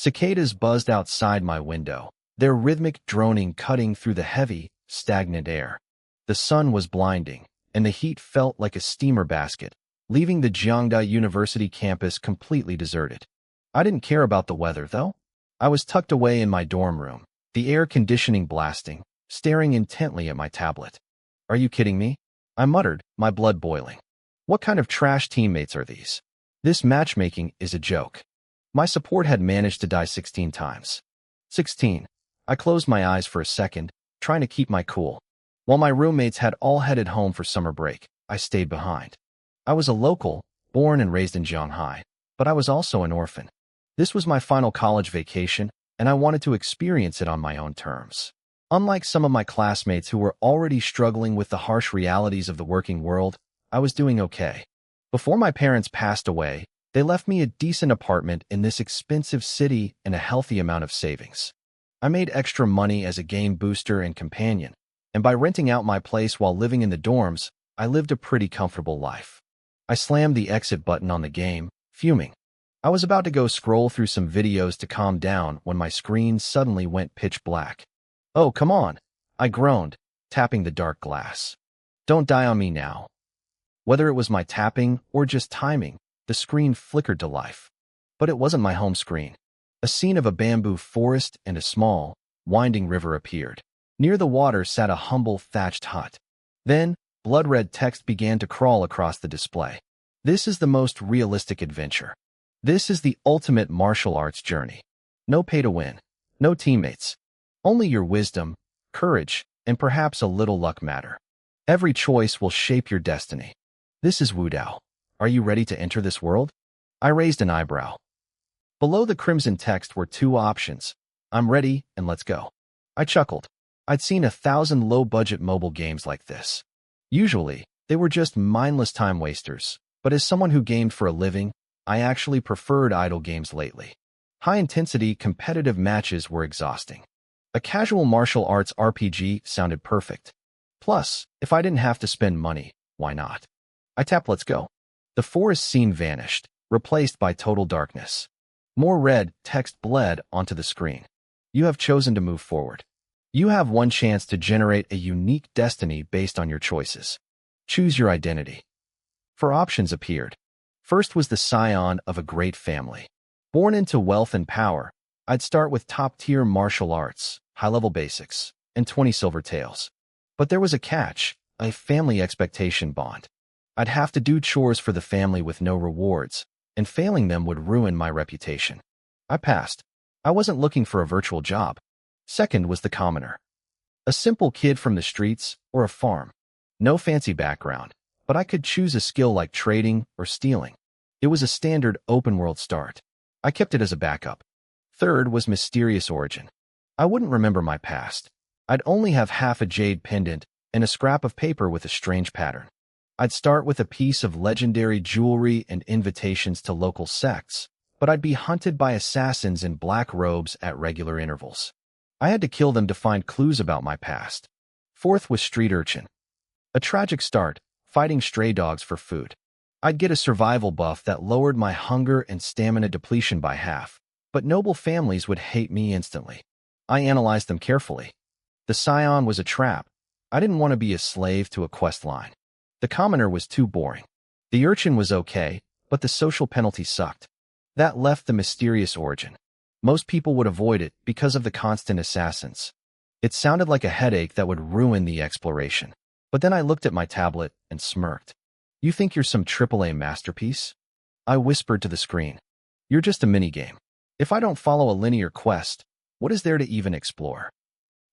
Cicadas buzzed outside my window, their rhythmic droning cutting through the heavy, stagnant air. The sun was blinding, and the heat felt like a steamer basket, leaving the Jiangda University campus completely deserted. I didn't care about the weather, though. I was tucked away in my dorm room, the air conditioning blasting, staring intently at my tablet. "Are you kidding me?" I muttered, my blood boiling. What kind of trash teammates are these? This matchmaking is a joke. My support had managed to die 16 times. 16. I closed my eyes for a second, trying to keep my cool. While my roommates had all headed home for summer break, I stayed behind. I was a local, born and raised in Shanghai, but I was also an orphan. This was my final college vacation, and I wanted to experience it on my own terms. Unlike some of my classmates who were already struggling with the harsh realities of the working world, I was doing okay. Before my parents passed away, they left me a decent apartment in this expensive city and a healthy amount of savings. I made extra money as a game booster and companion, and by renting out my place while living in the dorms, I lived a pretty comfortable life. I slammed the exit button on the game, fuming. I was about to go scroll through some videos to calm down when my screen suddenly went pitch black. "Oh, come on," I groaned, tapping the dark glass. "Don't die on me now." Whether it was my tapping or just timing, the screen flickered to life. But it wasn't my home screen. A scene of a bamboo forest and a small, winding river appeared. Near the water sat a humble thatched hut. Then, blood-red text began to crawl across the display. "This is the most realistic adventure. This is the ultimate martial arts journey. No pay to win. No teammates. Only your wisdom, courage, and perhaps a little luck matter. Every choice will shape your destiny. This is Wudao. Are you ready to enter this world?" I raised an eyebrow. Below the crimson text were two options. "I'm ready, and let's go." I chuckled. I'd seen 1,000 low-budget mobile games like this. Usually, they were just mindless time wasters, but as someone who gamed for a living, I actually preferred idle games lately. High-intensity, competitive matches were exhausting. A casual martial arts RPG sounded perfect. Plus, if I didn't have to spend money, why not? I tapped "Let's go." The forest scene vanished, replaced by total darkness. More red text bled onto the screen. "You have chosen to move forward. You have one chance to generate a unique destiny based on your choices. Choose your identity." Four options appeared. First was the scion of a great family. Born into wealth and power, I'd start with top-tier martial arts, high-level basics, and 20 silver taels. But there was a catch, a family expectation bond. I'd have to do chores for the family with no rewards, and failing them would ruin my reputation. I passed. I wasn't looking for a virtual job. Second was the commoner. A simple kid from the streets or a farm. No fancy background, but I could choose a skill like trading or stealing. It was a standard open-world start. I kept it as a backup. Third was mysterious origin. I wouldn't remember my past. I'd only have half a jade pendant and a scrap of paper with a strange pattern. I'd start with a piece of legendary jewelry and invitations to local sects, but I'd be hunted by assassins in black robes at regular intervals. I had to kill them to find clues about my past. Fourth was street urchin. A tragic start, fighting stray dogs for food. I'd get a survival buff that lowered my hunger and stamina depletion by half, but noble families would hate me instantly. I analyzed them carefully. The scion was a trap. I didn't want to be a slave to a quest line. The commoner was too boring. The urchin was okay, but the social penalty sucked. That left the mysterious origin. Most people would avoid it because of the constant assassins. It sounded like a headache that would ruin the exploration. But then I looked at my tablet and smirked. "You think you're some AAA masterpiece?" I whispered to the screen. "You're just a minigame. If I don't follow a linear quest, what is there to even explore?"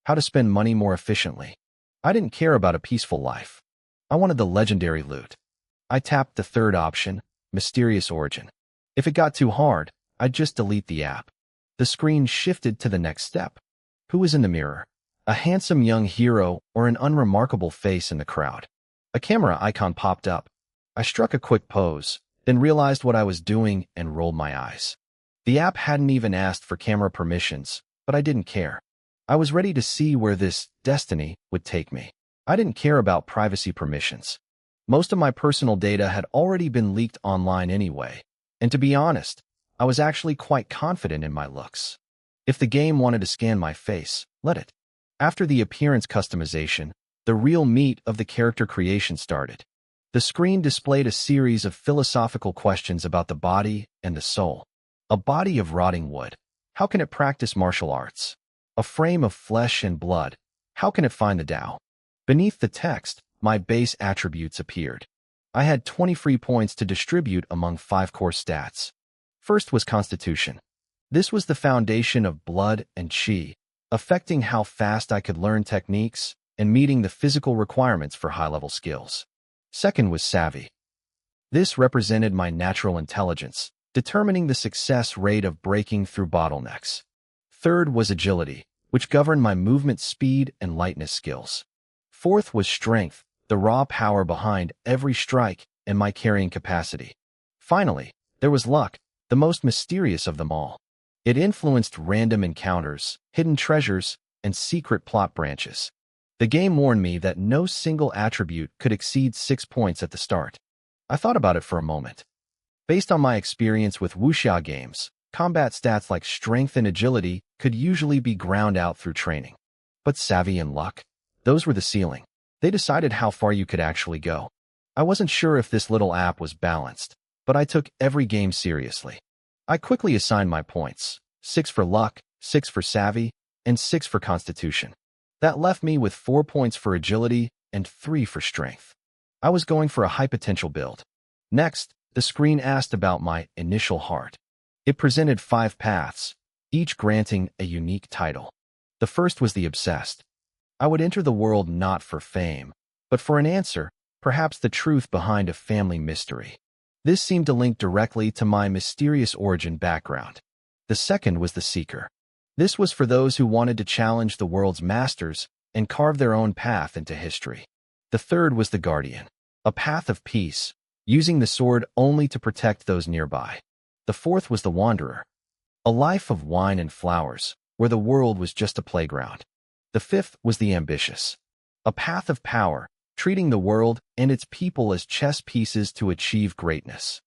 How to spend money more efficiently. I didn't care about a peaceful life. I wanted the legendary loot. I tapped the third option, mysterious origin. If it got too hard, I'd just delete the app. The screen shifted to the next step. Who was in the mirror? A handsome young hero or an unremarkable face in the crowd? A camera icon popped up. I struck a quick pose, then realized what I was doing and rolled my eyes. The app hadn't even asked for camera permissions, but I didn't care. I was ready to see where this destiny would take me. I didn't care about privacy permissions. Most of my personal data had already been leaked online anyway, and to be honest, I was actually quite confident in my looks. If the game wanted to scan my face, let it. After the appearance customization, the real meat of the character creation started. The screen displayed a series of philosophical questions about the body and the soul. A body of rotting wood. How can it practice martial arts? A frame of flesh and blood. How can it find the Tao? Beneath the text, my base attributes appeared. I had 20 free points to distribute among 5 core stats. First was Constitution. This was the foundation of blood and chi, affecting how fast I could learn techniques and meeting the physical requirements for high-level skills. Second was Savvy. This represented my natural intelligence, determining the success rate of breaking through bottlenecks. Third was Agility, which governed my movement speed and lightness skills. Fourth was Strength, the raw power behind every strike and my carrying capacity. Finally, there was Luck, the most mysterious of them all. It influenced random encounters, hidden treasures, and secret plot branches. The game warned me that no single attribute could exceed 6 points at the start. I thought about it for a moment. Based on my experience with wuxia games, combat stats like strength and agility could usually be ground out through training. But Savvy and Luck, those were the ceiling. They decided how far you could actually go. I wasn't sure if this little app was balanced, but I took every game seriously. I quickly assigned my points, 6 for Luck, 6 for Savvy, and 6 for Constitution. That left me with 4 points for Agility and 3 for Strength. I was going for a high potential build. Next, the screen asked about my initial heart. It presented 5 paths, each granting a unique title. The first was the Obsessed. I would enter the world not for fame, but for an answer, perhaps the truth behind a family mystery. This seemed to link directly to my mysterious origin background. The second was the Seeker. This was for those who wanted to challenge the world's masters and carve their own path into history. The third was the Guardian, a path of peace, using the sword only to protect those nearby. The fourth was the Wanderer, a life of wine and flowers, where the world was just a playground. The fifth was the Ambitious, a path of power, treating the world and its people as chess pieces to achieve greatness.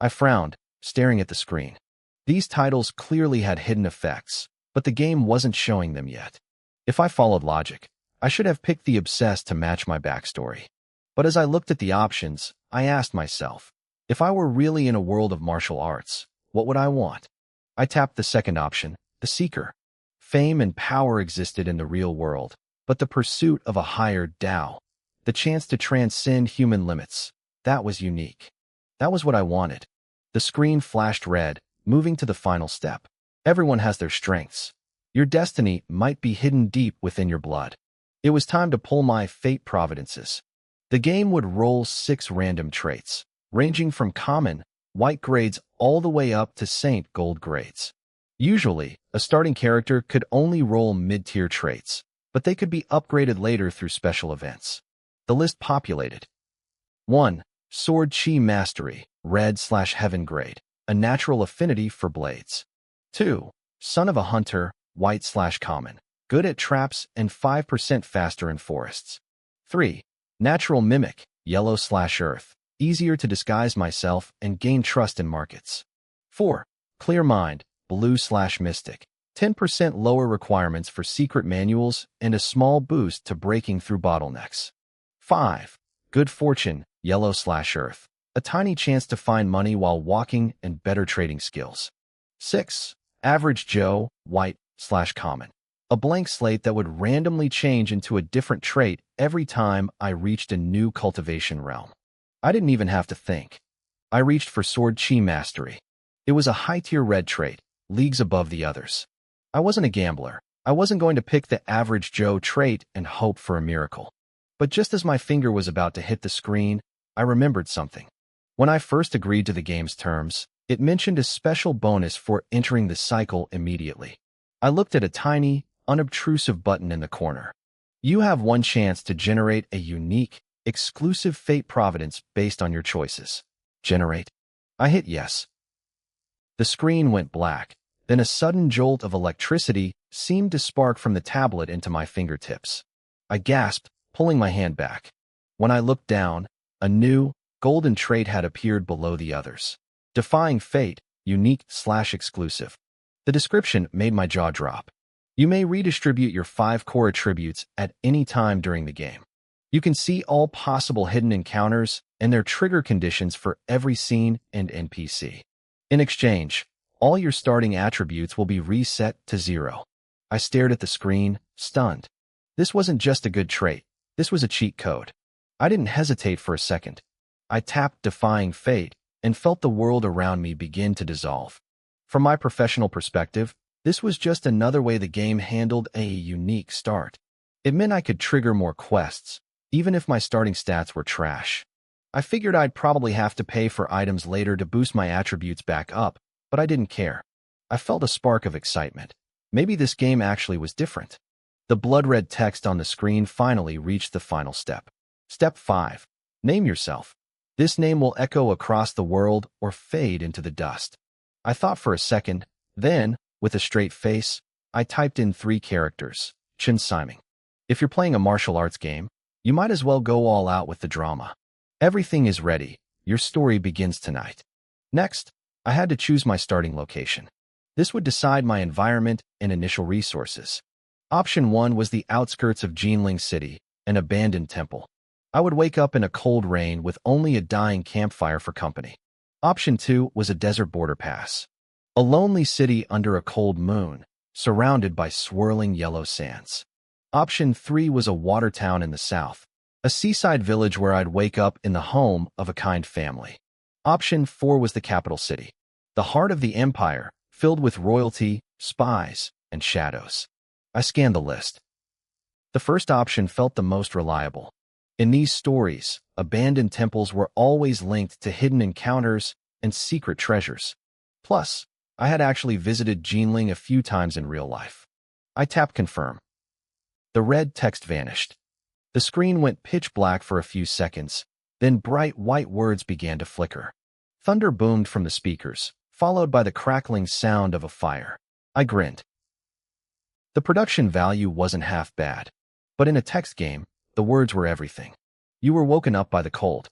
I frowned, staring at the screen. These titles clearly had hidden effects, but the game wasn't showing them yet. If I followed logic, I should have picked the Obsessed to match my backstory. But as I looked at the options, I asked myself, if I were really in a world of martial arts, what would I want? I tapped the second option, the Seeker. Fame and power existed in the real world, but the pursuit of a higher Tao, the chance to transcend human limits, that was unique. That was what I wanted. The screen flashed red, moving to the final step. Everyone has their strengths. Your destiny might be hidden deep within your blood. It was time to pull my fate providences. The game would roll 6 random traits, ranging from common, white grades all the way up to Saint Gold grades. Usually, a starting character could only roll mid-tier traits, but they could be upgraded later through special events. The list populated. 1. Sword Chi Mastery, Red/Heaven grade, a natural affinity for blades. 2. Son of a Hunter, White/Common, good at traps and 5% faster in forests. 3. Natural Mimic, Yellow/Earth, easier to disguise myself and gain trust in markets. 4. Clear Mind, Blue/Mystic, 10% lower requirements for secret manuals and a small boost to breaking through bottlenecks. 5. Good Fortune, Yellow/Earth, a tiny chance to find money while walking and better trading skills. 6. Average Joe, White/Common, a blank slate that would randomly change into a different trait every time I reached a new cultivation realm. I didn't even have to think. I reached for Sword Chi Mastery. It was a high-tier red trait, leagues above the others. I wasn't a gambler. I wasn't going to pick the average Joe trait and hope for a miracle. But just as my finger was about to hit the screen, I remembered something. When I first agreed to the game's terms, it mentioned a special bonus for entering the cycle immediately. I looked at a tiny, unobtrusive button in the corner. You have 1 chance to generate a unique, exclusive fate providence based on your choices. Generate. I hit yes. The screen went black, then a sudden jolt of electricity seemed to spark from the tablet into my fingertips. I gasped, pulling my hand back. When I looked down, a new, golden trait had appeared below the others. Defying fate, unique/exclusive. The description made my jaw drop. You may redistribute your 5 core attributes at any time during the game. You can see all possible hidden encounters and their trigger conditions for every scene and NPC. In exchange, all your starting attributes will be reset to 0. I stared at the screen, stunned. This wasn't just a good trait. This was a cheat code. I didn't hesitate for a second. I tapped Defying Fate and felt the world around me begin to dissolve. From my professional perspective, this was just another way the game handled a unique start. It meant I could trigger more quests, even if my starting stats were trash. I figured I'd probably have to pay for items later to boost my attributes back up, but I didn't care. I felt a spark of excitement. Maybe this game actually was different. The blood-red text on the screen finally reached the final step. Step 5. Name yourself. This name will echo across the world or fade into the dust. I thought for a second, then, with a straight face, I typed in 3 characters, Chin-siming. If you're playing a martial arts game, you might as well go all out with the drama. Everything is ready. Your story begins tonight. Next, I had to choose my starting location. This would decide my environment and initial resources. Option 1 was the outskirts of Jinling City, an abandoned temple. I would wake up in a cold rain with only a dying campfire for company. Option 2 was a desert border pass. A lonely city under a cold moon, surrounded by swirling yellow sands. Option 3 was a water town in the south, a seaside village where I'd wake up in the home of a kind family. Option 4 was the capital city, the heart of the empire, filled with royalty, spies, and shadows. I scanned the list. The first option felt the most reliable. In these stories, abandoned temples were always linked to hidden encounters and secret treasures. Plus, I had actually visited Jinling a few times in real life. I tapped Confirm. The red text vanished. The screen went pitch black for a few seconds, then bright white words began to flicker. Thunder boomed from the speakers, followed by the crackling sound of a fire. I grinned. The production value wasn't half bad, but in a text game, the words were everything. You were woken up by the cold.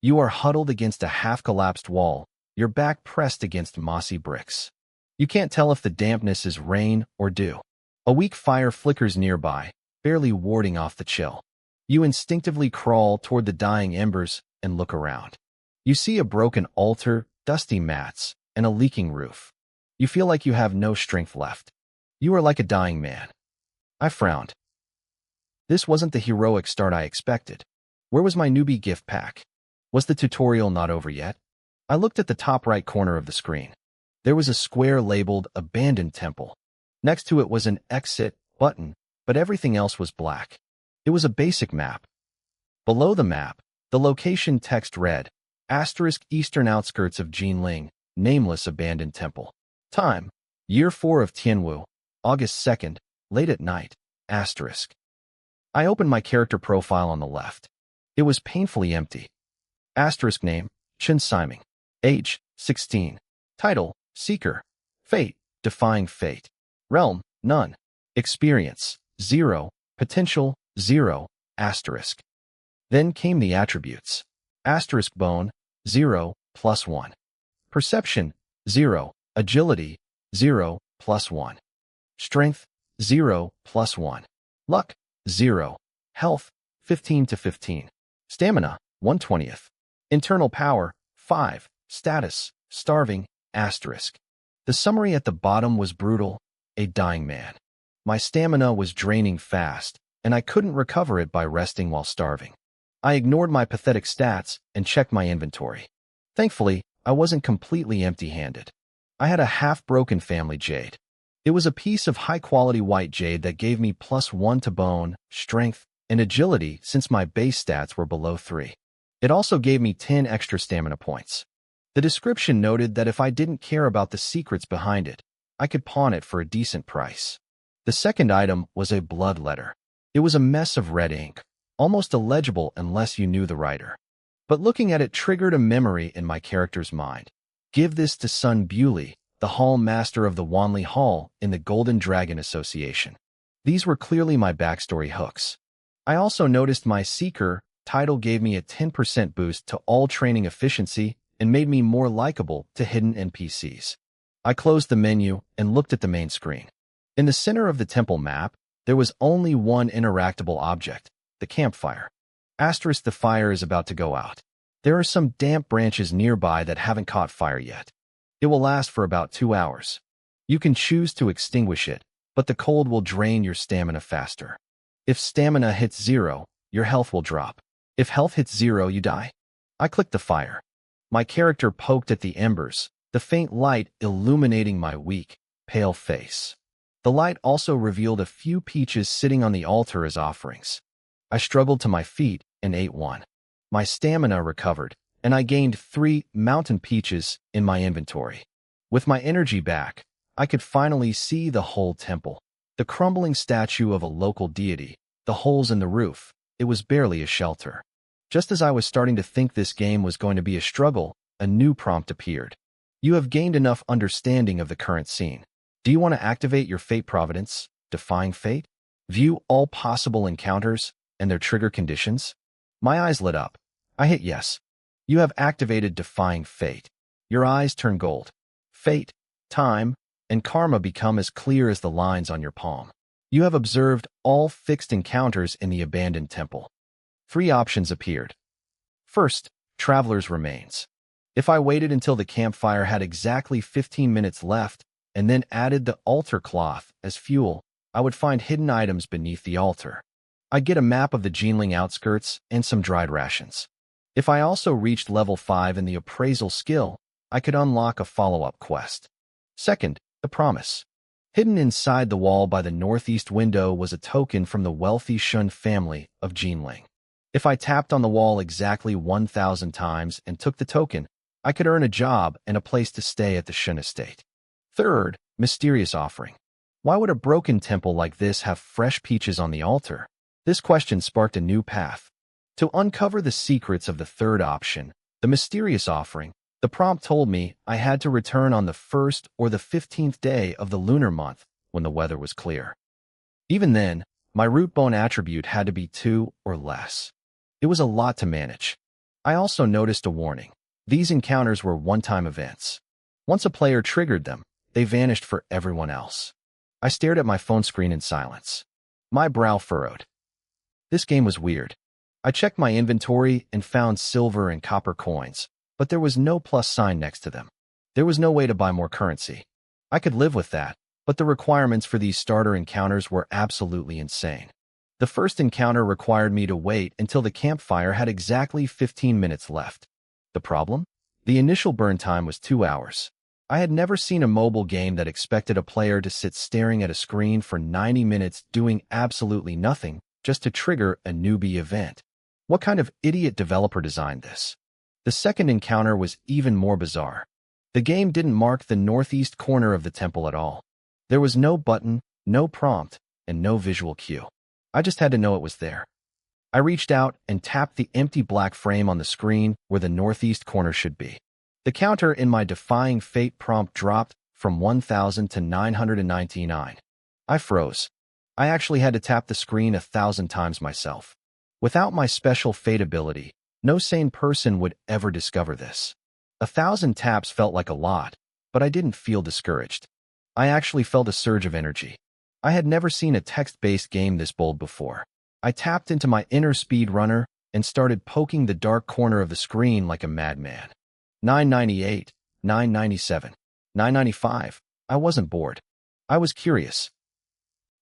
You are huddled against a half-collapsed wall, your back pressed against mossy bricks. You can't tell if the dampness is rain or dew. A weak fire flickers nearby, barely warding off the chill. You instinctively crawl toward the dying embers and look around. You see a broken altar, dusty mats, and a leaking roof. You feel like you have no strength left. You are like a dying man. I frowned. This wasn't the heroic start I expected. Where was my newbie gift pack? Was the tutorial not over yet? I looked at the top right corner of the screen. There was a square labeled Abandoned Temple. Next to it was an Exit button, but everything else was black. It was a basic map. Below the map, the location text read, Eastern outskirts of Jinling, nameless abandoned temple. Time, year 4 of Tianwu, August 2nd, late at night, *. I opened my character profile on the left. It was painfully empty. Name, Chin-siming. Age, 16. Title, Seeker. Fate, Defying Fate. Realm, none. Experience, 0. Potential, 0. Then came the attributes. Bone, 0, +1. Perception, 0. Agility, 0, +1. Strength, 0, +1. Luck, 0. Health, 15 to 15. Stamina, 1/20. Internal power, 5. Status, starving, *. The summary at the bottom was brutal, a dying man. My stamina was draining fast, and I couldn't recover it by resting while starving. I ignored my pathetic stats and checked my inventory. Thankfully, I wasn't completely empty-handed. I had a half-broken family jade. It was a piece of high-quality white jade that gave me +1 to bone, strength, and agility since my base stats were below 3. It also gave me 10 extra stamina points. The description noted that if I didn't care about the secrets behind it, I could pawn it for a decent price. The second item was a blood letter. It was a mess of red ink, almost illegible unless you knew the writer. But looking at it triggered a memory in my character's mind. Give this to Sun Bewley, the Hall Master of the Wanli Hall in the Golden Dragon Association. These were clearly my backstory hooks. I also noticed my Seeker title gave me a 10% boost to all training efficiency and made me more likable to hidden NPCs. I closed the menu and looked at the main screen. In the center of the temple map, there was only one interactable object, the campfire. Asterisk, the fire is about to go out. There are some damp branches nearby that haven't caught fire yet. It will last for about 2 hours. You can choose to extinguish it, but the cold will drain your stamina faster. If stamina hits 0, your health will drop. If health hits 0, you die. I clicked the fire. My character poked at the embers, the faint light illuminating my weak, pale face. The light also revealed a few peaches sitting on the altar as offerings. I struggled to my feet and ate one. My stamina recovered, and I gained 3 mountain peaches in my inventory. With my energy back, I could finally see the whole temple. The crumbling statue of a local deity, the holes in the roof. It was barely a shelter. Just as I was starting to think this game was going to be a struggle, a new prompt appeared. You have gained enough understanding of the current scene. Do you want to activate your Fate Providence, Defying Fate? View all possible encounters and their trigger conditions? My eyes lit up. I hit yes. You have activated Defying Fate. Your eyes turn gold. Fate, time, and karma become as clear as the lines on your palm. You have observed all fixed encounters in the abandoned temple. 3 options appeared. First, Traveler's Remains. If I waited until the campfire had exactly 15 minutes left and then added the altar cloth as fuel, I would find hidden items beneath the altar. I'd get a map of the Jinling outskirts and some dried rations. If I also reached level 5 in the appraisal skill, I could unlock a follow-up quest. Second, the Promise. Hidden inside the wall by the northeast window was a token from the wealthy Shun family of Jinling. If I tapped on the wall exactly 1,000 times and took the token, I could earn a job and a place to stay at the Shun estate. Third, Mysterious Offering. Why would a broken temple like this have fresh peaches on the altar? This question sparked a new path. To uncover the secrets of the third option, the Mysterious Offering, the prompt told me I had to return on the 1st or the 15th day of the lunar month when the weather was clear. Even then, my root bone attribute had to be 2 or less. It was a lot to manage. I also noticed a warning. These encounters were one-time events. Once a player triggered them, they vanished for everyone else. I stared at my phone screen in silence. My brow furrowed. This game was weird. I checked my inventory and found silver and copper coins, but there was no plus sign next to them. There was no way to buy more currency. I could live with that, but the requirements for these starter encounters were absolutely insane. The first encounter required me to wait until the campfire had exactly 15 minutes left. The problem? The initial burn time was 2 hours. I had never seen a mobile game that expected a player to sit staring at a screen for 90 minutes doing absolutely nothing just to trigger a newbie event. What kind of idiot developer designed this? The second encounter was even more bizarre. The game didn't mark the northeast corner of the temple at all. There was no button, no prompt, and no visual cue. I just had to know it was there. I reached out and tapped the empty black frame on the screen where the northeast corner should be. The counter in my Defying Fate prompt dropped from 1,000 to 999. I froze. I actually had to tap the screen 1,000 times myself. Without my special fate ability, no sane person would ever discover this. 1,000 taps felt like a lot, but I didn't feel discouraged. I actually felt a surge of energy. I had never seen a text-based game this bold before. I tapped into my inner speedrunner and started poking the dark corner of the screen like a madman. 998, 997, 995. I wasn't bored. I was curious.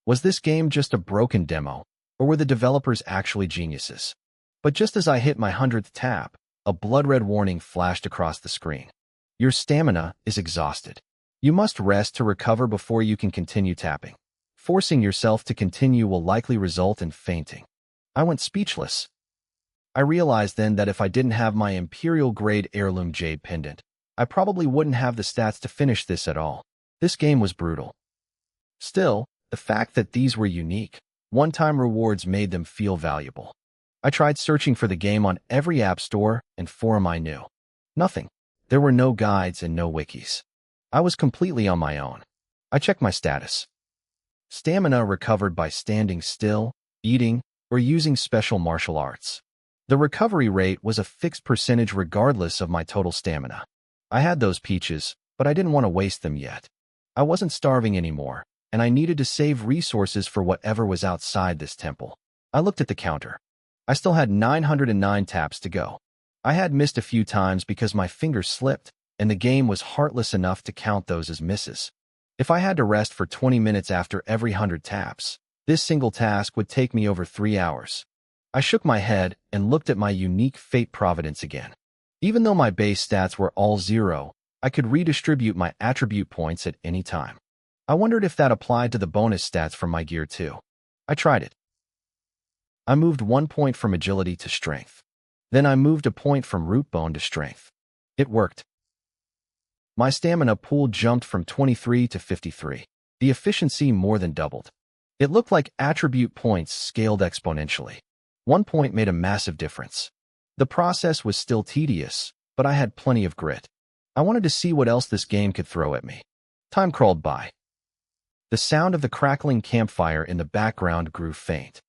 Was this game just a broken demo, or were the developers actually geniuses? But just as I hit my 100th tap, a blood-red warning flashed across the screen. Your stamina is exhausted. You must rest to recover before you can continue tapping. Forcing yourself to continue will likely result in fainting. I went speechless. I realized then that if I didn't have my Imperial-grade heirloom jade pendant, I probably wouldn't have the stats to finish this at all. This game was brutal. Still, the fact that these were unique, one-time rewards made them feel valuable. I tried searching for the game on every app store and forum I knew. Nothing. There were no guides and no wikis. I was completely on my own. I checked my status. Stamina recovered by standing still, eating, or using special martial arts. The recovery rate was a fixed percentage regardless of my total stamina. I had those peaches, but I didn't want to waste them yet. I wasn't starving anymore, and I needed to save resources for whatever was outside this temple. I looked at the counter. I still had 909 taps to go. I had missed a few times because my fingers slipped, and the game was heartless enough to count those as misses. If I had to rest for 20 minutes after every 100 taps, this single task would take me over 3 hours. I shook my head and looked at my unique fate providence again. Even though my base stats were all 0, I could redistribute my attribute points at any time. I wondered if that applied to the bonus stats from my gear too. I tried it. I moved 1 point from agility to strength. Then I moved a point from root bone to strength. It worked. My stamina pool jumped from 23 to 53. The efficiency more than doubled. It looked like attribute points scaled exponentially. 1 point made a massive difference. The process was still tedious, but I had plenty of grit. I wanted to see what else this game could throw at me. Time crawled by. The sound of the crackling campfire in the background grew faint.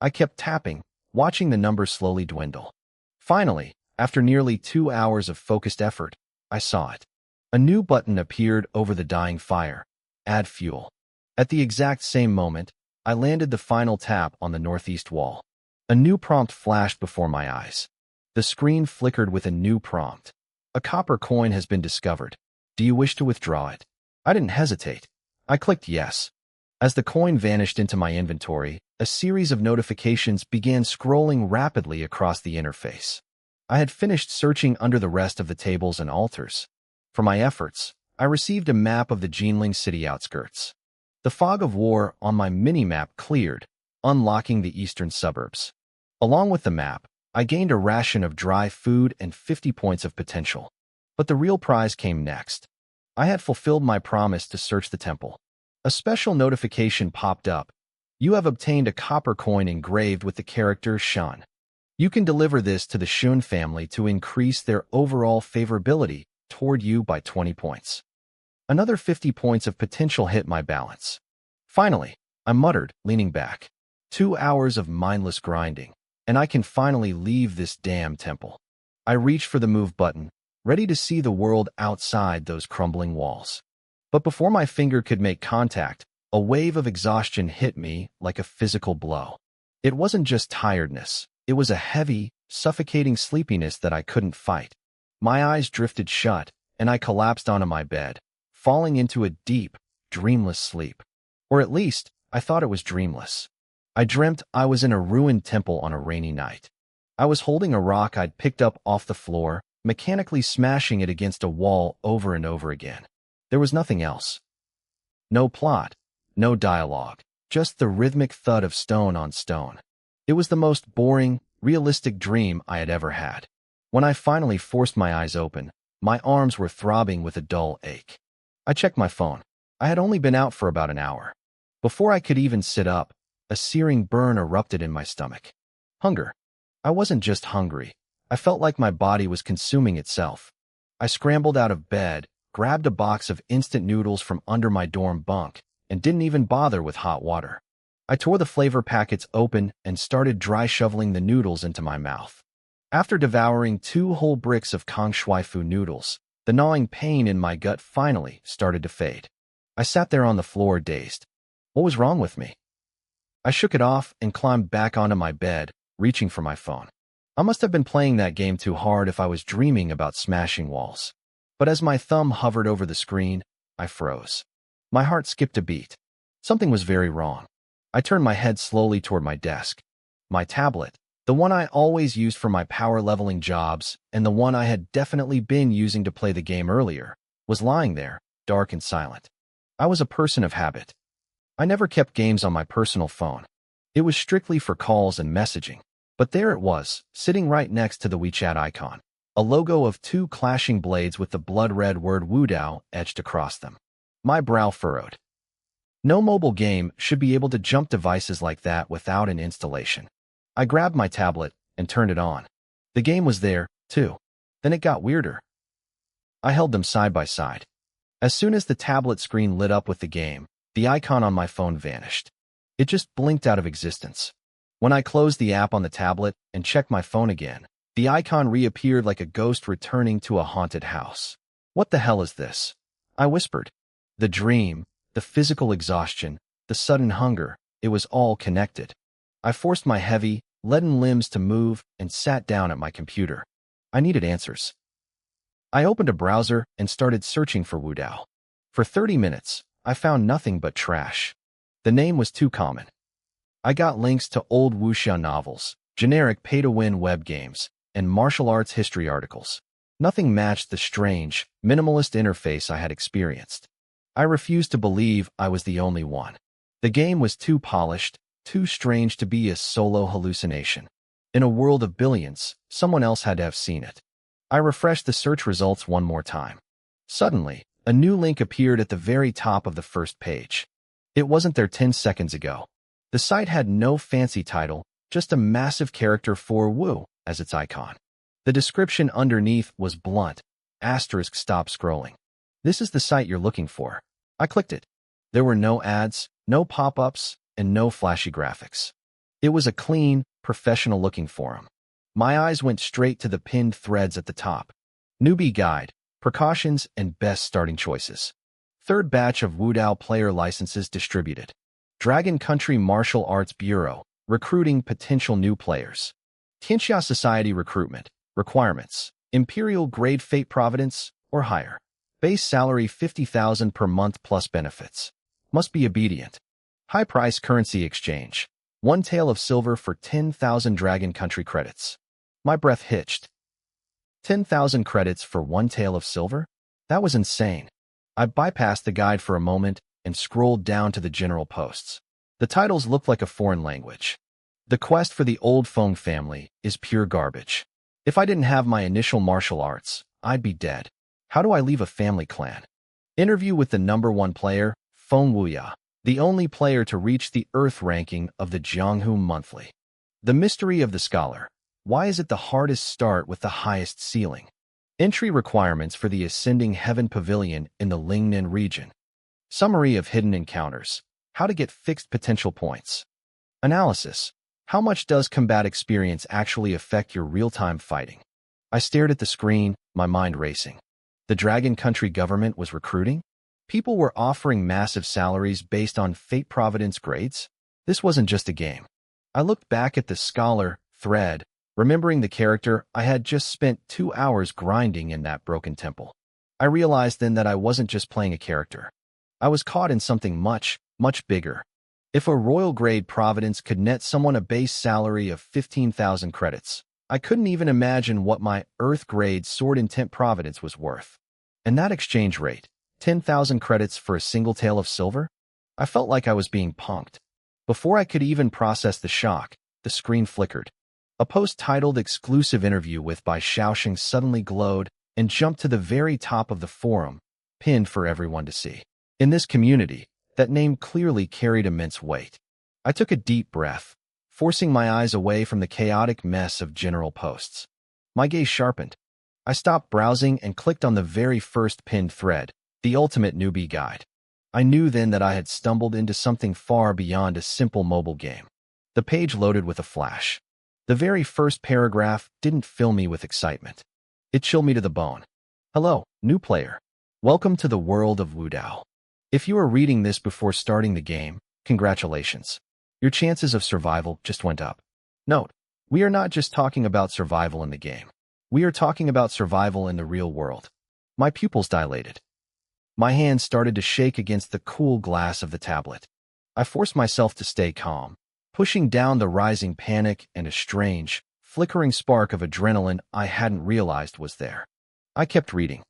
I kept tapping, watching the numbers slowly dwindle. Finally, after nearly 2 hours of focused effort, I saw it. A new button appeared over the dying fire. Add fuel. At the exact same moment, I landed the final tap on the northeast wall. A new prompt flashed before my eyes. The screen flickered with a new prompt. A copper coin has been discovered. Do you wish to withdraw it? I didn't hesitate. I clicked yes. As the coin vanished into my inventory, a series of notifications began scrolling rapidly across the interface. I had finished searching under the rest of the tables and altars. For my efforts, I received a map of the Jinling city outskirts. The fog of war on my mini-map cleared, unlocking the eastern suburbs. Along with the map, I gained a ration of dry food and 50 points of potential. But the real prize came next. I had fulfilled my promise to search the temple. A special notification popped up. You have obtained a copper coin engraved with the character Shun. You can deliver this to the Shun family to increase their overall favorability toward you by 20 points. Another 50 points of potential hit my balance. Finally, I muttered, leaning back. 2 hours of mindless grinding, and I can finally leave this damn temple. I reached for the move button, ready to see the world outside those crumbling walls. But before my finger could make contact, a wave of exhaustion hit me like a physical blow. It wasn't just tiredness. It was a heavy, suffocating sleepiness that I couldn't fight. My eyes drifted shut, and I collapsed onto my bed, falling into a deep, dreamless sleep. Or at least, I thought it was dreamless. I dreamt I was in a ruined temple on a rainy night. I was holding a rock I'd picked up off the floor, mechanically smashing it against a wall over and over again. There was nothing else. No plot, no dialogue, just the rhythmic thud of stone on stone. It was the most boring, realistic dream I had ever had. When I finally forced my eyes open, my arms were throbbing with a dull ache. I checked my phone. I had only been out for about an hour. Before I could even sit up, a searing burn erupted in my stomach. Hunger. I wasn't just hungry. I felt like my body was consuming itself. I scrambled out of bed, grabbed a box of instant noodles from under my dorm bunk, and didn't even bother with hot water. I tore the flavor packets open and started dry shoveling the noodles into my mouth. After devouring 2 whole bricks of Kang Shui Fu noodles, the gnawing pain in my gut finally started to fade. I sat there on the floor dazed. What was wrong with me? I shook it off and climbed back onto my bed, reaching for my phone. I must have been playing that game too hard if I was dreaming about smashing walls. But as my thumb hovered over the screen, I froze. My heart skipped a beat. Something was very wrong. I turned my head slowly toward my desk. My tablet, the one I always used for my power leveling jobs and the one I had definitely been using to play the game earlier, was lying there, dark and silent. I was a person of habit. I never kept games on my personal phone. It was strictly for calls and messaging. But there it was, sitting right next to the WeChat icon, a logo of 2 clashing blades with the blood-red word Wudao etched across them. My brow furrowed. No mobile game should be able to jump devices like that without an installation. I grabbed my tablet and turned it on. The game was there, too. Then it got weirder. I held them side by side. As soon as the tablet screen lit up with the game, the icon on my phone vanished. It just blinked out of existence. When I closed the app on the tablet and checked my phone again, the icon reappeared like a ghost returning to a haunted house. What the hell is this? I whispered. The dream, the physical exhaustion, the sudden hunger, it was all connected. I forced my heavy, leaden limbs to move and sat down at my computer. I needed answers. I opened a browser and started searching for Wudao. For 30 minutes, I found nothing but trash. The name was too common. I got links to old wuxia novels, generic pay-to-win web games, and martial arts history articles. Nothing matched the strange, minimalist interface I had experienced. I refused to believe I was the only one. The game was too polished, too strange to be a solo hallucination. In a world of billions, someone else had to have seen it. I refreshed the search results one more time. Suddenly, a new link appeared at the very top of the first page. It wasn't there 10 seconds ago. The site had no fancy title, just a massive character for Wu as its icon. The description underneath was blunt. Asterisk stop scrolling. This is the site you're looking for. I clicked it. There were no ads, no pop-ups, and no flashy graphics. It was a clean, professional-looking forum. My eyes went straight to the pinned threads at the top. Newbie guide, precautions, and best starting choices. Third batch of Wudao player licenses distributed. Dragon Country Martial Arts Bureau, recruiting potential new players. Tianxia Society recruitment, requirements, Imperial grade Fate Providence, or higher. Base salary 50,000 per month plus benefits. Must be obedient. High price currency exchange. 1 tael of silver for 10,000 Dragon Country credits. My breath hitched. 10,000 credits for 1 tael of silver? That was insane. I bypassed the guide for a moment and scrolled down to the general posts. The titles looked like a foreign language. The quest for the old Feng family is pure garbage. If I didn't have my initial martial arts, I'd be dead. How do I leave a family clan? Interview with the #1 player, Feng Wuya, the only player to reach the Earth ranking of the Jianghu Monthly. The mystery of the scholar. Why is it the hardest start with the highest ceiling? Entry requirements for the Ascending Heaven Pavilion in the Lingnan region. Summary of hidden encounters. How to get fixed potential points. Analysis. How much does combat experience actually affect your real-time fighting? I stared at the screen, my mind racing. The Dragon Country government was recruiting? People were offering massive salaries based on Fate Providence grades? This wasn't just a game. I looked back at the scholar thread, remembering the character I had just spent 2 hours grinding in that broken temple. I realized then that I wasn't just playing a character. I was caught in something much, much bigger. If a royal grade Providence could net someone a base salary of 15,000 credits, I couldn't even imagine what my Earth grade Sword Intent Providence was worth. And that exchange rate, 10,000 credits for a single tael of silver? I felt like I was being punked. Before I could even process the shock, the screen flickered. A post titled Exclusive Interview with by Xiaoxing suddenly glowed and jumped to the very top of the forum, pinned for everyone to see. In this community, that name clearly carried immense weight. I took a deep breath, forcing my eyes away from the chaotic mess of general posts. My gaze sharpened. I stopped browsing and clicked on the very first pinned thread, the ultimate newbie guide. I knew then that I had stumbled into something far beyond a simple mobile game. The page loaded with a flash. The very first paragraph didn't fill me with excitement. It chilled me to the bone. Hello, new player. Welcome to the world of Wudao. If you are reading this before starting the game, congratulations. Your chances of survival just went up. Note, we are not just talking about survival in the game. We are talking about survival in the real world. My pupils dilated. My hands started to shake against the cool glass of the tablet. I forced myself to stay calm, pushing down the rising panic and a strange, flickering spark of adrenaline I hadn't realized was there. I kept reading.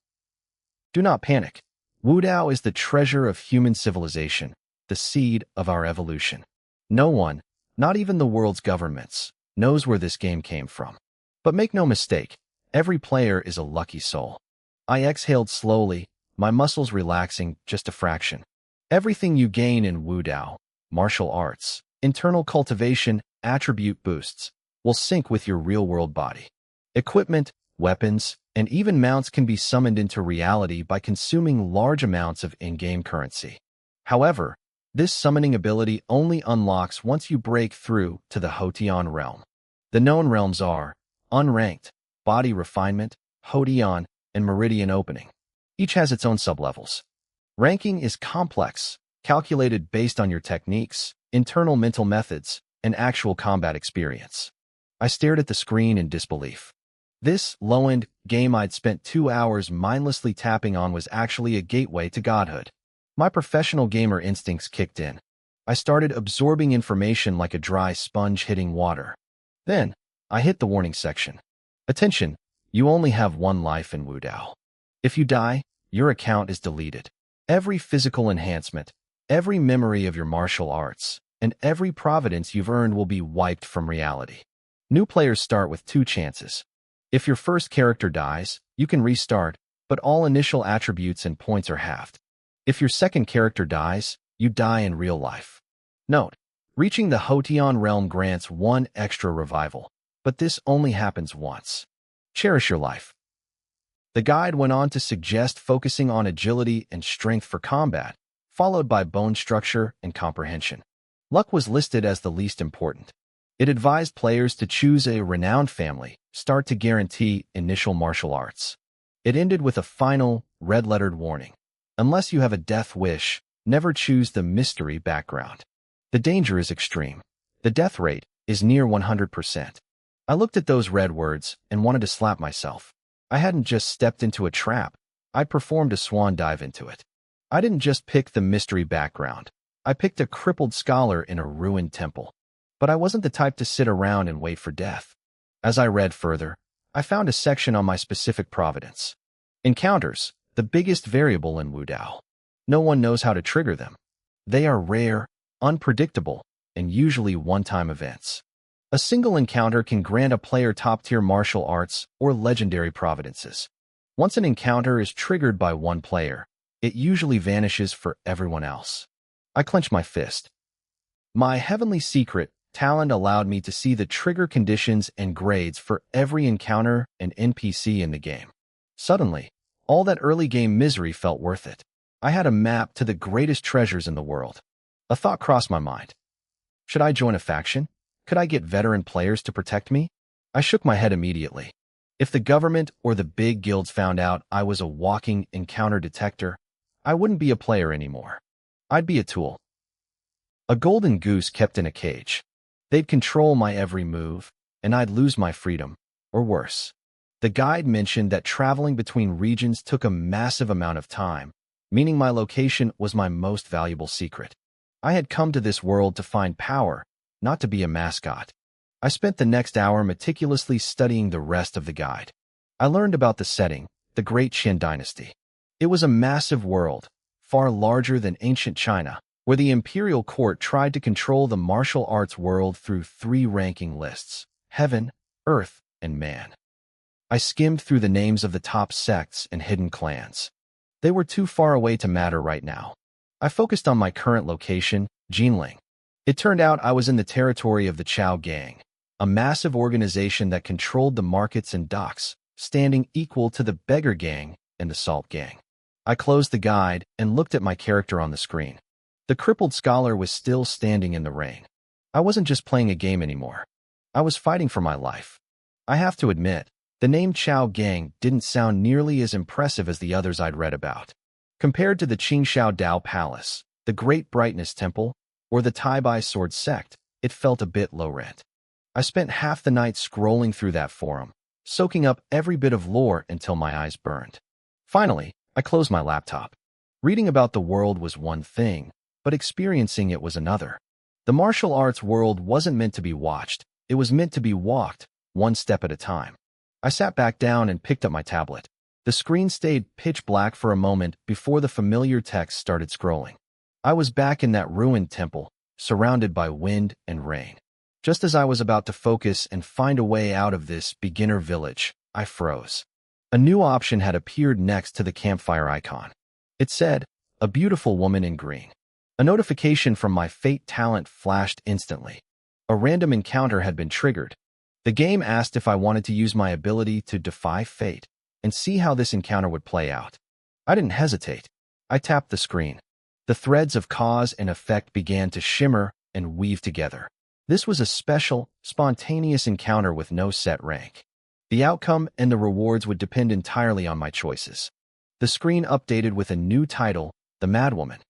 Do not panic. Wudao is the treasure of human civilization, the seed of our evolution. No one, not even the world's governments, knows where this game came from. But make no mistake, every player is a lucky soul. I exhaled slowly, my muscles relaxing just a fraction. Everything you gain in Wudao, martial arts, internal cultivation, attribute boosts, will sync with your real-world body. Equipment, weapons, and even mounts can be summoned into reality by consuming large amounts of in-game currency. However, This summoning ability only unlocks once you break through to the Hotion realm. The known realms are Unranked, Body Refinement, Hotion, and Meridian Opening. Each has its own sublevels. Ranking is complex, calculated based on your techniques, internal mental methods, and actual combat experience. I stared at the screen in disbelief. This low-end game I'd spent 2 hours mindlessly tapping on was actually a gateway to godhood. My professional gamer instincts kicked in. I started absorbing information like a dry sponge hitting water. Then, I hit the warning section. Attention, you only have one life in Wudao. If you die, your account is deleted. Every physical enhancement, every memory of your martial arts, and every providence you've earned will be wiped from reality. New players start with 2 chances. If your first character dies, you can restart, but all initial attributes and points are halved. If your second character dies, you die in real life. Note, reaching the Hotion realm grants 1 extra revival, but this only happens once. Cherish your life. The guide went on to suggest focusing on agility and strength for combat, followed by bone structure and comprehension. Luck was listed as the least important. It advised players to choose a renowned family, start to guarantee initial martial arts. It ended with a final, red-lettered warning. Unless you have a death wish, never choose the mystery background. The danger is extreme. The death rate is near 100%. I looked at those red words and wanted to slap myself. I hadn't just stepped into a trap. I performed a swan dive into it. I didn't just pick the mystery background. I picked a crippled scholar in a ruined temple. But I wasn't the type to sit around and wait for death. As I read further, I found a section on my specific providence. Encounters, the biggest variable in Wudao. No one knows how to trigger them. They are rare, unpredictable, and usually one-time events. A single encounter can grant a player top-tier martial arts or legendary providences. Once an encounter is triggered by one player, it usually vanishes for everyone else. I clenched my fist. My heavenly secret talent allowed me to see the trigger conditions and grades for every encounter and NPC in the game. Suddenly, all that early game misery felt worth it. I had a map to the greatest treasures in the world. A thought crossed my mind. Should I join a faction? Could I get veteran players to protect me? I shook my head immediately. If the government or the big guilds found out I was a walking encounter detector, I wouldn't be a player anymore. I'd be a tool. A golden goose kept in a cage. They'd control my every move, and I'd lose my freedom, or worse. The guide mentioned that traveling between regions took a massive amount of time, meaning my location was my most valuable secret. I had come to this world to find power, not to be a mascot. I spent the next hour meticulously studying the rest of the guide. I learned about the setting, the Great Qin Dynasty. It was a massive world, far larger than ancient China, where the imperial court tried to control the martial arts world through 3 ranking lists: heaven, earth, and man. I skimmed through the names of the top sects and hidden clans. They were too far away to matter right now. I focused on my current location, Jinling. It turned out I was in the territory of the Chao Gang, a massive organization that controlled the markets and docks, standing equal to the Beggar Gang and the Salt Gang. I closed the guide and looked at my character on the screen. The crippled scholar was still standing in the rain. I wasn't just playing a game anymore. I was fighting for my life. I have to admit, the name Chao Gang didn't sound nearly as impressive as the others I'd read about. Compared to the Qingxiao Dao Palace, the Great Brightness Temple, or the Tai-Bai Sword Sect, it felt a bit low rent. I spent half the night scrolling through that forum, soaking up every bit of lore until my eyes burned. Finally, I closed my laptop. Reading about the world was one thing, but experiencing it was another. The martial arts world wasn't meant to be watched, it was meant to be walked, one step at a time. I sat back down and picked up my tablet. The screen stayed pitch black for a moment before the familiar text started scrolling. I was back in that ruined temple, surrounded by wind and rain. Just as I was about to focus and find a way out of this beginner village, I froze. A new option had appeared next to the campfire icon. It said, "A beautiful woman in green." A notification from my fate talent flashed instantly. A random encounter had been triggered. The game asked if I wanted to use my ability to defy fate and see how this encounter would play out. I didn't hesitate. I tapped the screen. The threads of cause and effect began to shimmer and weave together. This was a special, spontaneous encounter with no set rank. The outcome and the rewards would depend entirely on my choices. The screen updated with a new title, The Madwoman.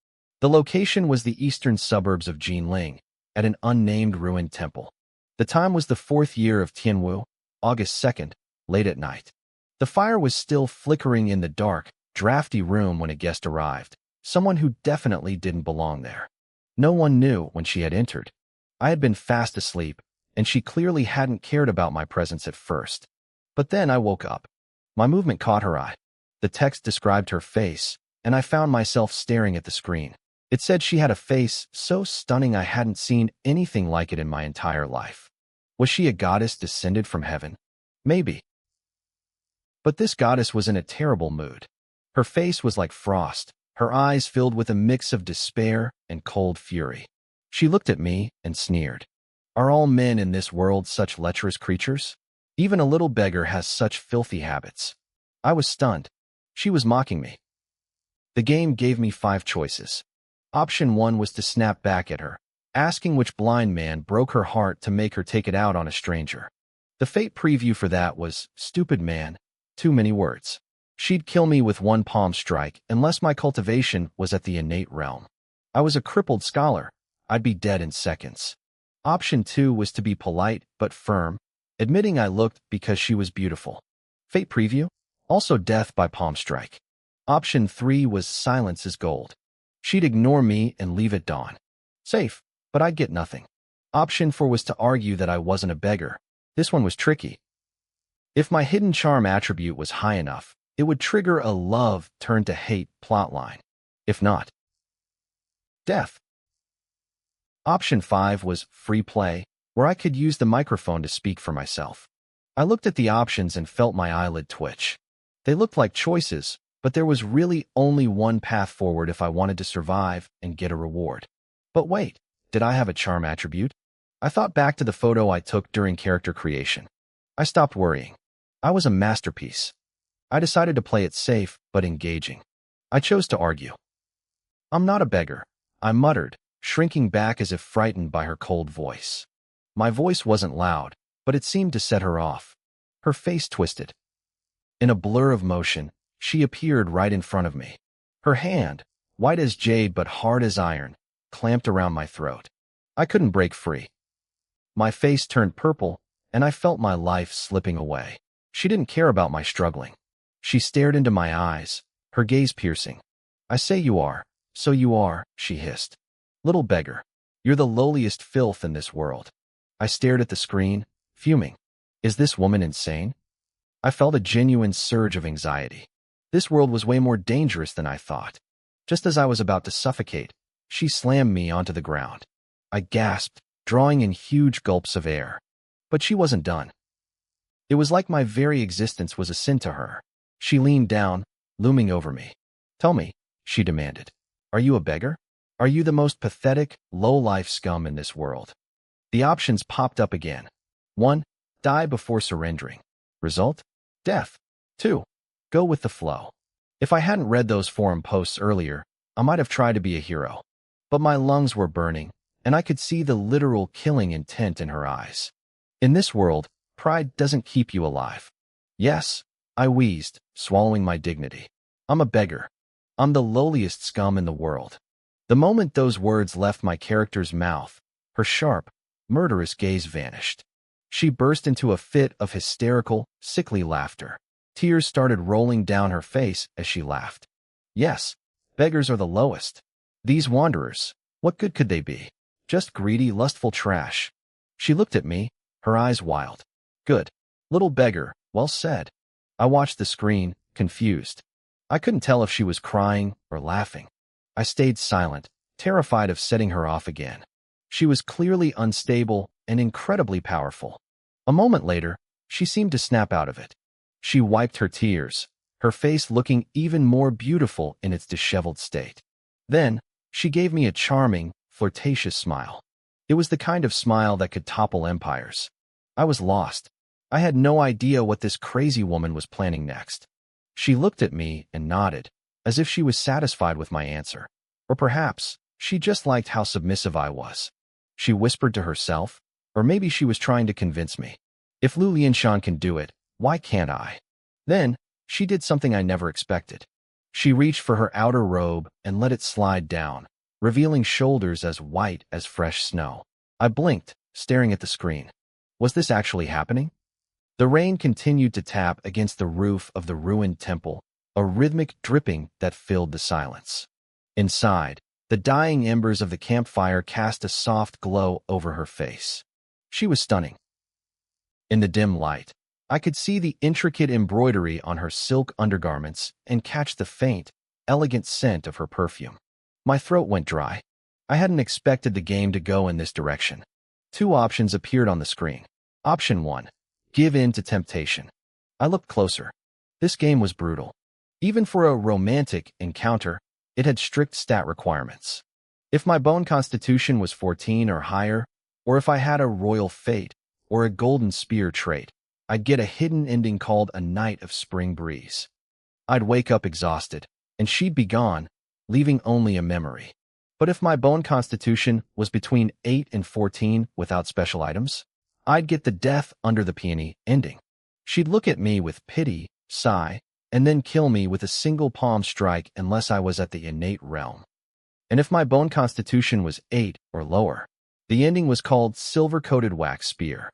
The location was the eastern suburbs of Jinling, at an unnamed ruined temple. The time was the 4th year of Tianwu, August 2nd, late at night. The fire was still flickering in the dark, drafty room when a guest arrived, someone who definitely didn't belong there. No one knew when she had entered. I had been fast asleep, and she clearly hadn't cared about my presence at first. But then I woke up. My movement caught her eye. The text described her face, and I found myself staring at the screen. It said she had a face so stunning I hadn't seen anything like it in my entire life. Was she a goddess descended from heaven? Maybe. But this goddess was in a terrible mood. Her face was like frost, her eyes filled with a mix of despair and cold fury. She looked at me and sneered. Are all men in this world such lecherous creatures? Even a little beggar has such filthy habits. I was stunned. She was mocking me. The game gave me 5 choices. Option 1 was to snap back at her, asking which blind man broke her heart to make her take it out on a stranger. The fate preview for that was, stupid man, too many words. She'd kill me with one palm strike unless my cultivation was at the innate realm. I was a crippled scholar. I'd be dead in seconds. Option 2 was to be polite but firm, admitting I looked because she was beautiful. Fate preview? Also death by palm strike. Option 3 was silence is gold. She'd ignore me and leave at dawn. Safe, but I'd get nothing. Option 4 was to argue that I wasn't a beggar. This one was tricky. If my hidden charm attribute was high enough, it would trigger a love turned to hate plotline. If not, death. Option 5 was free play, where I could use the microphone to speak for myself. I looked at the options and felt my eyelid twitch. They looked like choices, but there was really only one path forward if I wanted to survive and get a reward. But wait, did I have a charm attribute? I thought back to the photo I took during character creation. I stopped worrying. I was a masterpiece. I decided to play it safe but engaging. I chose to argue. I'm not a beggar, I muttered, shrinking back as if frightened by her cold voice. My voice wasn't loud, but it seemed to set her off. Her face twisted. In a blur of motion, she appeared right in front of me. Her hand, white as jade but hard as iron, clamped around my throat. I couldn't break free. My face turned purple, and I felt my life slipping away. She didn't care about my struggling. She stared into my eyes, her gaze piercing. I say you are, so you are, she hissed. Little beggar, you're the lowliest filth in this world. I stared at the screen, fuming. Is this woman insane? I felt a genuine surge of anxiety. This world was way more dangerous than I thought. Just as I was about to suffocate, she slammed me onto the ground. I gasped, drawing in huge gulps of air. But she wasn't done. It was like my very existence was a sin to her. She leaned down, looming over me. Tell me, she demanded. Are you a beggar? Are you the most pathetic, low-life scum in this world? The options popped up again. 1. Die before surrendering. Result? Death. 2. Go with the flow. If I hadn't read those forum posts earlier, I might have tried to be a hero. But my lungs were burning, and I could see the literal killing intent in her eyes. In this world, pride doesn't keep you alive. Yes, I wheezed, swallowing my dignity. I'm a beggar. I'm the lowliest scum in the world. The moment those words left my character's mouth, her sharp, murderous gaze vanished. She burst into a fit of hysterical, sickly laughter. Tears started rolling down her face as she laughed. Yes, beggars are the lowest. These wanderers, what good could they be? Just greedy, lustful trash. She looked at me, her eyes wild. Good. Little beggar, well said. I watched the screen, confused. I couldn't tell if she was crying or laughing. I stayed silent, terrified of setting her off again. She was clearly unstable and incredibly powerful. A moment later, she seemed to snap out of it. She wiped her tears, her face looking even more beautiful in its disheveled state. Then, she gave me a charming, flirtatious smile. It was the kind of smile that could topple empires. I was lost. I had no idea what this crazy woman was planning next. She looked at me and nodded, as if she was satisfied with my answer. Or perhaps she just liked how submissive I was. She whispered to herself, or maybe she was trying to convince me. If Lu Lianshan can do it, why can't I? Then, she did something I never expected. She reached for her outer robe and let it slide down, revealing shoulders as white as fresh snow. I blinked, staring at the screen. Was this actually happening? The rain continued to tap against the roof of the ruined temple, a rhythmic dripping that filled the silence. Inside, the dying embers of the campfire cast a soft glow over her face. She was stunning. In the dim light, I could see the intricate embroidery on her silk undergarments and catch the faint, elegant scent of her perfume. My throat went dry. I hadn't expected the game to go in this direction. Two options appeared on the screen. Option 1. Give in to temptation. I looked closer. This game was brutal. Even for a romantic encounter, it had strict stat requirements. If my bone constitution was 14 or higher, or if I had a royal fate or a golden spear trait, I'd get a hidden ending called a Night of Spring Breeze. I'd wake up exhausted, and she'd be gone, leaving only a memory. But if my bone constitution was between 8 and 14 without special items, I'd get the death under the peony ending. She'd look at me with pity, sigh, and then kill me with a single palm strike unless I was at the innate realm. And if my bone constitution was 8 or lower, the ending was called Silver-Coated Wax Spear.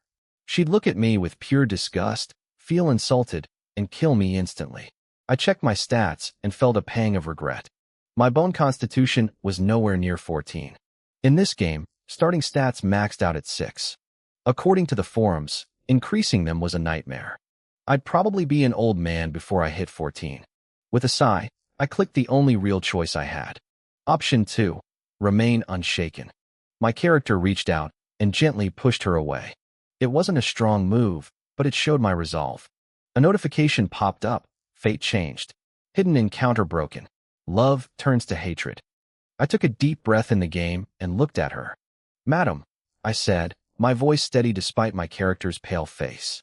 She'd look at me with pure disgust, feel insulted, and kill me instantly. I checked my stats and felt a pang of regret. My bone constitution was nowhere near 14. In this game, starting stats maxed out at 6. According to the forums, increasing them was a nightmare. I'd probably be an old man before I hit 14. With a sigh, I clicked the only real choice I had. Option 2. Remain unshaken. My character reached out and gently pushed her away. It wasn't a strong move, but it showed my resolve. A notification popped up. Fate changed. Hidden encounter broken. Love turns to hatred. I took a deep breath in the game and looked at her. "Madam," I said, my voice steady despite my character's pale face.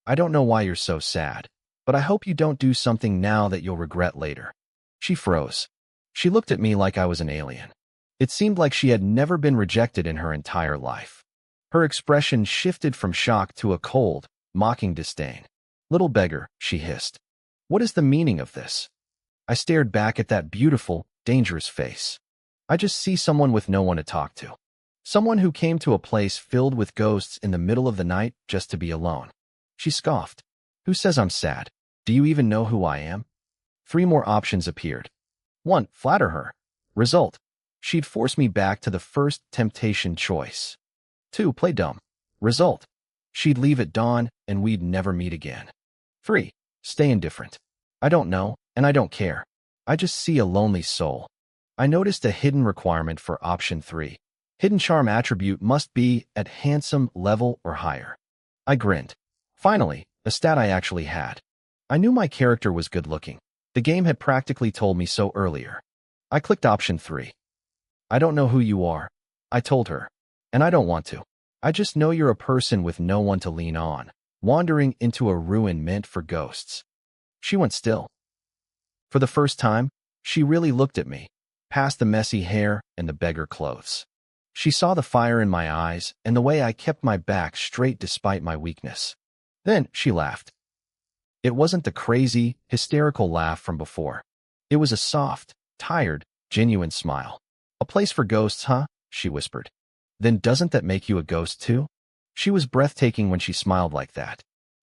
"I don't know why you're so sad, but I hope you don't do something now that you'll regret later." She froze. She looked at me like I was an alien. It seemed like she had never been rejected in her entire life. Her expression shifted from shock to a cold, mocking disdain. "Little beggar," she hissed. "What is the meaning of this?" I stared back at that beautiful, dangerous face. "I just see someone with no one to talk to. Someone who came to a place filled with ghosts in the middle of the night just to be alone." She scoffed. "Who says I'm sad? Do you even know who I am?" 3 more options appeared. 1. Flatter her. Result: she'd force me back to the first temptation choice. 2. Play dumb. Result: she'd leave at dawn and we'd never meet again. 3. Stay indifferent. I don't know, and I don't care. I just see a lonely soul. I noticed a hidden requirement for option 3. Hidden charm attribute must be at handsome level or higher. I grinned. Finally, a stat I actually had. I knew my character was good looking. The game had practically told me so earlier. I clicked option 3. "I don't know who you are," I told her. "And I don't want to. I just know you're a person with no one to lean on, wandering into a ruin meant for ghosts." She went still. For the first time, she really looked at me, past the messy hair and the beggar clothes. She saw the fire in my eyes and the way I kept my back straight despite my weakness. Then she laughed. It wasn't the crazy, hysterical laugh from before. It was a soft, tired, genuine smile. "A place for ghosts, huh?" she whispered. "Then doesn't that make you a ghost too?" She was breathtaking when she smiled like that.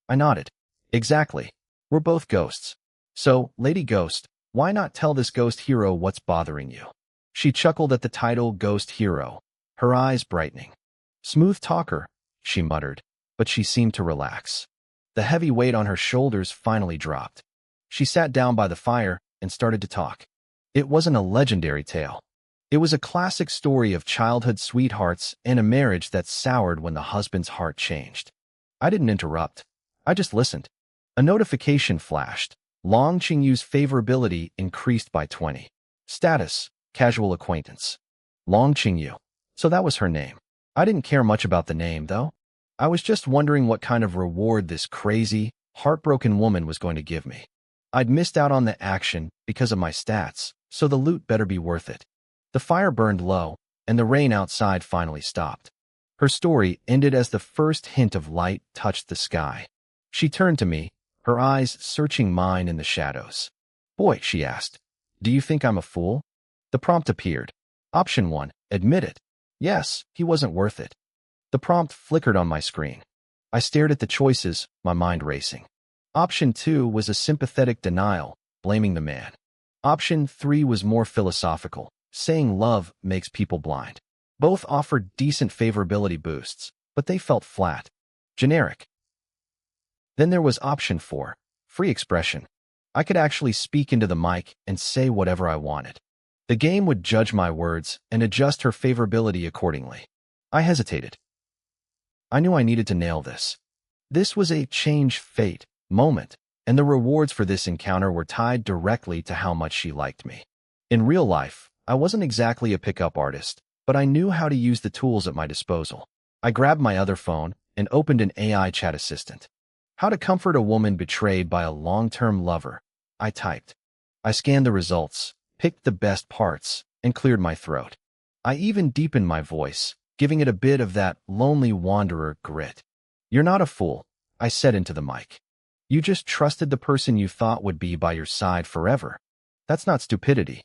I nodded. "Exactly. We're both ghosts. So, Lady Ghost, why not tell this ghost hero what's bothering you?" She chuckled at the title Ghost Hero, her eyes brightening. "Smooth talker," she muttered, but she seemed to relax. The heavy weight on her shoulders finally dropped. She sat down by the fire and started to talk. It wasn't a legendary tale. It was a classic story of childhood sweethearts and a marriage that soured when the husband's heart changed. I didn't interrupt. I just listened. A notification flashed. Long Qingyu's favorability increased by 20. Status: casual acquaintance. Long Qingyu. So that was her name. I didn't care much about the name, though. I was just wondering what kind of reward this crazy, heartbroken woman was going to give me. I'd missed out on the action because of my stats, so the loot better be worth it. The fire burned low, and the rain outside finally stopped. Her story ended as the first hint of light touched the sky. She turned to me, her eyes searching mine in the shadows. "Boy," she asked, "do you think I'm a fool?" The prompt appeared. Option 1, admit it. Yes, he wasn't worth it. The prompt flickered on my screen. I stared at the choices, my mind racing. Option 2 was a sympathetic denial, blaming the man. Option 3 was more philosophical, saying love makes people blind. Both offered decent favorability boosts, but they felt flat. Generic. Then there was option 4, free expression. I could actually speak into the mic and say whatever I wanted. The game would judge my words and adjust her favorability accordingly. I hesitated. I knew I needed to nail this. This was a change fate moment, and the rewards for this encounter were tied directly to how much she liked me. In real life, I wasn't exactly a pickup artist, but I knew how to use the tools at my disposal. I grabbed my other phone and opened an AI chat assistant. How to comfort a woman betrayed by a long-term lover, I typed. I scanned the results, picked the best parts, and cleared my throat. I even deepened my voice, giving it a bit of that lonely wanderer grit. "You're not a fool," I said into the mic. "You just trusted the person you thought would be by your side forever. That's not stupidity.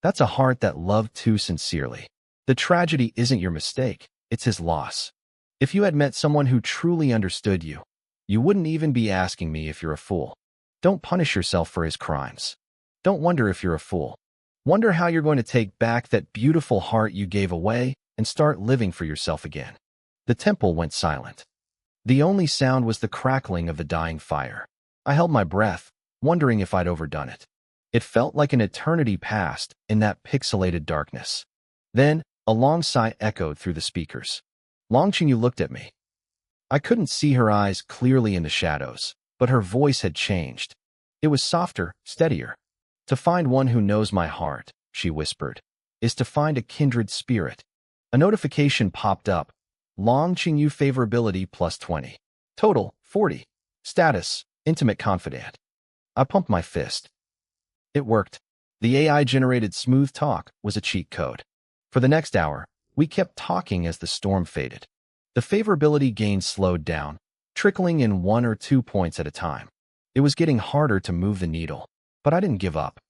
That's a heart that loved too sincerely. The tragedy isn't your mistake, it's his loss. If you had met someone who truly understood you, you wouldn't even be asking me if you're a fool. Don't punish yourself for his crimes. Don't wonder if you're a fool. Wonder how you're going to take back that beautiful heart you gave away and start living for yourself again." The temple went silent. The only sound was the crackling of the dying fire. I held my breath, wondering if I'd overdone it. It felt like an eternity passed in that pixelated darkness. Then, a long sigh echoed through the speakers. Long Qingyu looked at me. I couldn't see her eyes clearly in the shadows, but her voice had changed. It was softer, steadier. "To find one who knows my heart," she whispered, "is to find a kindred spirit." A notification popped up. Long Qingyu favorability plus 20. Total, 40. Status, intimate confidant. I pumped my fist. It worked. The AI-generated smooth talk was a cheat code. For the next hour, we kept talking as the storm faded. The favorability gain slowed down, trickling in 1 or 2 points at a time. It was getting harder to move the needle, but I didn't give up.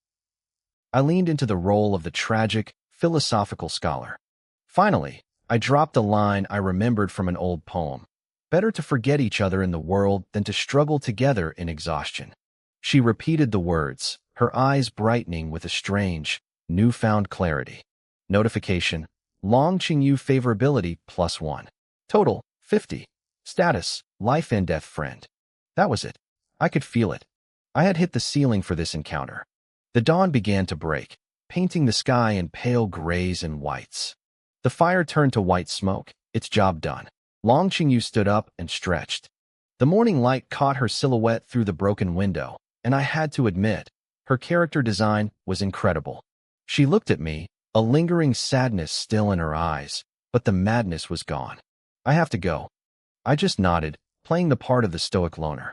I leaned into the role of the tragic, philosophical scholar. Finally, I dropped a line I remembered from an old poem. "Better to forget each other in the world than to struggle together in exhaustion." She repeated the words, her eyes brightening with a strange, newfound clarity. Notification: Long Qingyu favorability plus 1. Total, 50. Status: life and death friend. That was it. I could feel it. I had hit the ceiling for this encounter. The dawn began to break, painting the sky in pale grays and whites. The fire turned to white smoke, its job done. Long Qingyu stood up and stretched. The morning light caught her silhouette through the broken window, and I had to admit, her character design was incredible. She looked at me, a lingering sadness still in her eyes, but the madness was gone. "I have to go." I just nodded, playing the part of the stoic loner.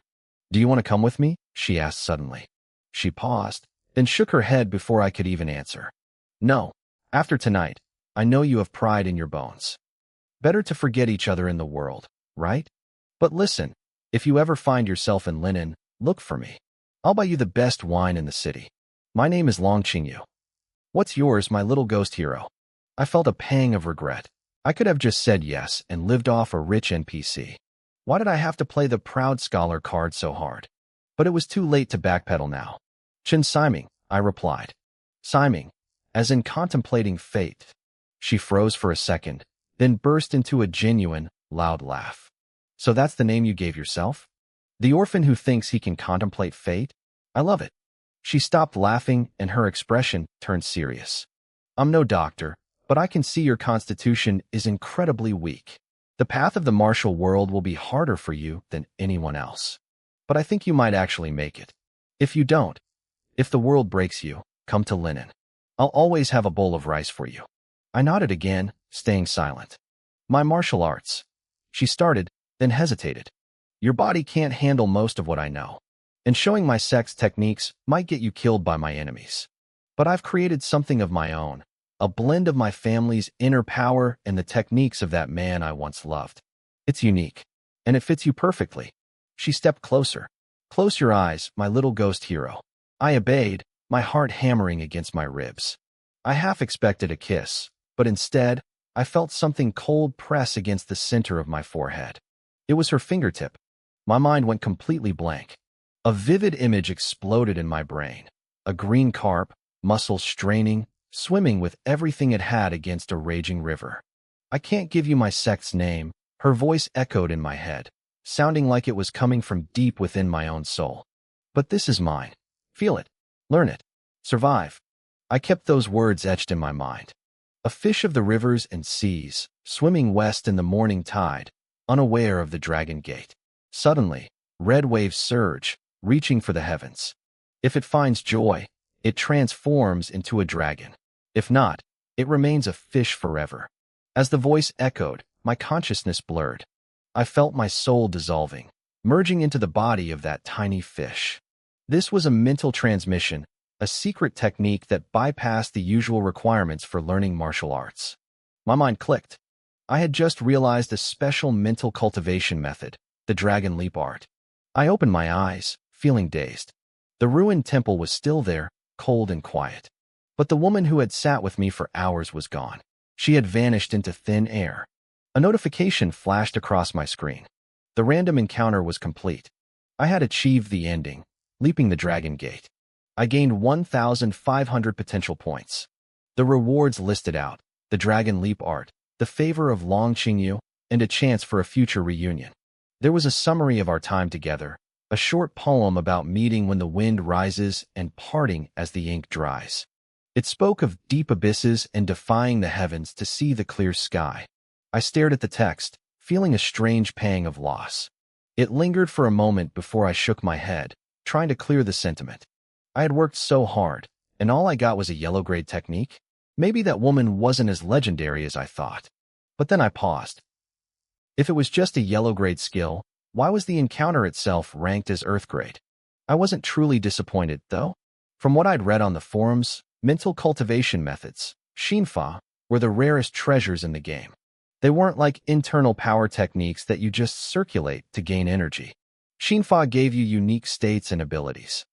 "Do you want to come with me?" she asked suddenly. She paused, then shook her head before I could even answer. "No. After tonight, I know you have pride in your bones. Better to forget each other in the world, right? But listen, if you ever find yourself in linen, look for me. I'll buy you the best wine in the city. My name is Long Qingyu. What's yours, my little ghost hero?" I felt a pang of regret. I could have just said yes and lived off a rich NPC. Why did I have to play the proud scholar card so hard? But it was too late to backpedal now. "Chen Siming," I replied. "Siming, as in contemplating fate." She froze for a second, then burst into a genuine, loud laugh. "So that's the name you gave yourself? The orphan who thinks he can contemplate fate? I love it." She stopped laughing and her expression turned serious. "I'm no doctor, but I can see your constitution is incredibly weak. The path of the martial world will be harder for you than anyone else. But I think you might actually make it. If you don't, if the world breaks you, come to linen. I'll always have a bowl of rice for you." I nodded again, staying silent. "My martial arts." She started, then hesitated. "Your body can't handle most of what I know. And showing my sex techniques might get you killed by my enemies. But I've created something of my own, a blend of my family's inner power and the techniques of that man I once loved. It's unique, and it fits you perfectly. She stepped closer. Close your eyes, my little ghost hero. I obeyed, my heart hammering against my ribs. I half expected a kiss, but instead, I felt something cold press against the center of my forehead. It was her fingertip. My mind went completely blank. A vivid image exploded in my brain. A green carp, muscles straining, swimming with everything it had against a raging river. I can't give you my sect's name, her voice echoed in my head, sounding like it was coming from deep within my own soul. But this is mine. Feel it. Learn it. Survive. I kept those words etched in my mind. A fish of the rivers and seas, swimming west in the morning tide, unaware of the dragon gate. Suddenly, red waves surge, reaching for the heavens. If it finds joy, it transforms into a dragon. If not, it remains a fish forever. As the voice echoed, my consciousness blurred. I felt my soul dissolving, merging into the body of that tiny fish. This was a mental transmission, a secret technique that bypassed the usual requirements for learning martial arts. My mind clicked. I had just realized a special mental cultivation method, the dragon leap art. I opened my eyes, feeling dazed. The ruined temple was still there, cold and quiet. But the woman who had sat with me for hours was gone. She had vanished into thin air. A notification flashed across my screen. The random encounter was complete. I had achieved the ending, leaping the dragon gate. I gained 1,500 potential points. The rewards listed out, the dragon leap art, the favor of Long Qingyu, and a chance for a future reunion. There was a summary of our time together, a short poem about meeting when the wind rises and parting as the ink dries. It spoke of deep abysses and defying the heavens to see the clear sky. I stared at the text, feeling a strange pang of loss. It lingered for a moment before I shook my head, trying to clear the sentiment. I had worked so hard, and all I got was a yellow grade technique? Maybe that woman wasn't as legendary as I thought. But then I paused. If it was just a yellow grade skill, why was the encounter itself ranked as earth grade? I wasn't truly disappointed, though. From what I'd read on the forums, mental cultivation methods, Shinfa, were the rarest treasures in the game. They weren't like internal power techniques that you just circulate to gain energy. Shinfa gave you unique states and abilities.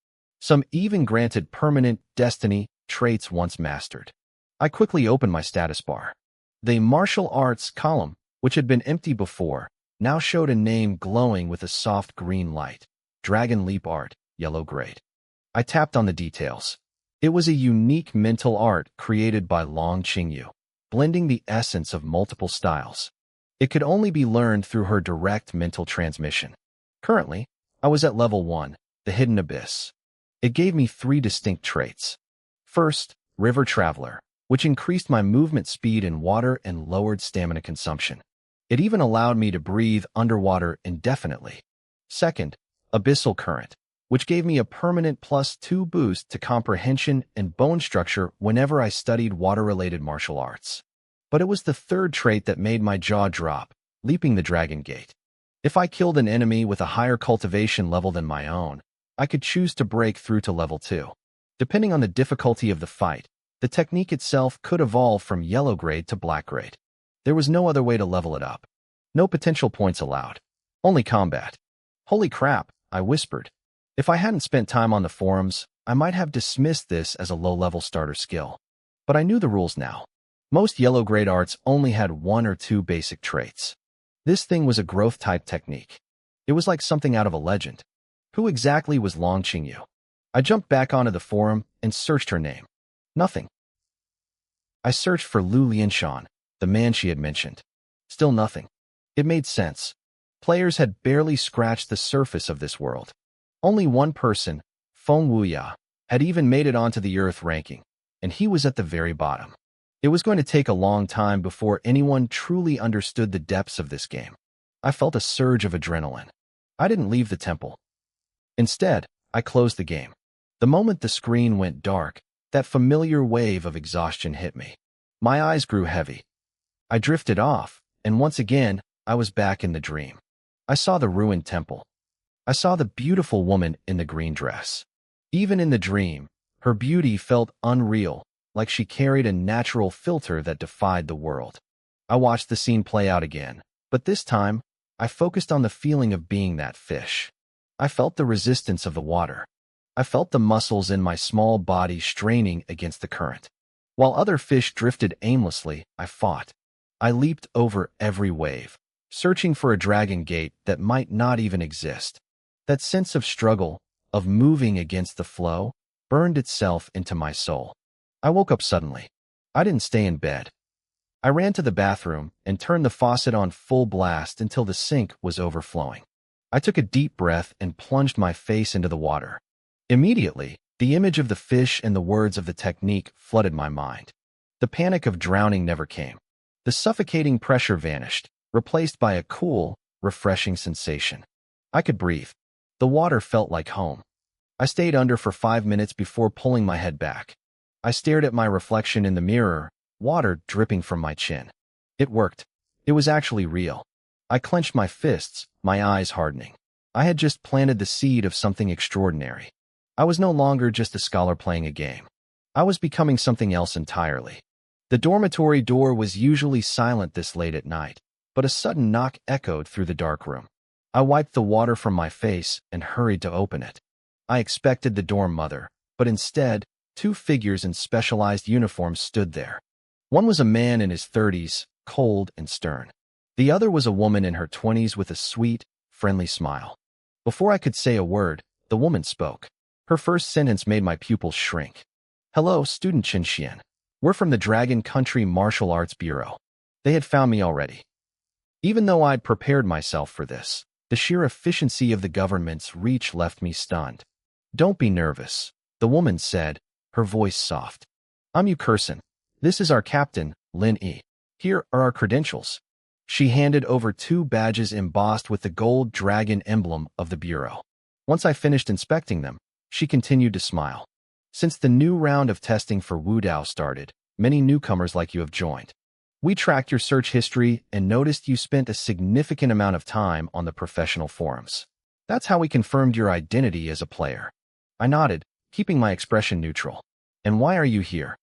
Some even granted permanent destiny traits once mastered. I quickly opened my status bar. The martial arts column, which had been empty before, now showed a name glowing with a soft green light. Dragon Leap Art, yellow grade. I tapped on the details. It was a unique mental art created by Long Qingyu, blending the essence of multiple styles. It could only be learned through her direct mental transmission. Currently, I was at level 1, the Hidden Abyss. It gave me 3 distinct traits. First, River Traveler, which increased my movement speed in water and lowered stamina consumption. It even allowed me to breathe underwater indefinitely. Second, Abyssal Current, which gave me a permanent +2 boost to comprehension and bone structure whenever I studied water-related martial arts. But it was the third trait that made my jaw drop, leaping the dragon gate. If I killed an enemy with a higher cultivation level than my own, I could choose to break through to level 2. Depending on the difficulty of the fight, the technique itself could evolve from yellow grade to black grade. There was no other way to level it up. No potential points allowed. Only combat. Holy crap, I whispered. If I hadn't spent time on the forums, I might have dismissed this as a low-level starter skill. But I knew the rules now. Most yellow grade arts only had 1 or 2 basic traits. This thing was a growth-type technique. It was like something out of a legend. Who exactly was Long Qingyu? I jumped back onto the forum and searched her name. Nothing. I searched for Lu Lianshan, the man she had mentioned. Still nothing. It made sense. Players had barely scratched the surface of this world. Only one person, Feng Wuya, had even made it onto the Earth ranking, and he was at the very bottom. It was going to take a long time before anyone truly understood the depths of this game. I felt a surge of adrenaline. I didn't leave the temple. Instead, I closed the game. The moment the screen went dark, that familiar wave of exhaustion hit me. My eyes grew heavy. I drifted off, and once again, I was back in the dream. I saw the ruined temple. I saw the beautiful woman in the green dress. Even in the dream, her beauty felt unreal, like she carried a natural filter that defied the world. I watched the scene play out again, but this time, I focused on the feeling of being that fish. I felt the resistance of the water. I felt the muscles in my small body straining against the current. While other fish drifted aimlessly, I fought. I leaped over every wave, searching for a dragon gate that might not even exist. That sense of struggle, of moving against the flow, burned itself into my soul. I woke up suddenly. I didn't stay in bed. I ran to the bathroom and turned the faucet on full blast until the sink was overflowing. I took a deep breath and plunged my face into the water. Immediately, the image of the fish and the words of the technique flooded my mind. The panic of drowning never came. The suffocating pressure vanished, replaced by a cool, refreshing sensation. I could breathe. The water felt like home. I stayed under for 5 minutes before pulling my head back. I stared at my reflection in the mirror, water dripping from my chin. It worked. It was actually real. I clenched my fists, my eyes hardening. I had just planted the seed of something extraordinary. I was no longer just a scholar playing a game. I was becoming something else entirely. The dormitory door was usually silent this late at night, but a sudden knock echoed through the dark room. I wiped the water from my face and hurried to open it. I expected the dorm mother, but instead, 2 figures in specialized uniforms stood there. One was a man in his 30s, cold and stern. The other was a woman in her 20s with a sweet, friendly smile. Before I could say a word, the woman spoke. Her first sentence made my pupils shrink. "Hello, student Qianxian. We're from the Dragon Country Martial Arts Bureau." They had found me already. Even though I'd prepared myself for this, the sheer efficiency of the government's reach left me stunned. "Don't be nervous," the woman said, her voice soft. "I'm Yu Kurson. This is our captain, Lin Yi. Here are our credentials." She handed over 2 badges embossed with the gold dragon emblem of the Bureau. Once I finished inspecting them, she continued to smile. "Since the new round of testing for Wudao started, many newcomers like you have joined. We tracked your search history and noticed you spent a significant amount of time on the professional forums. That's how we confirmed your identity as a player." I nodded, keeping my expression neutral. "And why are you here?"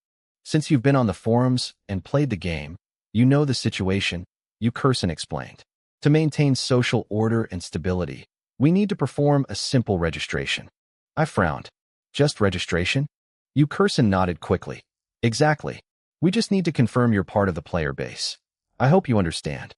"Since you've been on the forums and played the game, you know the situation," Yu Kurson explained. "To maintain social order and stability, we need to perform a simple registration." I frowned. "Just registration?" Yu Kurson nodded quickly. "Exactly. We just need to confirm you're part of the player base. I hope you understand."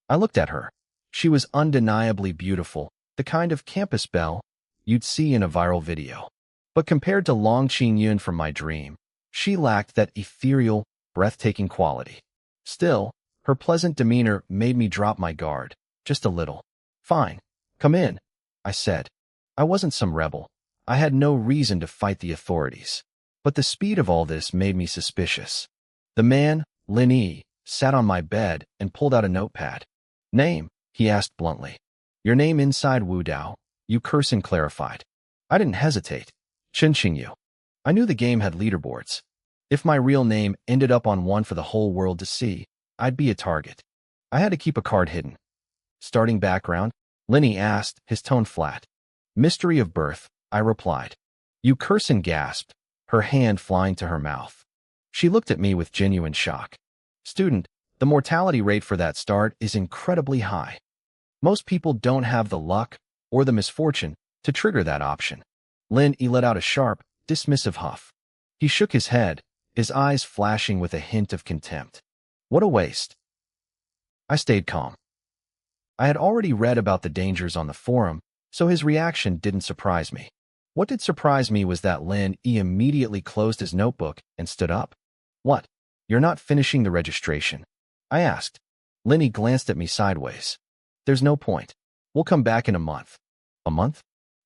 I looked at her. She was undeniably beautiful, the kind of campus belle you'd see in a viral video. But compared to Long Qingyun from my dream, she lacked that ethereal, breathtaking quality. Still, her pleasant demeanor made me drop my guard, just a little. "Fine. Come in," I said. I wasn't some rebel. I had no reason to fight the authorities. But the speed of all this made me suspicious. The man, Lin Yi, sat on my bed and pulled out a notepad. "Name?" he asked bluntly. "Your name inside Wudao," Yu Kurson clarified. I didn't hesitate. Yu. I knew the game had leaderboards. If my real name ended up on one for the whole world to see, I'd be a target. I had to keep a card hidden. "Starting background?" Lin Yi asked, his tone flat. "Mystery of birth," I replied. Yu Kurson gasped, her hand flying to her mouth. She looked at me with genuine shock. "Student, the mortality rate for that start is incredibly high. Most people don't have the luck, or the misfortune, to trigger that option." Lin Yi let out a sharp, dismissive huff. He shook his head, his eyes flashing with a hint of contempt. "What a waste." I stayed calm. I had already read about the dangers on the forum, so his reaction didn't surprise me. What did surprise me was that Lin Yi immediately closed his notebook and stood up. "What? You're not finishing the registration?" I asked. Lin Yi glanced at me sideways. "There's no point. We'll come back in a month." "A month?"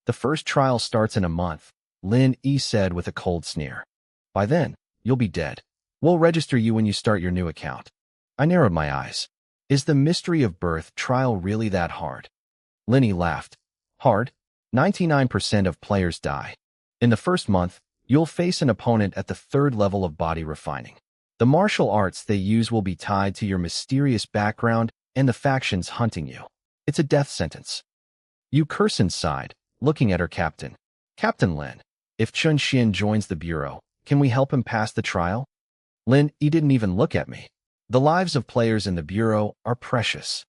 "The first trial starts in a month," Lin Yi said with a cold sneer. "By then, you'll be dead. We'll register you when you start your new account." I narrowed my eyes. "Is the mystery of birth trial really that hard?" Lin Yi laughed. "Hard? 99% of players die. In the first month, you'll face an opponent at the 3rd level of body refining. The martial arts they use will be tied to your mysterious background and the factions hunting you. It's a death sentence." Yu Kurson sighed, looking at her captain. "Captain Lin, if Chun Xin joins the Bureau, can we help him pass the trial?" Lin E didn't even look at me. The lives of players in the Bureau are precious.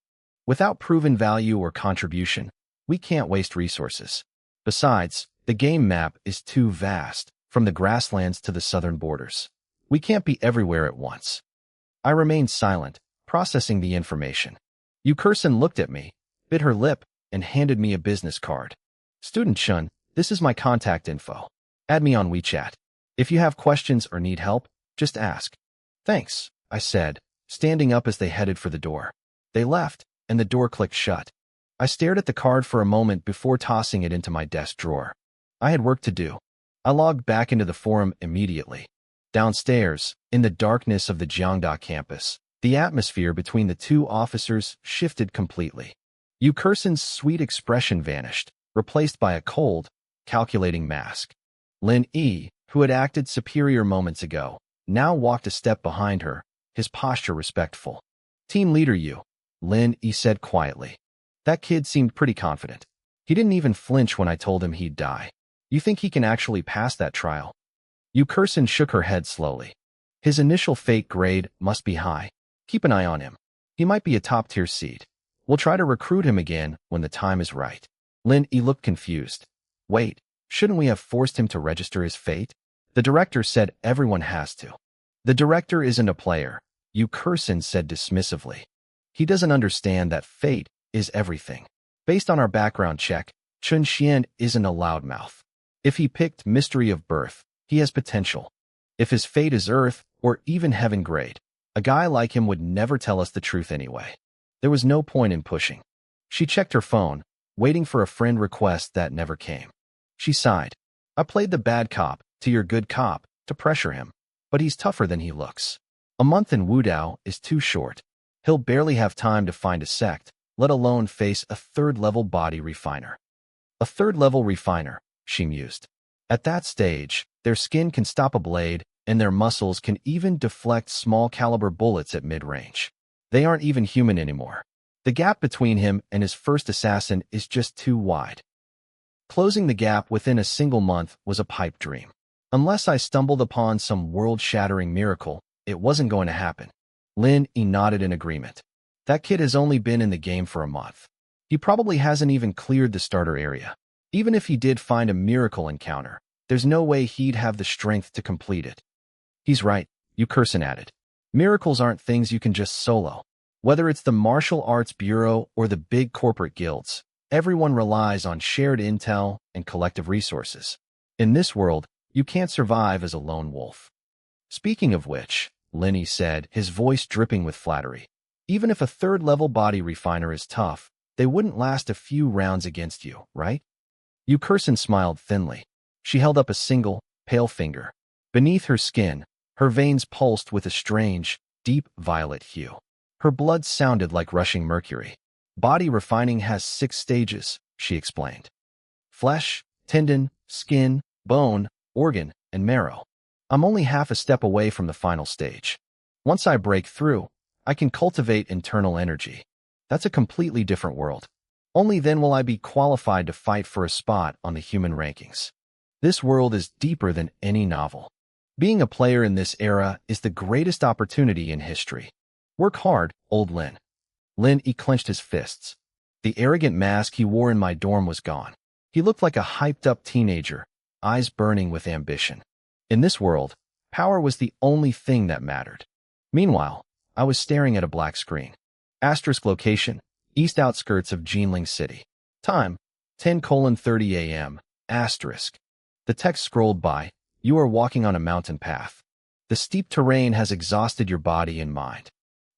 Without proven value or contribution, we can't waste resources. Besides, the game map is too vast, from the grasslands to the southern borders. We can't be everywhere at once. I remained silent, processing the information. Yukerson looked at me, bit her lip, and handed me a business card. Student Chun, this is my contact info. Add me on WeChat. If you have questions or need help, just ask. Thanks, I said, standing up as they headed for the door. They left, and the door clicked shut. I stared at the card for a moment before tossing it into my desk drawer. I had work to do. I logged back into the forum immediately. Downstairs, in the darkness of the Jiangda campus, the atmosphere between the two officers shifted completely. Yukerson's sweet expression vanished, replaced by a cold, calculating mask. Lin E, who had acted superior moments ago, now walked a step behind her, his posture respectful. Team leader you, Lin E said quietly. That kid seemed pretty confident. He didn't even flinch when I told him he'd die. You think he can actually pass that trial? Yukerson shook her head slowly. His initial fate grade must be high. Keep an eye on him. He might be a top-tier seed. We'll try to recruit him again when the time is right. Lin E looked confused. Wait, shouldn't we have forced him to register his fate? The director said everyone has to. The director isn't a player, Yukerson said dismissively. He doesn't understand that fate is everything. Based on our background check, Chun Xian isn't a loudmouth. If he picked Mystery of Birth, he has potential. If his fate is Earth or even Heaven grade, a guy like him would never tell us the truth anyway. There was no point in pushing. She checked her phone, waiting for a friend request that never came. She sighed. I played the bad cop to your good cop to pressure him, but he's tougher than he looks. A month in Wudao is too short. He'll barely have time to find a sect, let alone face a third-level body refiner. A third-level refiner, she mused. At that stage, their skin can stop a blade, and their muscles can even deflect small-caliber bullets at mid-range. They aren't even human anymore. The gap between him and his first assassin is just too wide. Closing the gap within a single month was a pipe dream. Unless I stumbled upon some world-shattering miracle, it wasn't going to happen. Lin E nodded in agreement. That kid has only been in the game for a month. He probably hasn't even cleared the starter area. Even if he did find a miracle encounter, there's no way he'd have the strength to complete it. He's right, Yukerson added. Miracles aren't things you can just solo. Whether it's the Martial Arts Bureau or the big corporate guilds, everyone relies on shared intel and collective resources. In this world, you can't survive as a lone wolf. Speaking of which, Linny said, his voice dripping with flattery, even if a third-level body refiner is tough, they wouldn't last a few rounds against you, right? Yukerson smiled thinly. She held up a single, pale finger. Beneath her skin, her veins pulsed with a strange, deep violet hue. Her blood sounded like rushing mercury. Body refining has 6 stages, she explained. Flesh, tendon, skin, bone, organ, and marrow. I'm only half a step away from the final stage. Once I break through, I can cultivate internal energy. That's a completely different world. Only then will I be qualified to fight for a spot on the human rankings. This world is deeper than any novel. Being a player in this era is the greatest opportunity in history. Work hard, old Lin. Lin E clenched his fists. The arrogant mask he wore in my dorm was gone. He looked like a hyped-up teenager, eyes burning with ambition. In this world, power was the only thing that mattered. Meanwhile, I was staring at a black screen. Asterisk location, east outskirts of Jinling City. Time, 10:30 a.m. Asterisk. The text scrolled by, you are walking on a mountain path. The steep terrain has exhausted your body and mind.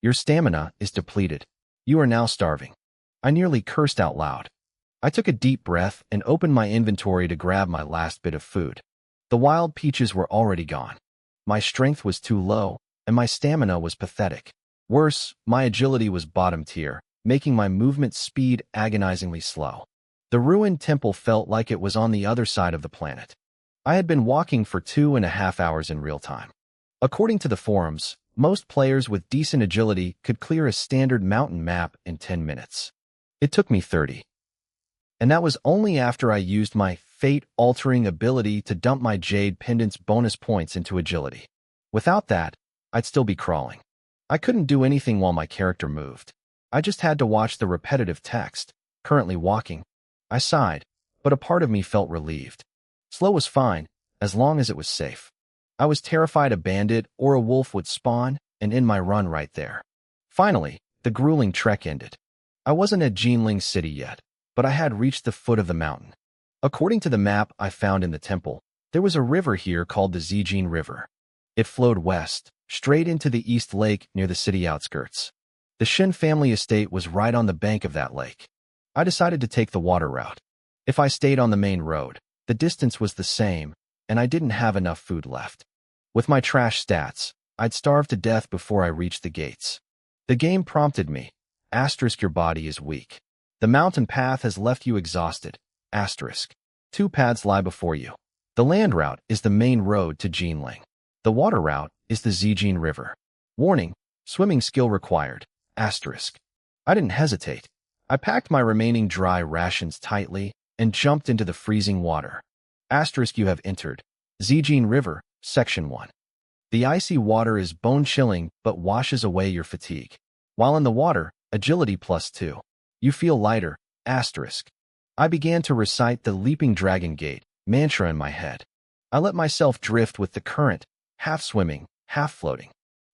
Your stamina is depleted. You are now starving. I nearly cursed out loud. I took a deep breath and opened my inventory to grab my last bit of food. The wild peaches were already gone. My strength was too low, and my stamina was pathetic. Worse, my agility was bottom tier, making my movement speed agonizingly slow. The ruined temple felt like it was on the other side of the planet. I had been walking for 2.5 hours in real time. According to the forums, most players with decent agility could clear a standard mountain map in 10 minutes. It took me 30. And that was only after I used my fate-altering ability to dump my Jade Pendant's bonus points into agility. Without that, I'd still be crawling. I couldn't do anything while my character moved. I just had to watch the repetitive text. Currently walking. I sighed, but a part of me felt relieved. Slow was fine, as long as it was safe. I was terrified a bandit or a wolf would spawn and end my run right there. Finally, the grueling trek ended. I wasn't at Jinling City yet, but I had reached the foot of the mountain. According to the map I found in the temple, there was a river here called the Zijin River. It flowed west, straight into the East Lake near the city outskirts. The Shin family estate was right on the bank of that lake. I decided to take the water route. If I stayed on the main road, the distance was the same, and I didn't have enough food left. With my trash stats, I'd starve to death before I reached the gates. The game prompted me. Asterisk, your body is weak. The mountain path has left you exhausted. Asterisk. 2 paths lie before you. The land route is the main road to Jinling. The water route is the Zijin River. Warning, swimming skill required. Asterisk. I didn't hesitate. I packed my remaining dry rations tightly and jumped into the freezing water. Asterisk, you have entered Zijin River, Section 1. The icy water is bone-chilling but washes away your fatigue. While in the water, agility +2. You feel lighter. Asterisk. I began to recite the Leaping Dragon Gate mantra in my head. I let myself drift with the current, half swimming, half floating.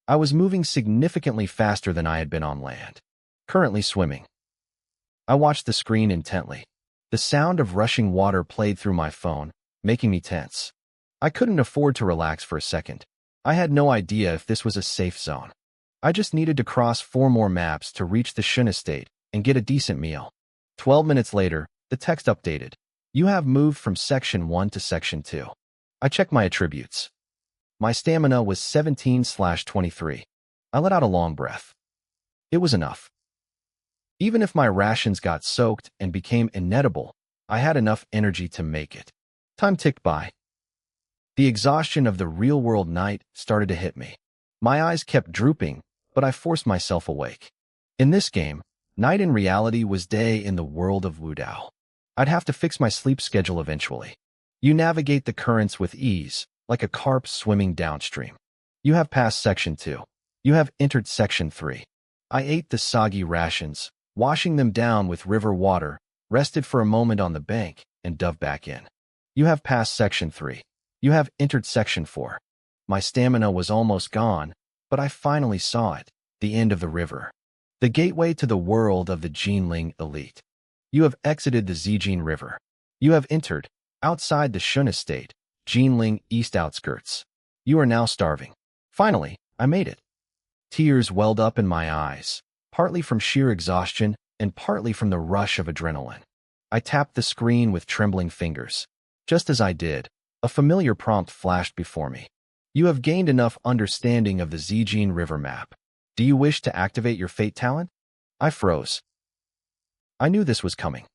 I was moving significantly faster than I had been on land. Currently swimming. I watched the screen intently. The sound of rushing water played through my phone, making me tense. I couldn't afford to relax for a second. I had no idea if this was a safe zone. I just needed to cross 4 more maps to reach the Shin estate and get a decent meal. 12 minutes later, the text updated. You have moved from Section 1 to Section 2. I checked my attributes. My stamina was 17/23. I let out a long breath. It was enough. Even if my rations got soaked and became inedible, I had enough energy to make it. Time ticked by. The exhaustion of the real-world night started to hit me. My eyes kept drooping, but I forced myself awake. In this game, night in reality was day in the world of Wudao. I'd have to fix my sleep schedule eventually. You navigate the currents with ease, like a carp swimming downstream. You have passed Section 2. You have entered Section 3. I ate the soggy rations, washing them down with river water, rested for a moment on the bank, and dove back in. You have passed Section 3. You have entered Section 4. My stamina was almost gone, but I finally saw it, the end of the river. The gateway to the world of the Jinling elite. You have exited the Zijin River. You have entered, outside the Shun estate, Jinling East outskirts. You are now starving. Finally, I made it. Tears welled up in my eyes, partly from sheer exhaustion and partly from the rush of adrenaline. I tapped the screen with trembling fingers. Just as I did, a familiar prompt flashed before me. You have gained enough understanding of the Zijin River map. Do you wish to activate your fate talent? I froze. I knew this was coming.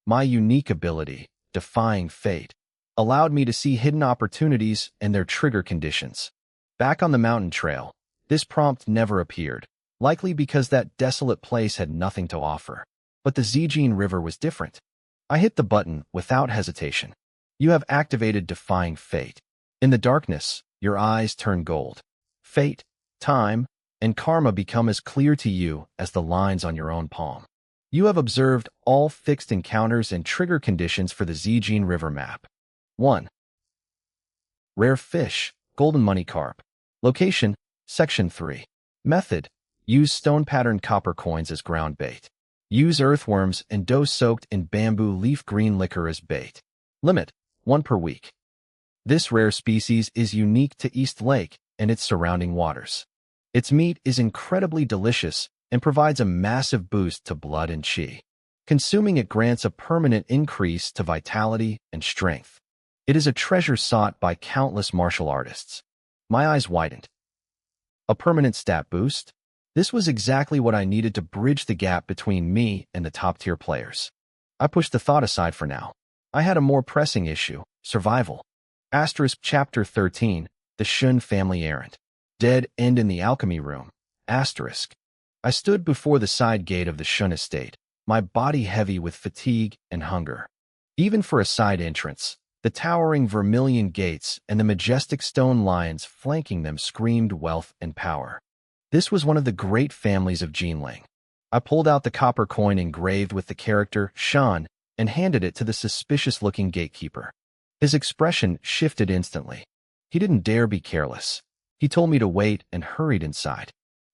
My unique ability, Defying Fate, allowed me to see hidden opportunities and their trigger conditions. Back on the mountain trail, this prompt never appeared, likely because that desolate place had nothing to offer. But the Zijin River was different. I hit the button without hesitation. You have activated Defying Fate. In the darkness, your eyes turn gold. Fate, time, and karma become as clear to you as the lines on your own palm. You have observed all fixed encounters and trigger conditions for the Zijin River map. 1. Rare fish, golden money carp. Location, Section 3. Method, use stone-patterned copper coins as ground bait. Use earthworms and dough soaked in bamboo leaf green liquor as bait. Limit, 1 per week. This rare species is unique to East Lake and its surrounding waters. Its meat is incredibly delicious and provides a massive boost to blood and chi. Consuming it grants a permanent increase to vitality and strength. It is a treasure sought by countless martial artists. My eyes widened. A permanent stat boost? This was exactly what I needed to bridge the gap between me and the top-tier players. I pushed the thought aside for now. I had a more pressing issue, survival. Asterisk Chapter 13, The Shun Family Errand. Dead End in the Alchemy Room. Asterisk. I stood before the side gate of the Shun estate, my body heavy with fatigue and hunger. Even for a side entrance, The towering vermilion gates and the majestic stone lions flanking them screamed wealth and power. This was one of the great families of Jinling. I pulled out the copper coin engraved with the character Shan and handed it to the suspicious-looking gatekeeper. His expression shifted instantly. He didn't dare be careless. He told me to wait and hurried inside.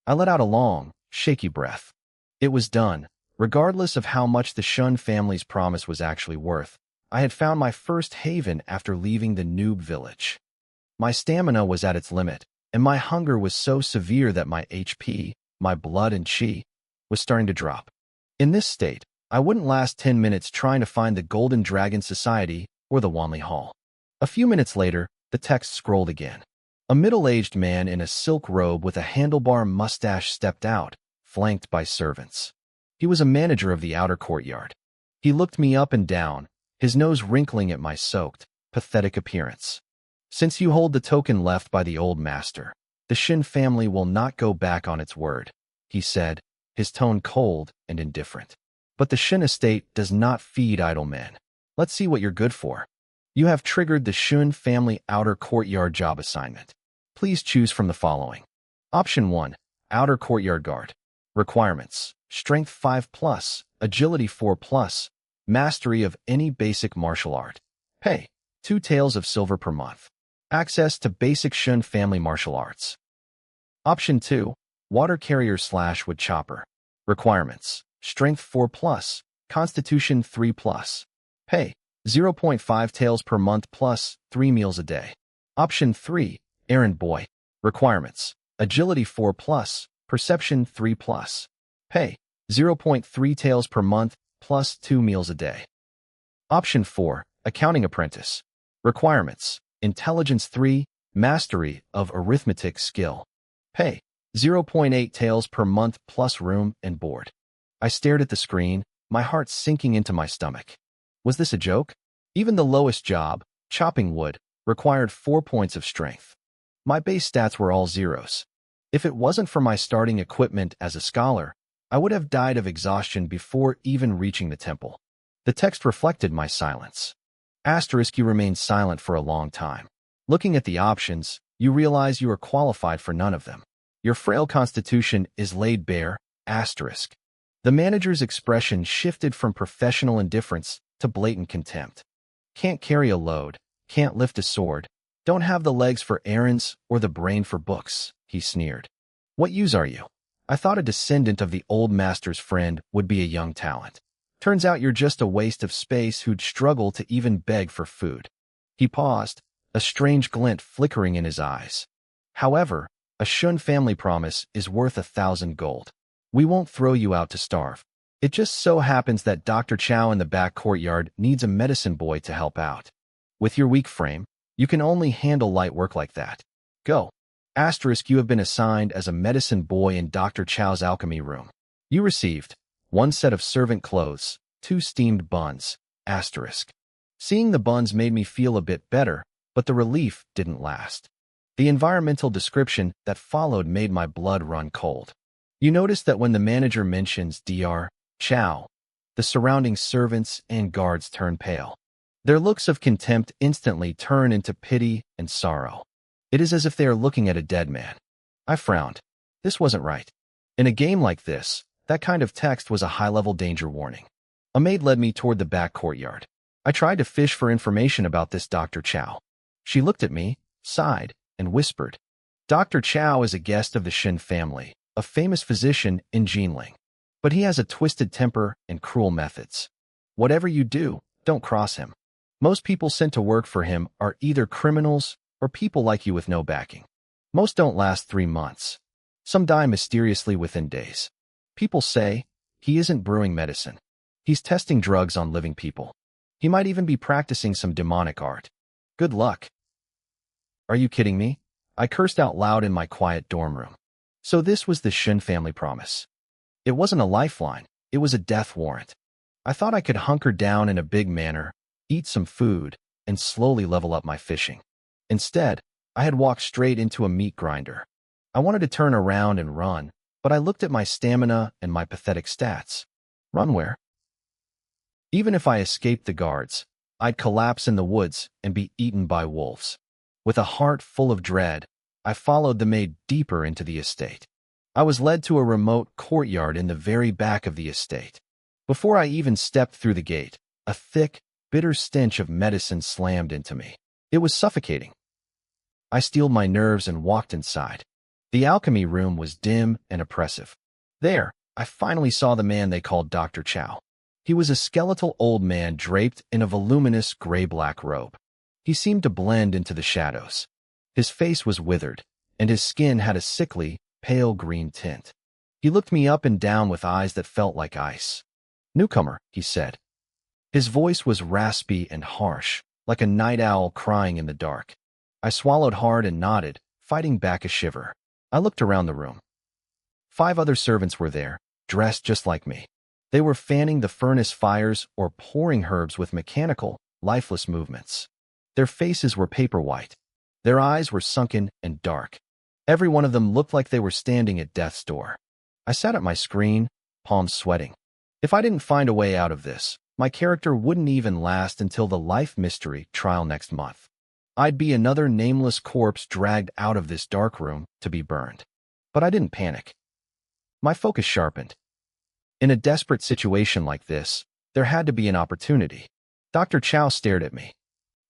I let out a long, shaky breath. It was done. Regardless of how much the Shun family's promise was actually worth, I had found my first haven after leaving the noob village. My stamina was at its limit, and my hunger was so severe that my HP, my blood and chi, was starting to drop. In this state, I wouldn't last 10 minutes trying to find the Golden Dragon Society or the Wanli Hall. A few minutes later, the text scrolled again. A middle-aged man in a silk robe with a handlebar mustache stepped out, flanked by servants. He was a manager of the outer courtyard. He looked me up and down, his nose wrinkling at my soaked, pathetic appearance. Since you hold the token left by the old master, the Shin family will not go back on its word, he said, his tone cold and indifferent. But the Shin estate does not feed idle men. Let's see what you're good for. You have triggered the Shun family outer courtyard job assignment. Please choose from the following. Option 1. Outer courtyard guard. Requirements: Strength 5+, Agility 4+, Mastery of any basic martial art. Pay: 2 taels of silver per month. Access to basic Shun family martial arts. Option 2. Water carrier / wood chopper. Requirements: Strength 4+, Constitution 3+. Pay: 0.5 taels per month plus 3 meals a day. Option 3. Errand boy. Requirements: Agility 4+, Perception 3+. Pay: 0.3 taels per month plus 2 meals a day. Option 4. Accounting apprentice. Requirements: Intelligence 3, Mastery of arithmetic skill. Pay: 0.8 taels per month plus room and board. I stared at the screen, my heart sinking into my stomach. Was this a joke? Even the lowest job, chopping wood, required 4 points of strength. My base stats were all zeros. If it wasn't for my starting equipment as a scholar, I would have died of exhaustion before even reaching the temple. The text reflected my silence. You remained silent for a long time. Looking at the options, you realize you are qualified for none of them. Your frail constitution is laid bare, asterisk. The manager's expression shifted from professional indifference to blatant contempt. Can't carry a load, can't lift a sword, don't have the legs for errands or the brain for books, he sneered. What use are you? I thought a descendant of the old master's friend would be a young talent. Turns out you're just a waste of space who'd struggle to even beg for food. He paused, a strange glint flickering in his eyes. However, a Shun family promise is worth 1,000 gold. We won't throw you out to starve. It just so happens that Dr. Chow in the back courtyard needs a medicine boy to help out. With your weak frame, you can only handle light work like that. Go. You have been assigned as a medicine boy in Dr. Chow's alchemy room. You received 1 set of servant clothes, 2 steamed buns, Seeing the buns made me feel a bit better, but the relief didn't last. The environmental description that followed made my blood run cold. You notice that when the manager mentions Dr. Chow, the surrounding servants and guards turn pale. Their looks of contempt instantly turn into pity and sorrow. It is as if they are looking at a dead man. I frowned. This wasn't right. In a game like this, that kind of text was a high-level danger warning. A maid led me toward the back courtyard. I tried to fish for information about this Dr. Chow. She looked at me, sighed, and whispered, Dr. Chow is a guest of the Shin family, a famous physician in Jinling. But he has a twisted temper and cruel methods. Whatever you do, don't cross him. Most people sent to work for him are either criminals or people like you with no backing. Most don't last 3 months. Some die mysteriously within days. People say, he isn't brewing medicine. He's testing drugs on living people. He might even be practicing some demonic art. Good luck. Are you kidding me? I cursed out loud in my quiet dorm room. So this was the Shin family promise. It wasn't a lifeline, it was a death warrant. I thought I could hunker down in a big manor, eat some food, and slowly level up my fishing. Instead, I had walked straight into a meat grinder. I wanted to turn around and run, but I looked at my stamina and my pathetic stats. Run where? Even if I escaped the guards, I'd collapse in the woods and be eaten by wolves. With a heart full of dread, I followed the maid deeper into the estate. I was led to a remote courtyard in the very back of the estate. Before I even stepped through the gate, a thick, bitter stench of medicine slammed into me. It was suffocating. I steeled my nerves and walked inside. The alchemy room was dim and oppressive. There, I finally saw the man they called Dr. Chow. He was a skeletal old man draped in a voluminous gray-black robe. He seemed to blend into the shadows. His face was withered, and his skin had a sickly, pale green tint. He looked me up and down with eyes that felt like ice. "Newcomer," he said. His voice was raspy and harsh, like a night owl crying in the dark. I swallowed hard and nodded, fighting back a shiver. I looked around the room. 5 other servants were there, dressed just like me. They were fanning the furnace fires or pouring herbs with mechanical, lifeless movements. Their faces were paper white. Their eyes were sunken and dark. Every one of them looked like they were standing at death's door. I sat at my screen, palms sweating. If I didn't find a way out of this, my character wouldn't even last until the life mystery trial next month. I'd be another nameless corpse dragged out of this dark room to be burned. But I didn't panic. My focus sharpened. In a desperate situation like this, there had to be an opportunity. Dr. Chow stared at me.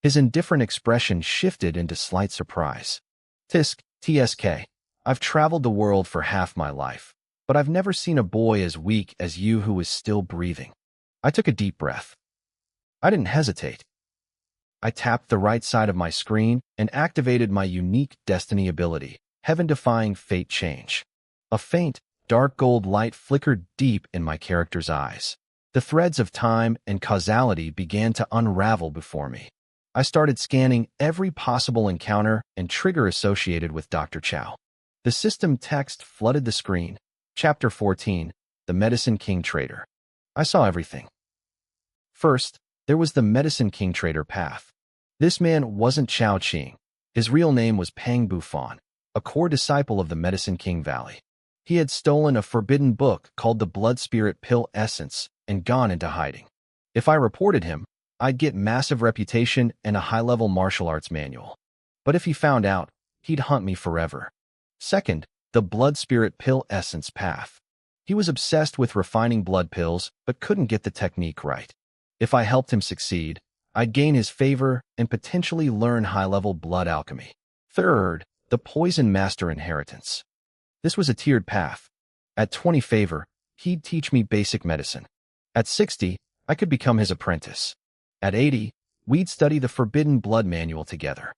His indifferent expression shifted into slight surprise. TSK, I've traveled the world for half my life, but I've never seen a boy as weak as you who is still breathing. I took a deep breath. I didn't hesitate. I tapped the right side of my screen and activated my unique destiny ability, Heaven-Defying Fate Change. A faint, dark gold light flickered deep in my character's eyes. The threads of time and causality began to unravel before me. I started scanning every possible encounter and trigger associated with Dr. Chow. The system text flooded the screen. Chapter 14, The Medicine King Trader. I saw everything. First, there was the Medicine King Trader path. This man wasn't Chao Qing. His real name was Pang Bufan, a core disciple of the Medicine King Valley. He had stolen a forbidden book called the Blood Spirit Pill Essence and gone into hiding. If I reported him, I'd get massive reputation and a high-level martial arts manual. But if he found out, he'd hunt me forever. Second, the Blood Spirit Pill Essence path. He was obsessed with refining blood pills, but couldn't get the technique right. If I helped him succeed, I'd gain his favor and potentially learn high-level blood alchemy. Third, the Poison Master Inheritance. This was a tiered path. At 20 favor, he'd teach me basic medicine. At 60, I could become his apprentice. At 80, we'd study the Forbidden Blood Manual together.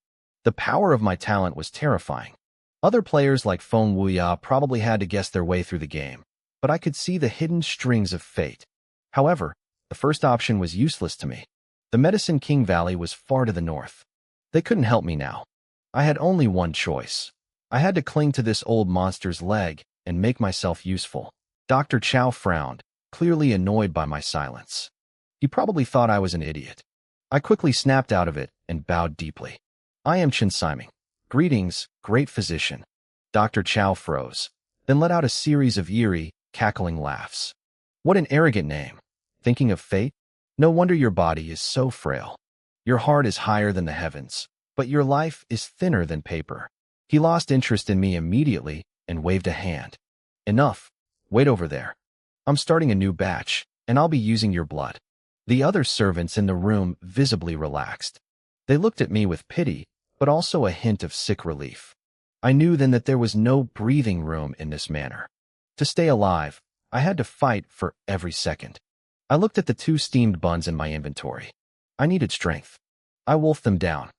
The power of my talent was terrifying. Other players like Feng Wuya probably had to guess their way through the game, but I could see the hidden strings of fate. However, the first option was useless to me. The Medicine King Valley was far to the north. They couldn't help me now. I had only one choice. I had to cling to this old monster's leg and make myself useful. Dr. Chow frowned, clearly annoyed by my silence. He probably thought I was an idiot. I quickly snapped out of it and bowed deeply. "I am Chen Siming. Greetings, great physician." Dr. Chow froze, then let out a series of eerie, cackling laughs. "What an arrogant name. Thinking of fate? No wonder your body is so frail. Your heart is higher than the heavens, but your life is thinner than paper." He lost interest in me immediately and waved a hand. "Enough. Wait over there. I'm starting a new batch, and I'll be using your blood." The other servants in the room visibly relaxed. They looked at me with pity, but also a hint of sick relief. I knew then that there was no breathing room in this manner. To stay alive, I had to fight for every second. I looked at the 2 steamed buns in my inventory. I needed strength. I wolfed them down.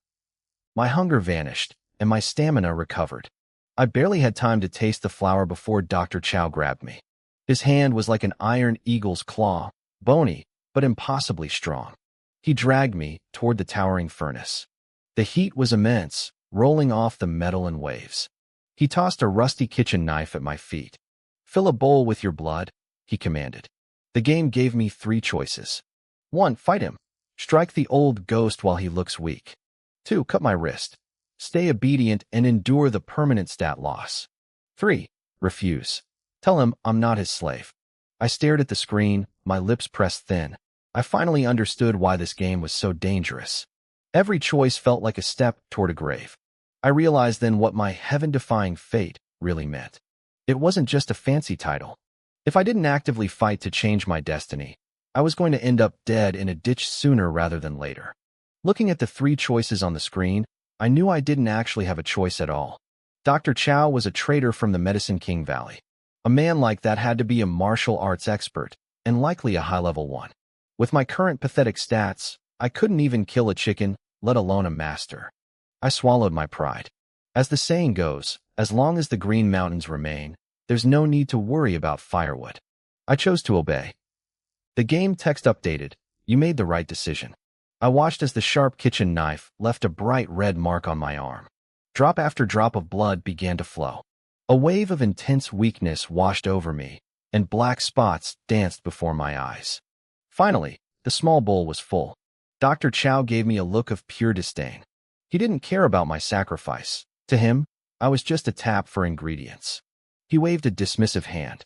My hunger vanished, and my stamina recovered. I barely had time to taste the flour before Dr. Chow grabbed me. His hand was like an iron eagle's claw, bony, but impossibly strong. He dragged me toward the towering furnace. The heat was immense, rolling off the metal in waves. He tossed a rusty kitchen knife at my feet. "Fill a bowl with your blood," he commanded. The game gave me 3 choices. 1. Fight him. Strike the old ghost while he looks weak. 2. Cut my wrist. Stay obedient and endure the permanent stat loss. 3. Refuse. Tell him I'm not his slave. I stared at the screen, my lips pressed thin. I finally understood why this game was so dangerous. Every choice felt like a step toward a grave. I realized then what my heaven-defying fate really meant. It wasn't just a fancy title. If I didn't actively fight to change my destiny, I was going to end up dead in a ditch sooner rather than later. Looking at the 3 choices on the screen, I knew I didn't actually have a choice at all. Dr. Chow was a trader from the Medicine King Valley. A man like that had to be a martial arts expert, and likely a high-level one. With my current pathetic stats, I couldn't even kill a chicken, let alone a master. I swallowed my pride. As the saying goes, as long as the Green Mountains remain, there's no need to worry about firewood. I chose to obey. The game text updated. You made the right decision. I watched as the sharp kitchen knife left a bright red mark on my arm. Drop after drop of blood began to flow. A wave of intense weakness washed over me, and black spots danced before my eyes. Finally, the small bowl was full. Dr. Chow gave me a look of pure disdain. He didn't care about my sacrifice. To him, I was just a tap for ingredients. He waved a dismissive hand.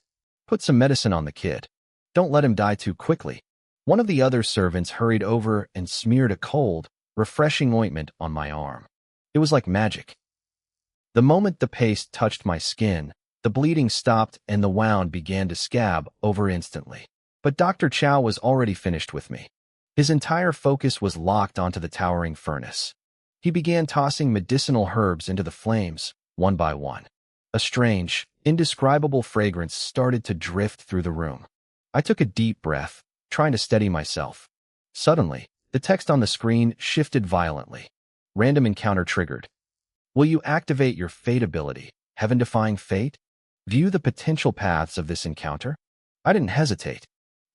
Put some medicine on the kid. Don't let him die too quickly. One of the other servants hurried over and smeared a cold, refreshing ointment on my arm. It was like magic. The moment the paste touched my skin, the bleeding stopped and the wound began to scab over instantly. But Dr. Chow was already finished with me. His entire focus was locked onto the towering furnace. He began tossing medicinal herbs into the flames, one by one. A strange, indescribable fragrance started to drift through the room. I took a deep breath, trying to steady myself. Suddenly, the text on the screen shifted violently. Random encounter triggered. Will you activate your fate ability, heaven-defying fate? View the potential paths of this encounter? I didn't hesitate.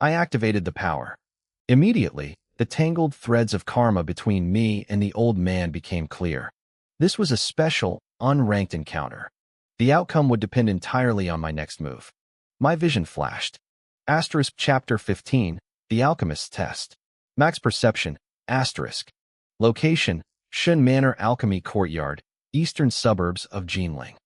I activated the power. Immediately, the tangled threads of karma between me and the old man became clear. This was a special, unranked encounter. The outcome would depend entirely on my next move. My vision flashed. Asterisk Chapter 15, The Alchemist's Test. Max Perception, asterisk. Location, Shun Manor Alchemy Courtyard, eastern suburbs of Jinling.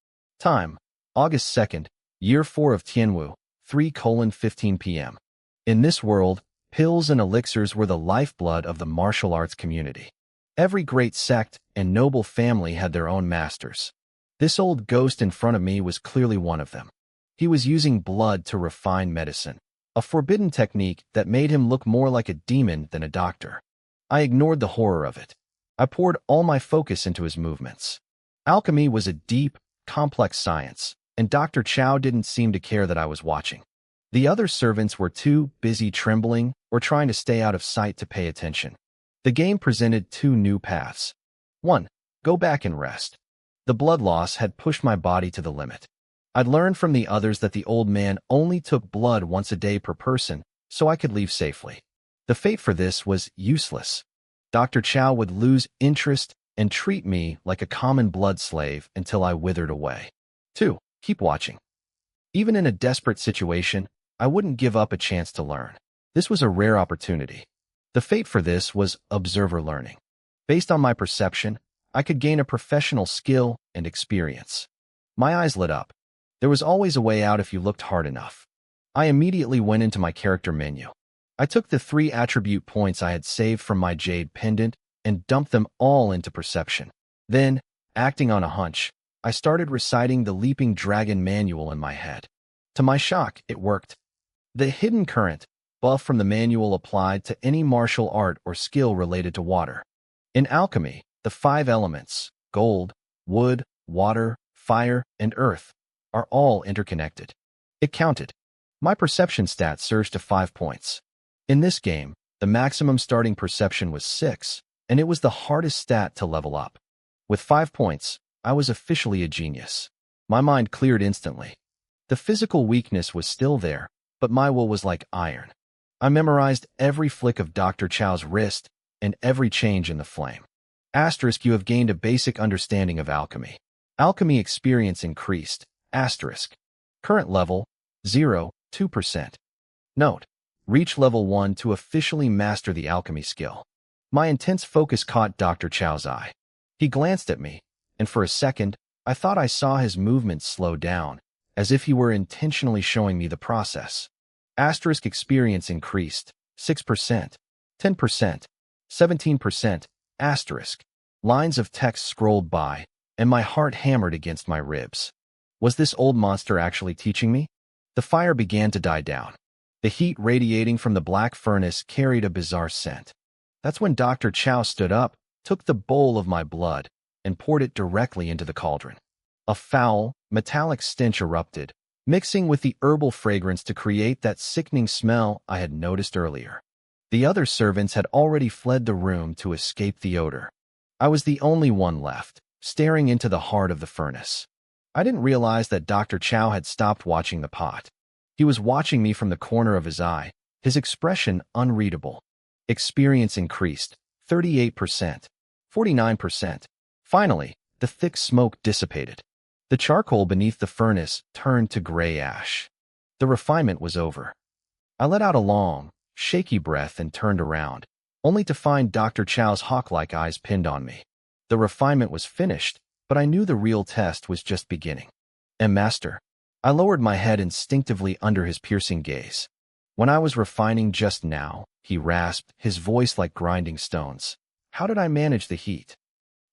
Time, August 2nd, Year 4 of Tianwu, 3:15 p.m. In this world, pills and elixirs were the lifeblood of the martial arts community. Every great sect and noble family had their own masters. This old ghost in front of me was clearly one of them. He was using blood to refine medicine, a forbidden technique that made him look more like a demon than a doctor. I ignored the horror of it. I poured all my focus into his movements. Alchemy was a deep, complex science, and Dr. Chow didn't seem to care that I was watching. The other servants were too busy trembling or trying to stay out of sight to pay attention. The game presented 2 new paths. 1. Go back and rest. The blood loss had pushed my body to the limit. I'd learned from the others that the old man only took blood once a day per person, so I could leave safely. The fate for this was useless. Dr. Chow would lose interest and treat me like a common blood slave until I withered away. 2. Keep watching. Even in a desperate situation, I wouldn't give up a chance to learn. This was a rare opportunity. The fate for this was observer learning. Based on my perception, I could gain a professional skill and experience. My eyes lit up. There was always a way out if you looked hard enough. I immediately went into my character menu. I took the 3 attribute points I had saved from my jade pendant and dumped them all into perception. Then, acting on a hunch, I started reciting the Leaping Dragon manual in my head. To my shock, it worked. The hidden current buff from the manual applied to any martial art or skill related to water. In alchemy, the 5 elements, gold, wood, water, fire, and earth, are all interconnected. It counted. My perception stat surged to 5 points. In this game, the maximum starting perception was 6, and it was the hardest stat to level up. With 5 points, I was officially a genius. My mind cleared instantly. The physical weakness was still there, but my will was like iron. I memorized every flick of Dr. Chow's wrist and every change in the flame. Asterisk, you have gained a basic understanding of alchemy. Alchemy experience increased. Asterisk. Current level, 0, 2%. Note, reach level 1 to officially master the alchemy skill. My intense focus caught Dr. Chow's eye. He glanced at me, and for a second, I thought I saw his movements slow down, as if he were intentionally showing me the process. Asterisk experience increased, 6%, 10%, 17%, asterisk. Lines of text scrolled by, and my heart hammered against my ribs. Was this old monster actually teaching me? The fire began to die down. The heat radiating from the black furnace carried a bizarre scent. That's when Dr. Chow stood up, took the bowl of my blood, and poured it directly into the cauldron. A foul, metallic stench erupted, mixing with the herbal fragrance to create that sickening smell I had noticed earlier. The other servants had already fled the room to escape the odor. I was the only one left, staring into the heart of the furnace. I didn't realize that Dr. Chow had stopped watching the pot. He was watching me from the corner of his eye, his expression unreadable. Experience increased, 38%, 49%. Finally, the thick smoke dissipated. The charcoal beneath the furnace turned to gray ash. The refinement was over. I let out a long, shaky breath and turned around, only to find Dr. Chow's hawk-like eyes pinned on me. The refinement was finished, but I knew the real test was just beginning. Master. I lowered my head instinctively under his piercing gaze. When I was refining just now, he rasped, his voice like grinding stones. How did I manage the heat?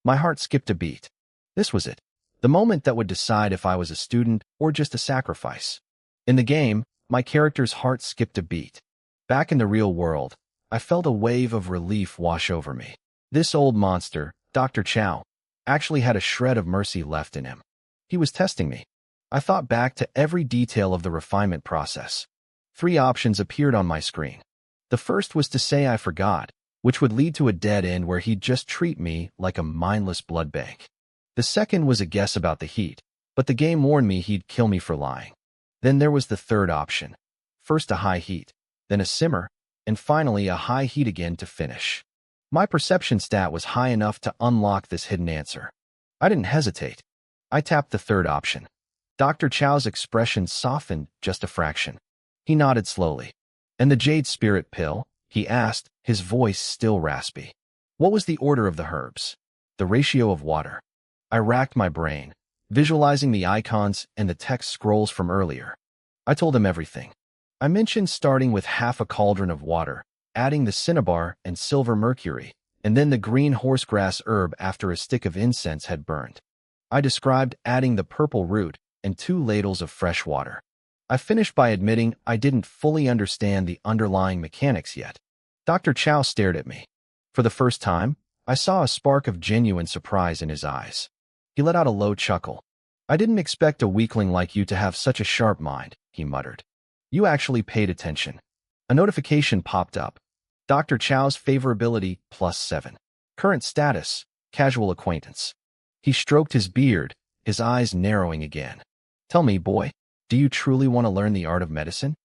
My heart skipped a beat. This was it. The moment that would decide if I was a student or just a sacrifice. In the game, my character's heart skipped a beat. Back in the real world, I felt a wave of relief wash over me. This old monster, Dr. Chow, actually had a shred of mercy left in him. He was testing me. I thought back to every detail of the refinement process. 3 options appeared on my screen. The first was to say I forgot, which would lead to a dead end where he'd just treat me like a mindless blood bank. The second was a guess about the heat, but the game warned me he'd kill me for lying. Then there was the third option. First a high heat, then a simmer, and finally a high heat again to finish. My perception stat was high enough to unlock this hidden answer. I didn't hesitate. I tapped the third option. Dr. Chow's expression softened just a fraction. He nodded slowly. And the Jade Spirit pill? He asked, his voice still raspy. What was the order of the herbs? The ratio of water? I racked my brain, visualizing the icons and the text scrolls from earlier. I told him everything. I mentioned starting with half a cauldron of water, adding the cinnabar and silver mercury, and then the green horsegrass herb after a stick of incense had burned. I described adding the purple root and 2 ladles of fresh water. I finished by admitting I didn't fully understand the underlying mechanics yet. Dr. Chow stared at me. For the first time, I saw a spark of genuine surprise in his eyes. He let out a low chuckle. I didn't expect a weakling like you to have such a sharp mind, he muttered. You actually paid attention. A notification popped up. Dr. Chow's favorability +7. Current status, casual acquaintance. He stroked his beard, his eyes narrowing again. Tell me, boy, do you truly want to learn the art of medicine?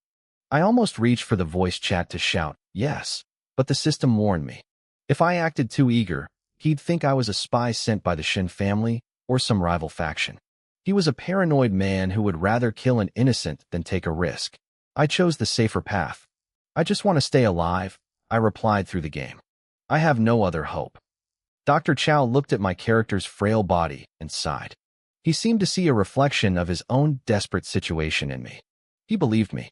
I almost reached for the voice chat to shout, yes, but the system warned me. If I acted too eager, he'd think I was a spy sent by the Shin family or some rival faction. He was a paranoid man who would rather kill an innocent than take a risk. I chose the safer path. I just want to stay alive, I replied through the game. I have no other hope. Dr. Chow looked at my character's frail body and sighed. He seemed to see a reflection of his own desperate situation in me. He believed me.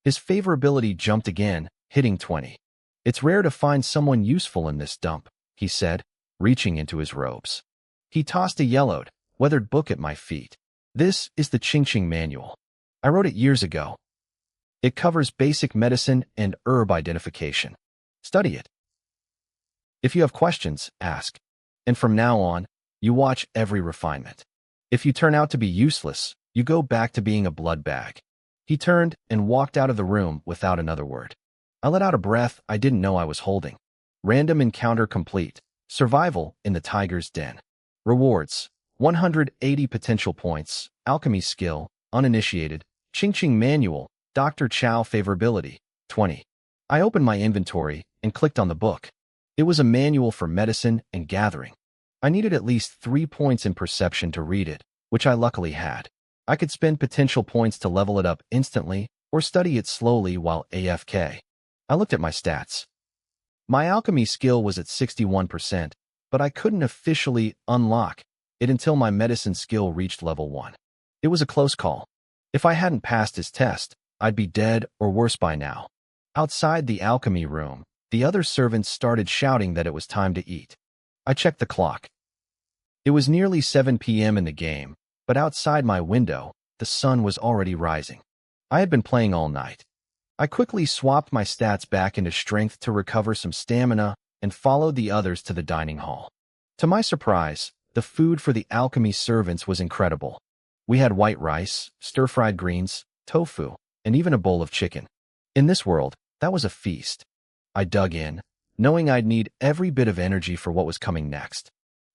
His favorability jumped again, hitting 20. It's rare to find someone useful in this dump, he said, reaching into his robes. He tossed a yellowed, weathered book at my feet. This is the Ching Ching Manual. I wrote it years ago. It covers basic medicine and herb identification. Study it. If you have questions, ask. And from now on, you watch every refinement. If you turn out to be useless, you go back to being a blood bag. He turned and walked out of the room without another word. I let out a breath I didn't know I was holding. Random encounter complete. Survival in the tiger's den. Rewards: 180 potential points, alchemy skill, uninitiated, Ching Ching Manual, Dr. Chow favorability, 20. I opened my inventory and clicked on the book. It was a manual for medicine and gathering. I needed at least 3 points in perception to read it, which I luckily had. I could spend potential points to level it up instantly or study it slowly while AFK. I looked at my stats. My alchemy skill was at 61%, but I couldn't officially unlock it until my medicine skill reached level 1. It was a close call. If I hadn't passed his test, I'd be dead or worse by now. Outside the alchemy room, the other servants started shouting that it was time to eat. I checked the clock. It was nearly 7 p.m. in the game, but outside my window, the sun was already rising. I had been playing all night. I quickly swapped my stats back into strength to recover some stamina and followed the others to the dining hall. To my surprise, the food for the alchemy servants was incredible. We had white rice, stir-fried greens, tofu, and even a bowl of chicken. In this world, that was a feast. I dug in, knowing I'd need every bit of energy for what was coming next.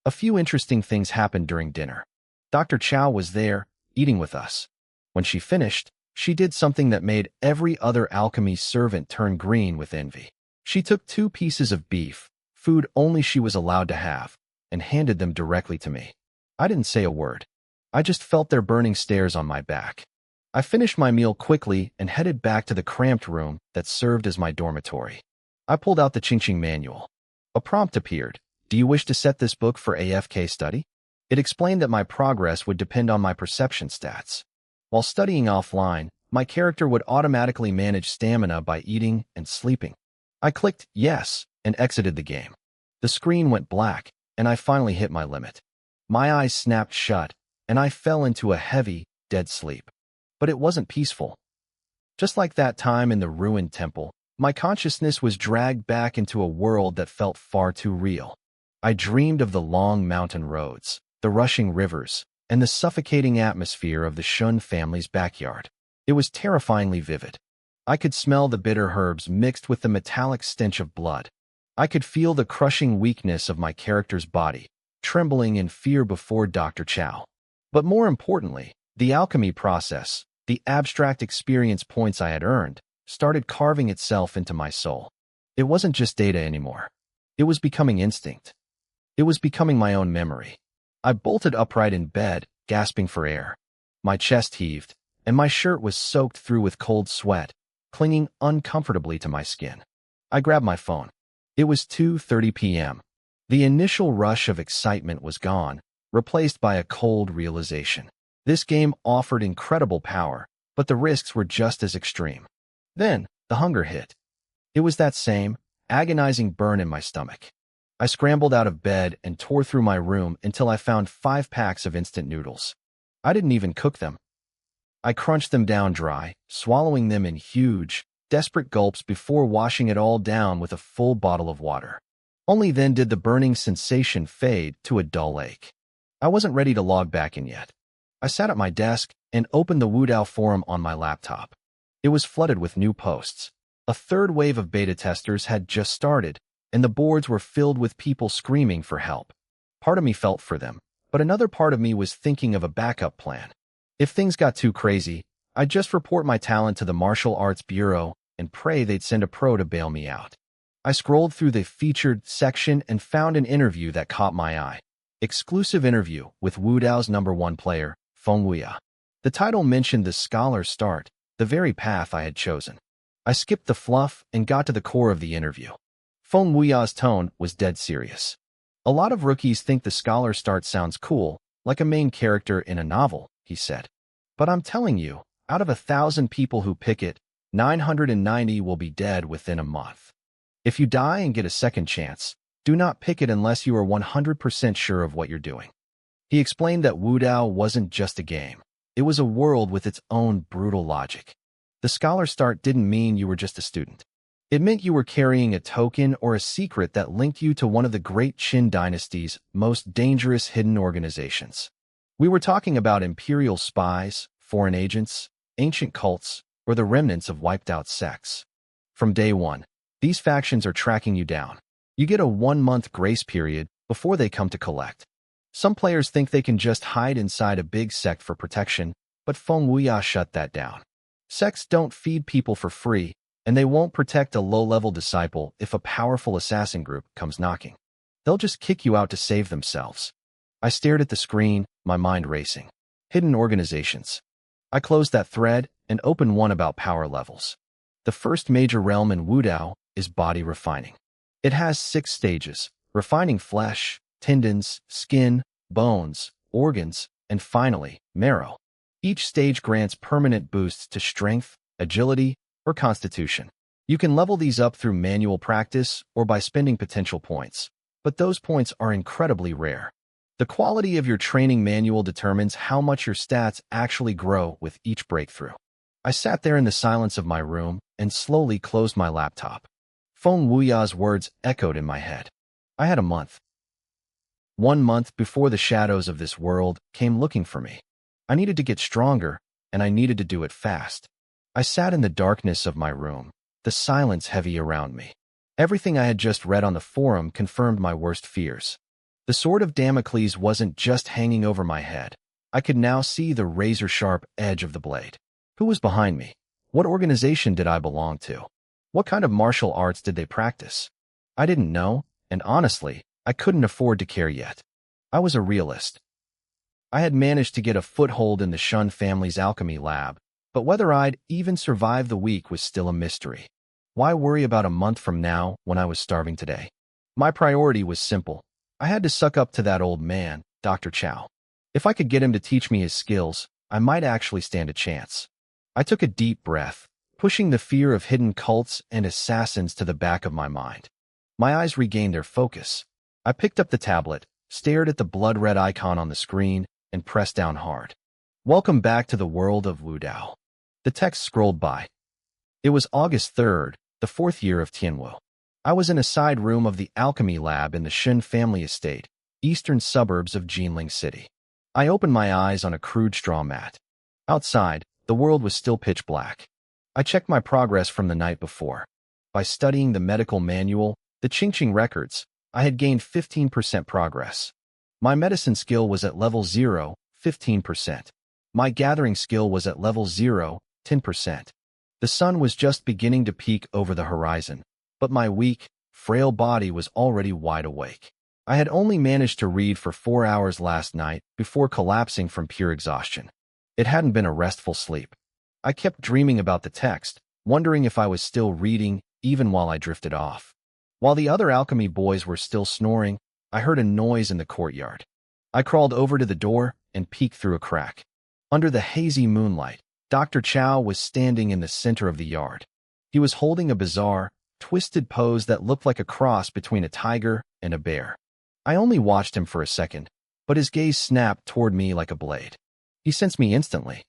A few interesting things happened during dinner. Dr. Chow was there, eating with us. When she finished, she did something that made every other alchemy servant turn green with envy. She took 2 pieces of beef, food only she was allowed to have, and handed them directly to me. I didn't say a word. I just felt their burning stares on my back. I finished my meal quickly and headed back to the cramped room that served as my dormitory. I pulled out the Ching manual. A prompt appeared. Do you wish to set this book for AFK study? It explained that my progress would depend on my perception stats. While studying offline, my character would automatically manage stamina by eating and sleeping. I clicked yes and exited the game. The screen went black, and I finally hit my limit. My eyes snapped shut, and I fell into a heavy, dead sleep. But it wasn't peaceful. Just like that time in the ruined temple, my consciousness was dragged back into a world that felt far too real. I dreamed of the long mountain roads, the rushing rivers, and the suffocating atmosphere of the Shun family's backyard. It was terrifyingly vivid. I could smell the bitter herbs mixed with the metallic stench of blood. I could feel the crushing weakness of my character's body, trembling in fear before Dr. Chow. But more importantly, the alchemy process, the abstract experience points I had earned, started carving itself into my soul. It wasn't just data anymore. It was becoming instinct. It was becoming my own memory. I bolted upright in bed, gasping for air. My chest heaved, and my shirt was soaked through with cold sweat, clinging uncomfortably to my skin. I grabbed my phone. It was 2:30 p.m. The initial rush of excitement was gone, replaced by a cold realization. This game offered incredible power, but the risks were just as extreme. Then, the hunger hit. It was that same, agonizing burn in my stomach. I scrambled out of bed and tore through my room until I found 5 packs of instant noodles. I didn't even cook them. I crunched them down dry, swallowing them in huge, desperate gulps before washing it all down with a full bottle of water. Only then did the burning sensation fade to a dull ache. I wasn't ready to log back in yet. I sat at my desk and opened the Wudao forum on my laptop. It was flooded with new posts. A third wave of beta testers had just started, and the boards were filled with people screaming for help. Part of me felt for them, but another part of me was thinking of a backup plan. If things got too crazy, I'd just report my talent to the Martial Arts Bureau and pray they'd send a pro to bail me out. I scrolled through the featured section and found an interview that caught my eye. Exclusive interview with Wudao's #1 player, Fengwuya. The title mentioned the scholar's start, the very path I had chosen. I skipped the fluff and got to the core of the interview. Fengwuya's tone was dead serious. A lot of rookies think the scholar's start sounds cool, like a main character in a novel, he said. But I'm telling you, out of 1,000 people who pick it, 990 will be dead within a month. If you die and get a second chance, do not pick it unless you are 100% sure of what you're doing. He explained that Wudao wasn't just a game. It was a world with its own brutal logic. The scholar start didn't mean you were just a student. It meant you were carrying a token or a secret that linked you to one of the great Qin dynasty's most dangerous hidden organizations. We were talking about imperial spies, foreign agents, ancient cults, or the remnants of wiped-out sects. From day one, these factions are tracking you down. You get a 1-month grace period before they come to collect. Some players think they can just hide inside a big sect for protection, but Fengwuya shut that down. Sects don't feed people for free, and they won't protect a low-level disciple if a powerful assassin group comes knocking. They'll just kick you out to save themselves. I stared at the screen, my mind racing. Hidden organizations. I closed that thread and opened one about power levels. The first major realm in Wudao is body refining. It has 6 stages: refining flesh, tendons, skin, bones, organs, and finally, marrow. Each stage grants permanent boosts to strength, agility, or constitution. You can level these up through manual practice or by spending potential points, but those points are incredibly rare. The quality of your training manual determines how much your stats actually grow with each breakthrough. I sat there in the silence of my room and slowly closed my laptop. Feng Wuya's words echoed in my head. I had a month. 1 month before the shadows of this world came looking for me. I needed to get stronger, and I needed to do it fast. I sat in the darkness of my room, the silence heavy around me. Everything I had just read on the forum confirmed my worst fears. The sword of Damocles wasn't just hanging over my head. I could now see the razor-sharp edge of the blade. Who was behind me? What organization did I belong to? What kind of martial arts did they practice? I didn't know, and honestly, I couldn't afford to care yet. I was a realist. I had managed to get a foothold in the Shun family's alchemy lab, but whether I'd even survive the week was still a mystery. Why worry about a month from now when I was starving today? My priority was simple. I had to suck up to that old man, Dr. Chow. If I could get him to teach me his skills, I might actually stand a chance. I took a deep breath, pushing the fear of hidden cults and assassins to the back of my mind. My eyes regained their focus. I picked up the tablet, stared at the blood-red icon on the screen, and pressed down hard. Welcome back to the world of Wudao. The text scrolled by. It was August 3rd, the 4th year of Tianwu. I was in a side room of the alchemy lab in the Shun family estate, eastern suburbs of Jinling City. I opened my eyes on a crude straw mat. Outside, the world was still pitch black. I checked my progress from the night before. By studying the medical manual, the Qingqing records, I had gained 15% progress. My medicine skill was at level 0, 15%. My gathering skill was at level 0, 10%. The sun was just beginning to peek over the horizon, but my weak, frail body was already wide awake. I had only managed to read for 4 hours last night before collapsing from pure exhaustion. It hadn't been a restful sleep. I kept dreaming about the text, wondering if I was still reading even while I drifted off. While the other alchemy boys were still snoring, I heard a noise in the courtyard. I crawled over to the door and peeked through a crack. Under the hazy moonlight, Dr. Chow was standing in the center of the yard. He was holding a bizarre, twisted pose that looked like a cross between a tiger and a bear. I only watched him for a second, but his gaze snapped toward me like a blade. He sensed me instantly.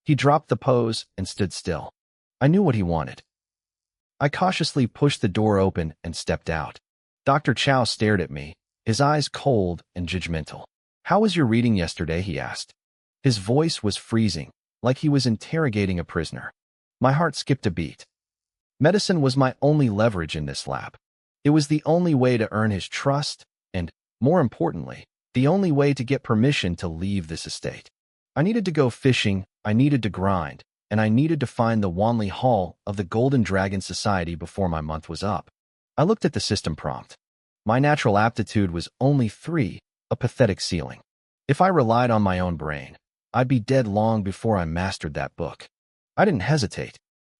He dropped the pose and stood still. I knew what he wanted. I cautiously pushed the door open and stepped out. Dr. Chow stared at me, his eyes cold and judgmental. "How was your reading yesterday?" he asked. His voice was freezing, like he was interrogating a prisoner. My heart skipped a beat. Medicine was my only leverage in this lab. It was the only way to earn his trust and, more importantly, the only way to get permission to leave this estate. I needed to go fishing, I needed to grind, and I needed to find the Wanli Hall of the Golden Dragon Society before my month was up. I looked at the system prompt. My natural aptitude was only 3, a pathetic ceiling. If I relied on my own brain, I'd be dead long before I mastered that book. I didn't hesitate.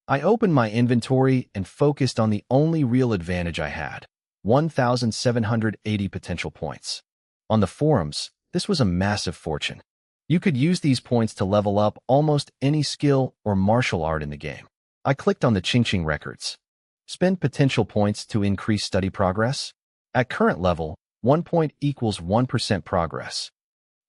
I opened my inventory and focused on the only real advantage I had, 1,780 potential points. On the forums, this was a massive fortune. You could use these points to level up almost any skill or martial art in the game. I clicked on the Qingqing records. Spend potential points to increase study progress. At current level, 1 point equals 1% progress.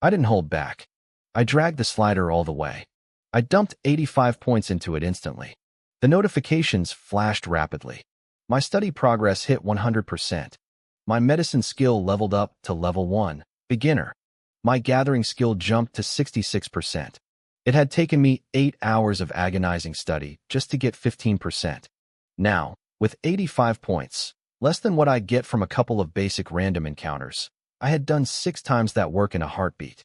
I didn't hold back. I dragged the slider all the way. I dumped 85 points into it instantly. The notifications flashed rapidly. My study progress hit 100%. My medicine skill leveled up to level 1, beginner. My gathering skill jumped to 66%. It had taken me 8 hours of agonizing study just to get 15%. Now, with 85 points, less than what I get from a couple of basic random encounters, I had done 6 times that work in a heartbeat.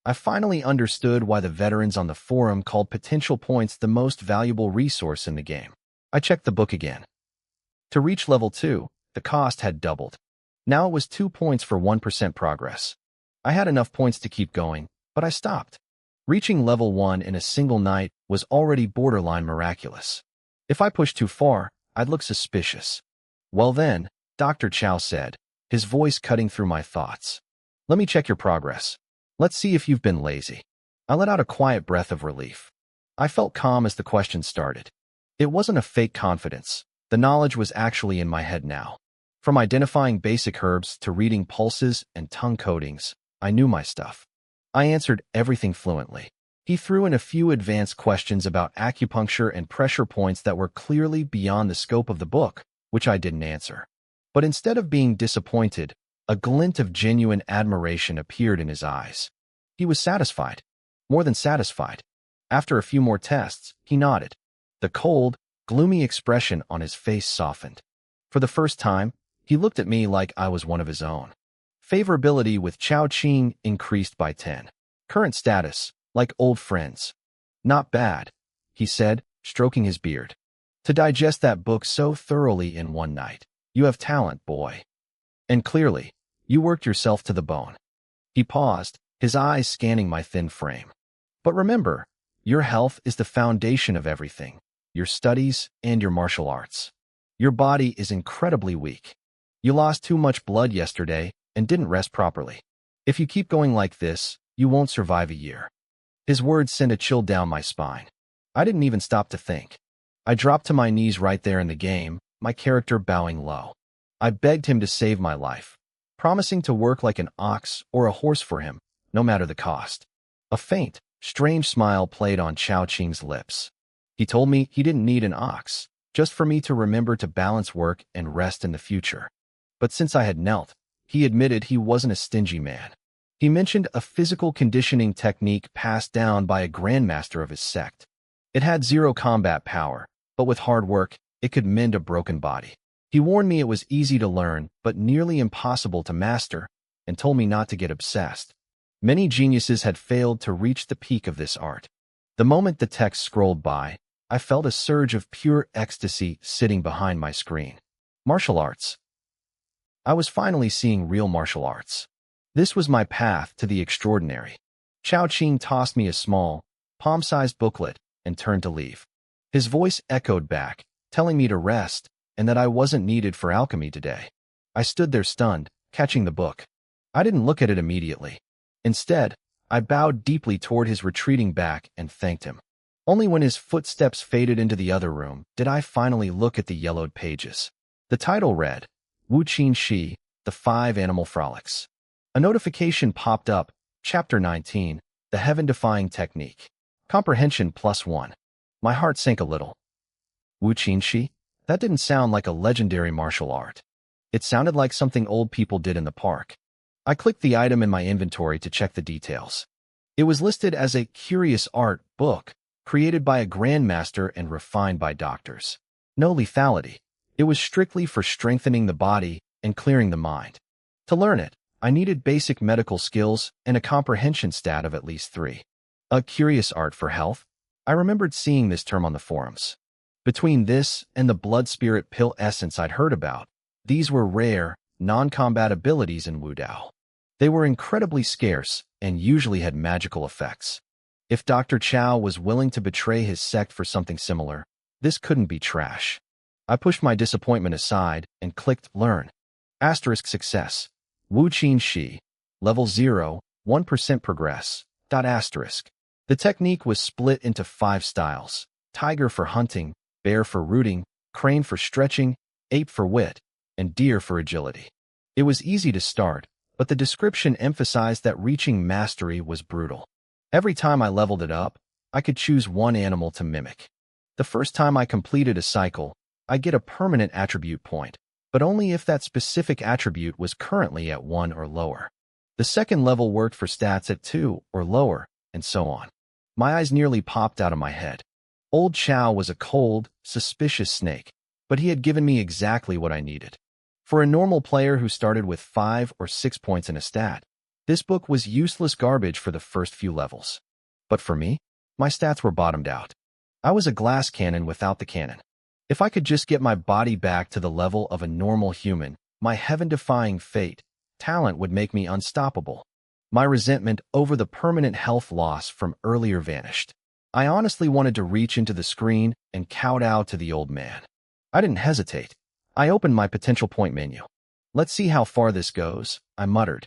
I finally understood why the veterans on the forum called potential points the most valuable resource in the game. I checked the book again. To reach level 2, the cost had doubled. Now it was 2 points for 1% progress. I had enough points to keep going, but I stopped. Reaching level 1 in a single night was already borderline miraculous. If I pushed too far, I'd look suspicious. "Well then," Dr. Chow said, his voice cutting through my thoughts. "Let me check your progress. Let's see if you've been lazy." I let out a quiet breath of relief. I felt calm as the question started. It wasn't a fake confidence. The knowledge was actually in my head now. From identifying basic herbs to reading pulses and tongue coatings, I knew my stuff. I answered everything fluently. He threw in a few advanced questions about acupuncture and pressure points that were clearly beyond the scope of the book, which I didn't answer. But instead of being disappointed, a glint of genuine admiration appeared in his eyes. He was satisfied. More than satisfied. After a few more tests, he nodded. The cold, gloomy expression on his face softened. For the first time, he looked at me like I was one of his own. Favorability with Chao Qing increased by 10. Current status, like old friends. Not bad, he said, stroking his beard. To digest that book so thoroughly in one night. You have talent, boy. And clearly, you worked yourself to the bone. He paused, his eyes scanning my thin frame. But remember, your health is the foundation of everything. Your studies and your martial arts. Your body is incredibly weak. You lost too much blood yesterday and didn't rest properly. If you keep going like this, you won't survive a year. His words sent a chill down my spine. I didn't even stop to think. I dropped to my knees right there in the game, my character bowing low. I begged him to save my life, promising to work like an ox or a horse for him, no matter the cost. A faint, strange smile played on Chao Qing's lips. He told me he didn't need an ox, just for me to remember to balance work and rest in the future. But since I had knelt, he admitted he wasn't a stingy man. He mentioned a physical conditioning technique passed down by a grandmaster of his sect. It had zero combat power, but with hard work, it could mend a broken body. He warned me it was easy to learn, but nearly impossible to master, and told me not to get obsessed. Many geniuses had failed to reach the peak of this art. The moment the text scrolled by, I felt a surge of pure ecstasy sitting behind my screen. Martial arts. I was finally seeing real martial arts. This was my path to the extraordinary. Chao Qing tossed me a small, palm-sized booklet and turned to leave. His voice echoed back, telling me to rest and that I wasn't needed for alchemy today. I stood there stunned, catching the book. I didn't look at it immediately. Instead, I bowed deeply toward his retreating back and thanked him. Only when his footsteps faded into the other room did I finally look at the yellowed pages. The title read, Wu Qin Shi, The 5 Animal Frolics. A notification popped up, Chapter 19, The Heaven-Defying Technique. Comprehension +1. My heart sank a little. Wu Qin Shi? That didn't sound like a legendary martial art. It sounded like something old people did in the park. I clicked the item in my inventory to check the details. It was listed as a curious art book, created by a grandmaster and refined by doctors. No lethality. It was strictly for strengthening the body and clearing the mind. To learn it, I needed basic medical skills and a comprehension stat of at least 3. A curious art for health? I remembered seeing this term on the forums. Between this and the blood spirit pill essence I'd heard about, these were rare, non-combat abilities in Wudao. They were incredibly scarce and usually had magical effects. If Dr. Chao was willing to betray his sect for something similar, this couldn't be trash. I pushed my disappointment aside and clicked Learn. Asterisk success. Wu Qin Shi. Level 0, 1% progress. Asterisk. The technique was split into 5 styles. Tiger for hunting, bear for rooting, crane for stretching, ape for wit, and deer for agility. It was easy to start, but the description emphasized that reaching mastery was brutal. Every time I leveled it up, I could choose one animal to mimic. The first time I completed a cycle, I get a permanent attribute point, but only if that specific attribute was currently at 1 or lower. The second level worked for stats at 2 or lower, and so on. My eyes nearly popped out of my head. Old Chao was a cold, suspicious snake, but he had given me exactly what I needed. For a normal player who started with 5 or 6 points in a stat, this book was useless garbage for the first few levels. But for me, my stats were bottomed out. I was a glass cannon without the cannon. If I could just get my body back to the level of a normal human, my heaven-defying fate, talent would make me unstoppable. My resentment over the permanent health loss from earlier vanished. I honestly wanted to reach into the screen and kowtow to the old man. I didn't hesitate. I opened my potential point menu. Let's see how far this goes, I muttered.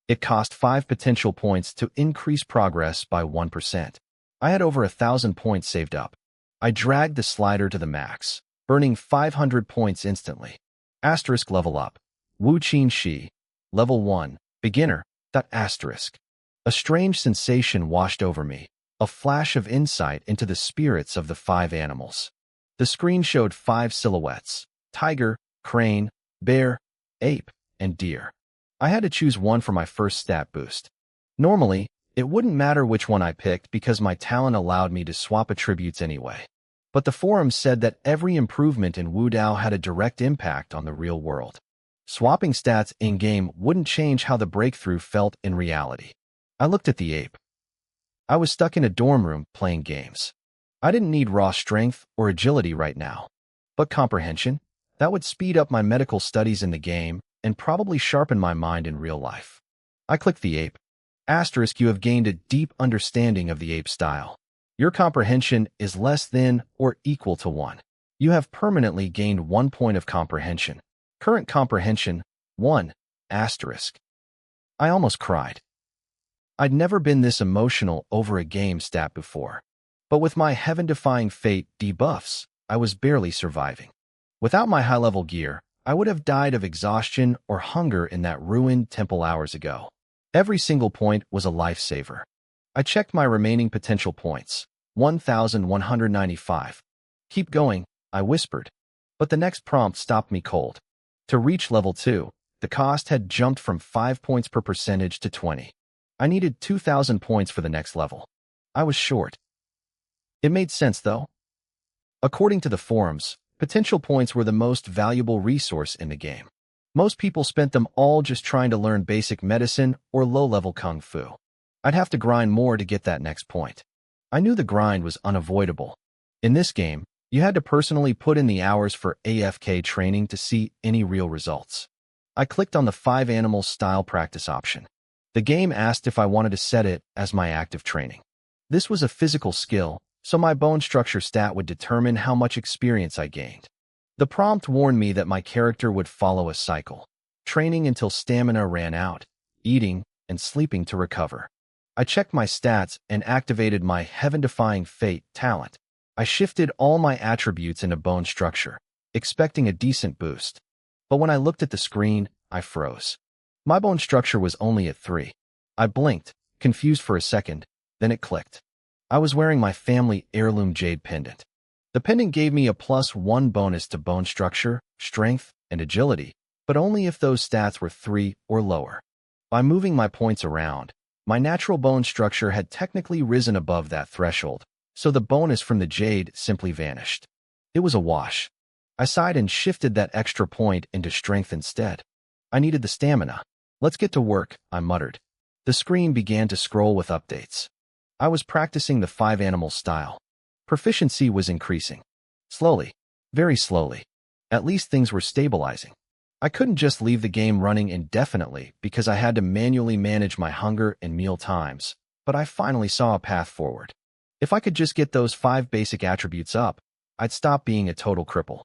It cost 5 potential points to increase progress by 1%. I had over 1,000 points saved up. I dragged the slider to the max, burning 500 points instantly. Asterisk level up. Wu Qin Shi. Level 1. Beginner. Asterisk. A strange sensation washed over me, a flash of insight into the spirits of the 5 animals. The screen showed 5 silhouettes: tiger, crane, bear, ape, and deer. I had to choose one for my first stat boost. Normally, it wouldn't matter which one I picked because my talent allowed me to swap attributes anyway. But the forums said that every improvement in Wu Dao had a direct impact on the real world. Swapping stats in-game wouldn't change how the breakthrough felt in reality. I looked at the ape. I was stuck in a dorm room playing games. I didn't need raw strength or agility right now. But comprehension? That would speed up my medical studies in the game and probably sharpen my mind in real life. I clicked the ape. Asterisk, you have gained a deep understanding of the ape style. Your comprehension is less than or equal to 1. You have permanently gained 1 point of comprehension. Current comprehension, 1. Asterisk. I almost cried. I'd never been this emotional over a game stat before. But with my heaven-defying fate debuffs, I was barely surviving. Without my high-level gear, I would have died of exhaustion or hunger in that ruined temple hours ago. Every single point was a lifesaver. I checked my remaining potential points. 1,195. Keep going, I whispered. But the next prompt stopped me cold. To reach level 2, the cost had jumped from 5 points per percentage to 20. I needed 2,000 points for the next level. I was short. It made sense, though. According to the forums, potential points were the most valuable resource in the game. Most people spent them all just trying to learn basic medicine or low-level kung fu. I'd have to grind more to get that next point. I knew the grind was unavoidable. In this game, you had to personally put in the hours for AFK training to see any real results. I clicked on the 5 animals style practice option. The game asked if I wanted to set it as my active training. This was a physical skill, so my bone structure stat would determine how much experience I gained. The prompt warned me that my character would follow a cycle, training until stamina ran out, eating, and sleeping to recover. I checked my stats and activated my heaven-defying fate talent. I shifted all my attributes into bone structure, expecting a decent boost. But when I looked at the screen, I froze. My bone structure was only at 3. I blinked, confused for a second, then it clicked. I was wearing my family heirloom jade pendant. The pendant gave me a +1 bonus to bone structure, strength, and agility, but only if those stats were 3 or lower. By moving my points around, my natural bone structure had technically risen above that threshold, so the bonus from the jade simply vanished. It was a wash. I sighed and shifted that extra point into strength instead. I needed the stamina. Let's get to work, I muttered. The screen began to scroll with updates. I was practicing the 5 animals style. Proficiency was increasing. Slowly. Very slowly. At least things were stabilizing. I couldn't just leave the game running indefinitely because I had to manually manage my hunger and meal times, but I finally saw a path forward. If I could just get those 5 basic attributes up, I'd stop being a total cripple.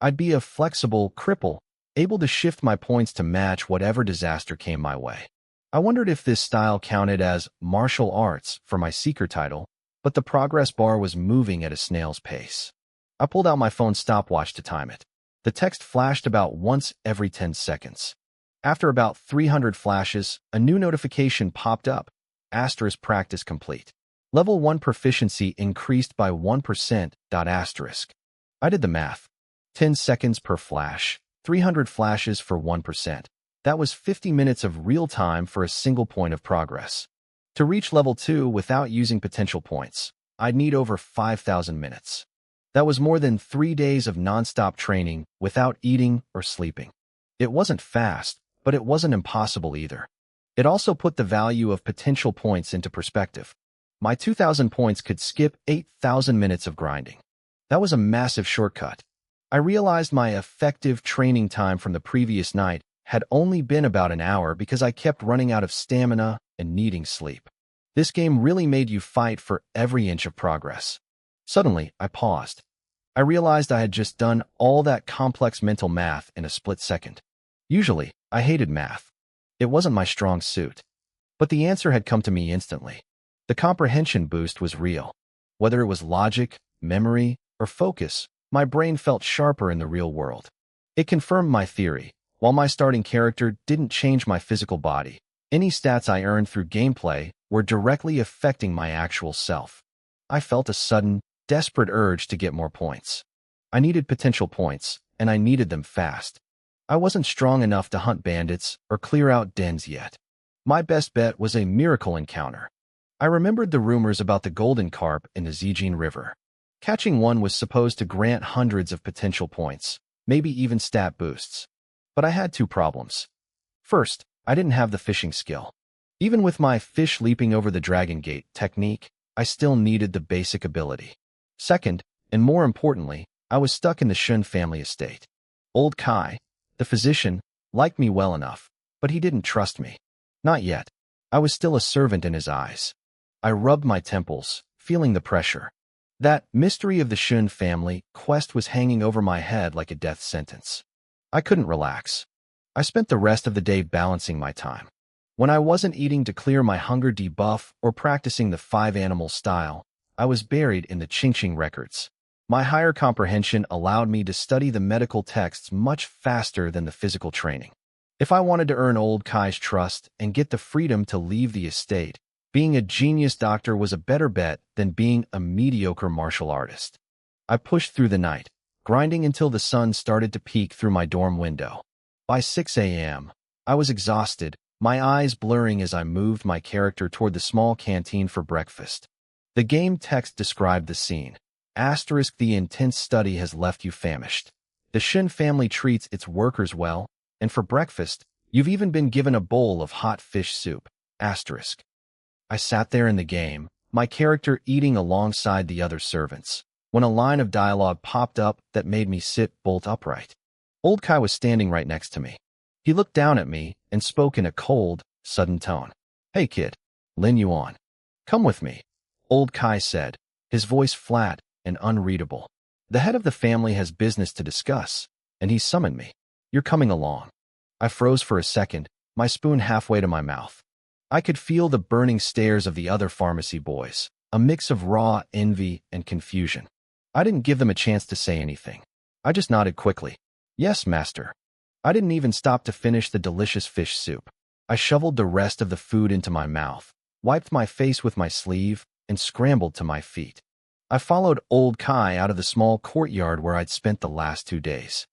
I'd be a flexible cripple, able to shift my points to match whatever disaster came my way. I wondered if this style counted as martial arts for my seeker title, but the progress bar was moving at a snail's pace. I pulled out my phone's stopwatch to time it. The text flashed about once every 10 seconds. After about 300 flashes, a new notification popped up. Asterisk practice complete. Level 1 proficiency increased by 1%. Asterisk. I did the math. 10 seconds per flash. 300 flashes for 1%. That was 50 minutes of real time for a single point of progress. To reach level 2 without using potential points, I'd need over 5,000 minutes. That was more than 3 days of non-stop training without eating or sleeping. It wasn't fast, but it wasn't impossible either. It also put the value of potential points into perspective. My 2,000 points could skip 8,000 minutes of grinding. That was a massive shortcut. I realized my effective training time from the previous night had only been about an hour because I kept running out of stamina and needing sleep. This game really made you fight for every inch of progress. Suddenly, I paused. I realized I had just done all that complex mental math in a split second. Usually, I hated math. It wasn't my strong suit. But the answer had come to me instantly. The comprehension boost was real. Whether it was logic, memory, or focus, My brain felt sharper in the real world. It confirmed my theory. While my starting character didn't change my physical body, any stats I earned through gameplay were directly affecting my actual self. I felt a sudden, desperate urge to get more points. I needed potential points, and I needed them fast. I wasn't strong enough to hunt bandits or clear out dens yet. My best bet was a miracle encounter. I remembered the rumors about the golden carp in the Zijin River. Catching one was supposed to grant hundreds of potential points, maybe even stat boosts. But I had two problems. First, I didn't have the fishing skill. Even with my fish leaping over the dragon gate technique, I still needed the basic ability. Second, and more importantly, I was stuck in the Shun family estate. Old Kai, the physician, liked me well enough, but he didn't trust me. Not yet. I was still a servant in his eyes. I rubbed my temples, feeling the pressure. That mystery of the Shun family quest was hanging over my head like a death sentence. I couldn't relax. I spent the rest of the day balancing my time. When I wasn't eating to clear my hunger debuff or practicing the 5-animal style, I was buried in the Qingqing records. My higher comprehension allowed me to study the medical texts much faster than the physical training. If I wanted to earn Old Kai's trust and get the freedom to leave the estate, being a genius doctor was a better bet than being a mediocre martial artist. I pushed through the night, grinding until the sun started to peek through my dorm window. By 6 a.m., I was exhausted, my eyes blurring as I moved my character toward the small canteen for breakfast. The game text described the scene. Asterisk, the intense study has left you famished. The Shin family treats its workers well, and for breakfast, you've even been given a bowl of hot fish soup. Asterisk. I sat there in the game, my character eating alongside the other servants, when a line of dialogue popped up that made me sit bolt upright. Old Kai was standing right next to me. He looked down at me and spoke in a cold, sudden tone. "Hey kid, Lin Yuan. Come with me," Old Kai said, his voice flat and unreadable. "The head of the family has business to discuss, and he summoned me. You're coming along." I froze for a second, my spoon halfway to my mouth. I could feel the burning stares of the other pharmacy boys, a mix of raw envy and confusion. I didn't give them a chance to say anything. I just nodded quickly. "Yes, master." I didn't even stop to finish the delicious fish soup. I shoveled the rest of the food into my mouth, wiped my face with my sleeve, and scrambled to my feet. I followed Old Kai out of the small courtyard where I'd spent the last 2 days.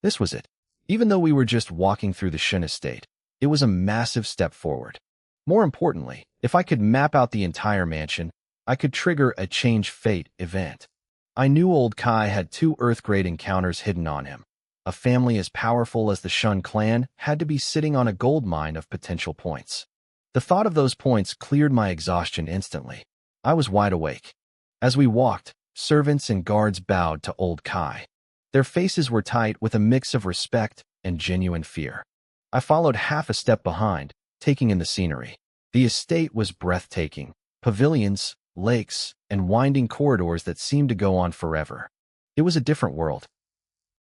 This was it. Even though we were just walking through the Shun estate, it was a massive step forward. More importantly, if I could map out the entire mansion, I could trigger a change fate event. I knew Old Kai had 2 Earth-grade encounters hidden on him. A family as powerful as the Shun clan had to be sitting on a gold mine of potential points. The thought of those points cleared my exhaustion instantly. I was wide awake. As we walked, servants and guards bowed to Old Kai. Their faces were tight with a mix of respect and genuine fear. I followed half a step behind, taking in the scenery. The estate was breathtaking. Pavilions, lakes, and winding corridors that seemed to go on forever. It was a different world.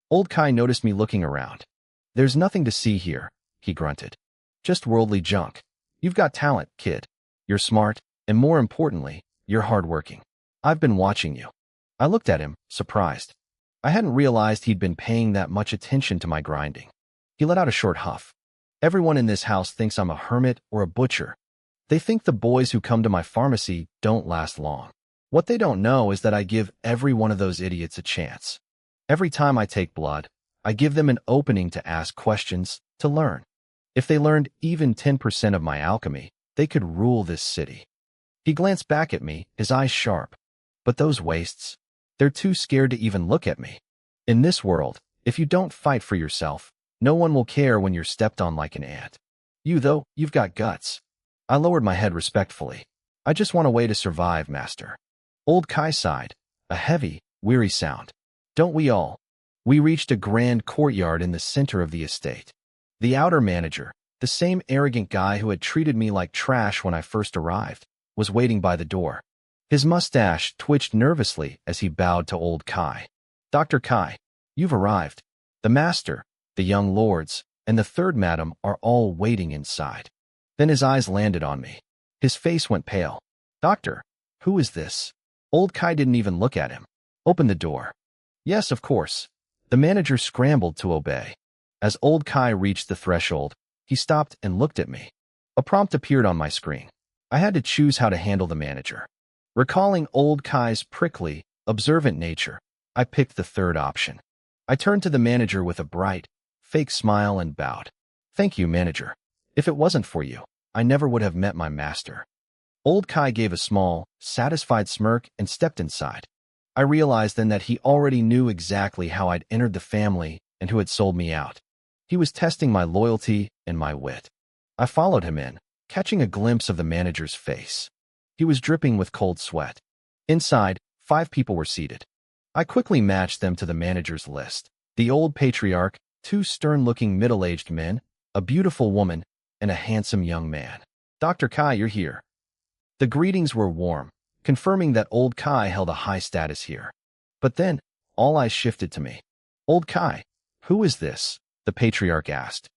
Old Kai noticed me looking around. "There's nothing to see here," he grunted. "Just worldly junk. You've got talent, kid. You're smart, and more importantly, you're hardworking. I've been watching you." I looked at him, surprised. I hadn't realized he'd been paying that much attention to my grinding. He let out a short huff. "Everyone in this house thinks I'm a hermit or a butcher. They think the boys who come to my pharmacy don't last long. What they don't know is that I give every one of those idiots a chance. Every time I take blood, I give them an opening to ask questions, to learn. If they learned even 10% of my alchemy, they could rule this city." He glanced back at me, his eyes sharp. "But those wastes, they're too scared to even look at me. In this world, if you don't fight for yourself, no one will care when you're stepped on like an ant. You, though, you've got guts." I lowered my head respectfully. "I just want a way to survive, master." Old Kai sighed, a heavy, weary sound. "Don't we all?" We reached a grand courtyard in the center of the estate. The outer manager, the same arrogant guy who had treated me like trash when I first arrived, was waiting by the door. His mustache twitched nervously as he bowed to Old Kai. "Dr. Kai, you've arrived. The master, the young lords, and the third madam are all waiting inside." Then his eyes landed on me. His face went pale. "Doctor, who is this?" Old Kai didn't even look at him. "Open the door." Yes, of course. The manager scrambled to obey. As old Kai reached the threshold, he stopped and looked at me. A prompt appeared on my screen. I had to choose how to handle the manager. Recalling old Kai's prickly, observant nature, I picked the third option. I turned to the manager with a bright, fake smile and bowed. Thank you, manager. If it wasn't for you, I never would have met my master. Old Kai gave a small, satisfied smirk and stepped inside. I realized then that he already knew exactly how I'd entered the family and who had sold me out. He was testing my loyalty and my wit. I followed him in, catching a glimpse of the manager's face. He was dripping with cold sweat. Inside, 5 people were seated. I quickly matched them to the manager's list. The old patriarch, 2 stern-looking middle-aged men, a beautiful woman, and a handsome young man. Dr. Kai, you're here. The greetings were warm, confirming that old Kai held a high status here. But then, all eyes shifted to me. Old Kai, who is this? The patriarch asked.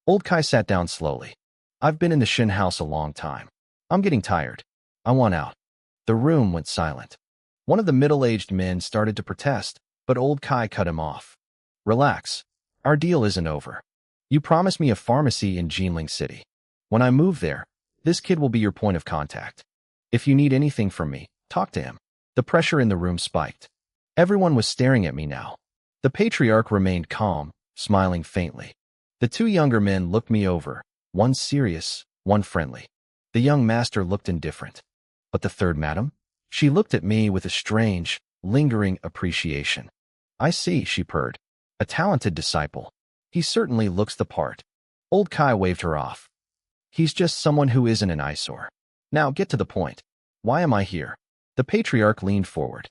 Old Kai sat down slowly. I've been in the Shin house a long time. I'm getting tired. I want out. The room went silent. One of the middle-aged men started to protest, but old Kai cut him off. Relax. Our deal isn't over. You promised me a pharmacy in Jinling City. When I move there, this kid will be your point of contact. If you need anything from me, talk to him. The pressure in the room spiked. Everyone was staring at me now. The patriarch remained calm, smiling faintly. The 2 younger men looked me over, one serious, one friendly. The young master looked indifferent. But the third madam? She looked at me with a strange, lingering appreciation. I see, she purred. A talented disciple. He certainly looks the part. Old Kai waved her off. He's just someone who isn't an eyesore. Now get to the point. Why am I here? The patriarch leaned forward.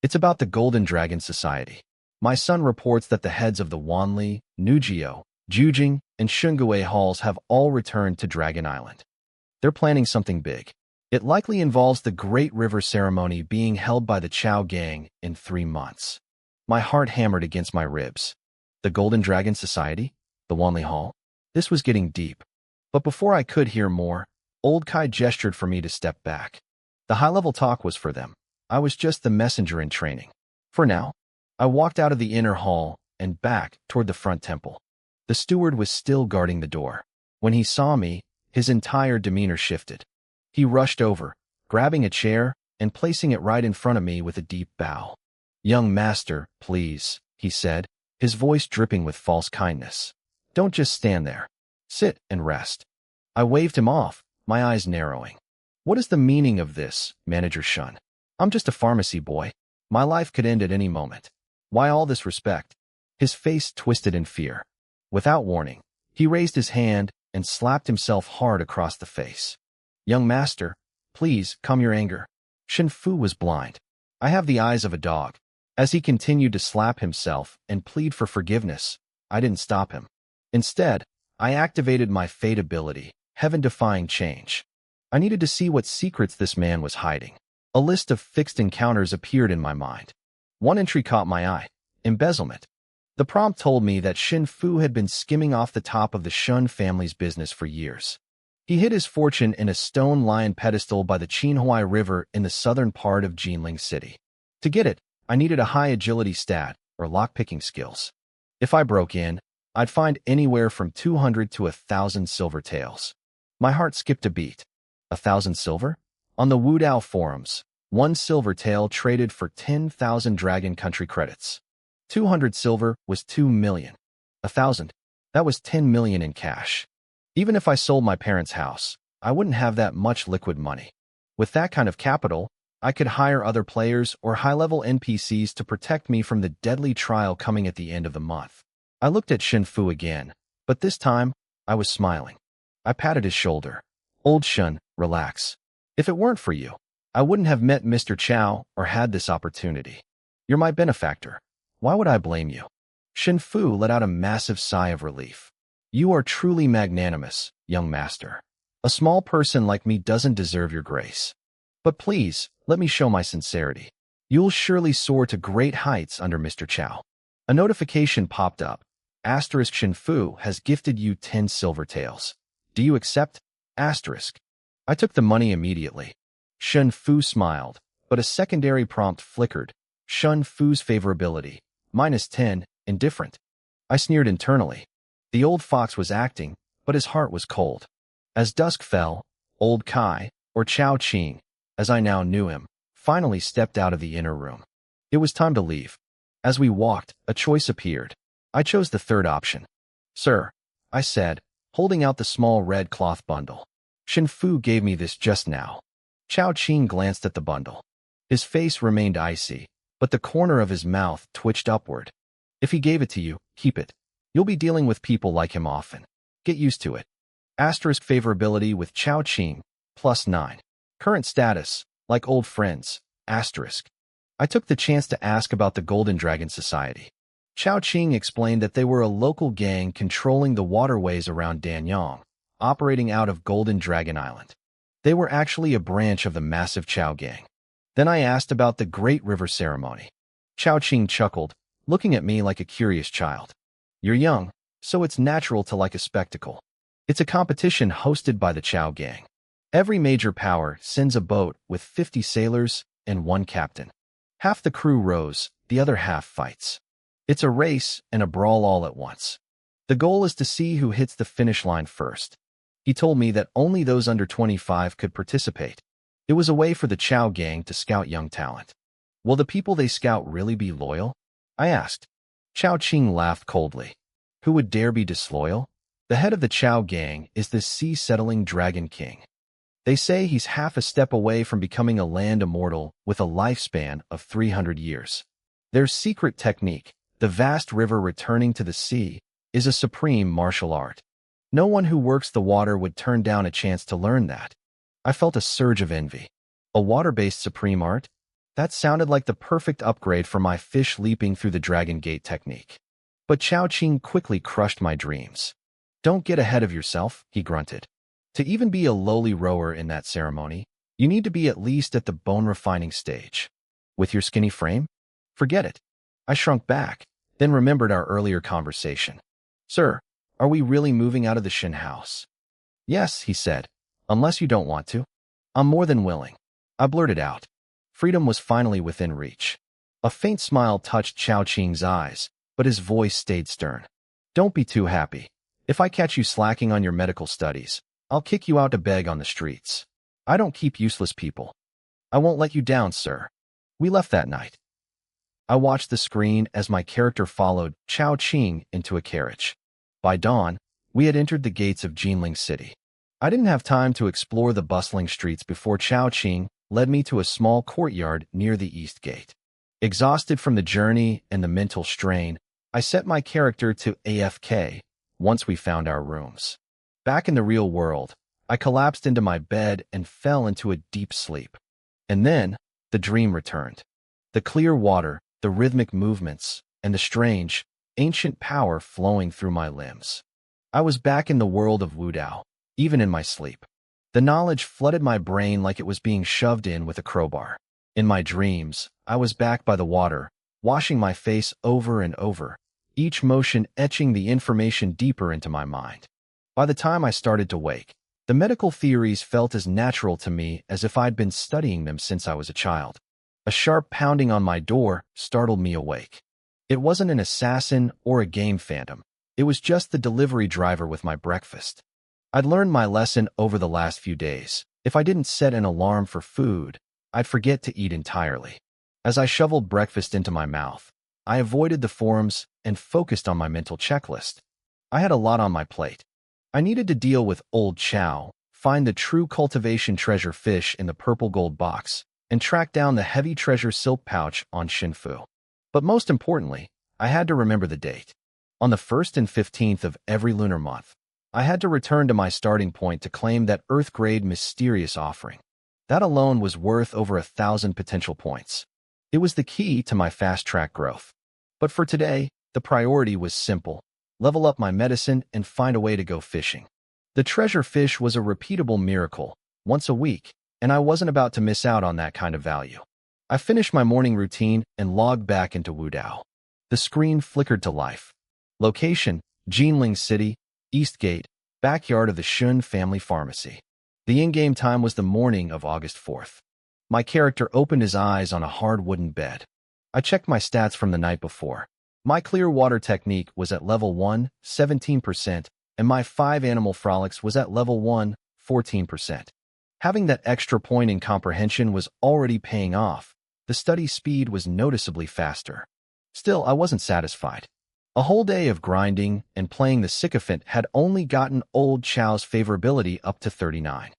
It's about the Golden Dragon Society. My son reports that the heads of the Wanli, Nujio, Jujing, and Shungue halls have all returned to Dragon Island. They're planning something big. It likely involves the Great River Ceremony being held by the Chao Gang in 3 months. My heart hammered against my ribs. The Golden Dragon Society? The Wanli Hall? This was getting deep. But before I could hear more, old Kai gestured for me to step back. The high-level talk was for them. I was just the messenger in training. For now, I walked out of the inner hall and back toward the front temple. The steward was still guarding the door. When he saw me, his entire demeanor shifted. He rushed over, grabbing a chair and placing it right in front of me with a deep bow. Young master, please, he said, his voice dripping with false kindness. Don't just stand there. Sit and rest. I waved him off, my eyes narrowing. What is the meaning of this, Manager Shun? I'm just a pharmacy boy. My life could end at any moment. Why all this respect? His face twisted in fear. Without warning, he raised his hand and slapped himself hard across the face. Young master, please calm your anger. Shin Fu was blind. I have the eyes of a dog. As he continued to slap himself and plead for forgiveness, I didn't stop him. Instead, I activated my fate ability, heaven-defying change. I needed to see what secrets this man was hiding. A list of fixed encounters appeared in my mind. One entry caught my eye: embezzlement. The prompt told me that Shin Fu had been skimming off the top of the Shun family's business for years. He hid his fortune in a stone lion pedestal by the Qinhuai River in the southern part of Jinling City. To get it, I needed a high agility stat or lockpicking skills. If I broke in, I'd find anywhere from 200 to 1,000 silver taels. My heart skipped a beat. 1,000 silver? On the Wudao forums, 1 silver tael traded for 10,000 Dragon Country credits. 200 silver was 2 million. 1,000, that was 10 million in cash. Even if I sold my parents' house, I wouldn't have that much liquid money. With that kind of capital, I could hire other players or high-level NPCs to protect me from the deadly trial coming at the end of the month. I looked at Shin Fu again, but this time, I was smiling. I patted his shoulder. Old Shun, relax. If it weren't for you, I wouldn't have met Mr. Chow or had this opportunity. You're my benefactor. Why would I blame you? Shin Fu let out a massive sigh of relief. You are truly magnanimous, young master. A small person like me doesn't deserve your grace. But please, let me show my sincerity. You'll surely soar to great heights under Mr. Chow. A notification popped up. Asterisk Shin Fu has gifted you 10 silver taels. Do you accept? Asterisk. I took the money immediately. Shin Fu smiled, but a secondary prompt flickered. Shun Fu's favorability. -10, indifferent. I sneered internally. The old fox was acting, but his heart was cold. As dusk fell, old Kai, or Chao Ching, as I now knew him, finally stepped out of the inner room. It was time to leave. As we walked, a choice appeared. I chose the third option. "Sir," I said, holding out the small red cloth bundle. "Shin Fu gave me this just now." Chao Ching glanced at the bundle. His face remained icy, but the corner of his mouth twitched upward. "If he gave it to you, keep it. You'll be dealing with people like him often. Get used to it." Asterisk favorability with Chao Ching, +9. Current status, like old friends, asterisk. I took the chance to ask about the Golden Dragon Society. Chao Ching explained that they were a local gang controlling the waterways around Danyang, operating out of Golden Dragon Island. They were actually a branch of the massive Chao gang. Then I asked about the Great River Ceremony. Chao Ching chuckled, looking at me like a curious child. "You're young, so it's natural to like a spectacle. It's a competition hosted by the Chao gang. Every major power sends a boat with 50 sailors and one captain. Half the crew rows, the other half fights. It's a race and a brawl all at once. The goal is to see who hits the finish line first." He told me that only those under 25 could participate. It was a way for the Chao gang to scout young talent. "Will the people they scout really be loyal?" I asked. Chao Ching laughed coldly. "Who would dare be disloyal? The head of the Chao gang is the sea-settling Dragon King. They say he's half a step away from becoming a land immortal with a lifespan of 300 years. Their secret technique, the vast river returning to the sea, is a supreme martial art. No one who works the water would turn down a chance to learn that." I felt a surge of envy. A water-based supreme art? That sounded like the perfect upgrade for my fish leaping through the Dragon Gate technique. But Chao Ching quickly crushed my dreams. "Don't get ahead of yourself," he grunted. "To even be a lowly rower in that ceremony, you need to be at least at the bone-refining stage. With your skinny frame? Forget it." I shrunk back, then remembered our earlier conversation. "Sir, are we really moving out of the Shin house?" "Yes," he said, "unless you don't want to." "I'm more than willing." I blurted out. Freedom was finally within reach. A faint smile touched Chao Ching's eyes, but his voice stayed stern. "Don't be too happy. If I catch you slacking on your medical studies, I'll kick you out to beg on the streets. I don't keep useless people." "I won't let you down, sir." We left that night. I watched the screen as my character followed Chao Ching into a carriage. By dawn, we had entered the gates of Jinling City. I didn't have time to explore the bustling streets before Chao Ching led me to a small courtyard near the east gate. Exhausted from the journey and the mental strain, I set my character to AFK once we found our rooms. Back in the real world, I collapsed into my bed and fell into a deep sleep. And then, the dream returned. The clear water, the rhythmic movements, and the strange, ancient power flowing through my limbs. I was back in the world of Wudao, even in my sleep. The knowledge flooded my brain like it was being shoved in with a crowbar. In my dreams, I was back by the water, washing my face over and over, each motion etching the information deeper into my mind. By the time I started to wake, the medical theories felt as natural to me as if I'd been studying them since I was a child. A sharp pounding on my door startled me awake. It wasn't an assassin or a game phantom. It was just the delivery driver with my breakfast. I'd learned my lesson over the last few days. If I didn't set an alarm for food, I'd forget to eat entirely. As I shoveled breakfast into my mouth, I avoided the forums and focused on my mental checklist. I had a lot on my plate. I needed to deal with Old Chow, find the true cultivation treasure fish in the purple gold box, and track down the heavy treasure silk pouch on Shinfu. But most importantly, I had to remember the date. On the 1st and 15th of every lunar month, I had to return to my starting point to claim that Earth-grade mysterious offering. That alone was worth over 1,000 potential points. It was the key to my fast-track growth. But for today, the priority was simple: level up my medicine and find a way to go fishing. The treasure fish was a repeatable miracle, once a week, and I wasn't about to miss out on that kind of value. I finished my morning routine and logged back into Wudao. The screen flickered to life. Location: Jinling City, Eastgate, backyard of the Shun family pharmacy. The in-game time was the morning of August 4th. My character opened his eyes on a hard wooden bed. I checked my stats from the night before. My clear water technique was at level 1, 17%, and my 5 animal frolics was at level 1, 14%. Having that extra point in comprehension was already paying off. The study speed was noticeably faster. Still, I wasn't satisfied. A whole day of grinding and playing the sycophant had only gotten old Chow's favorability up to 39.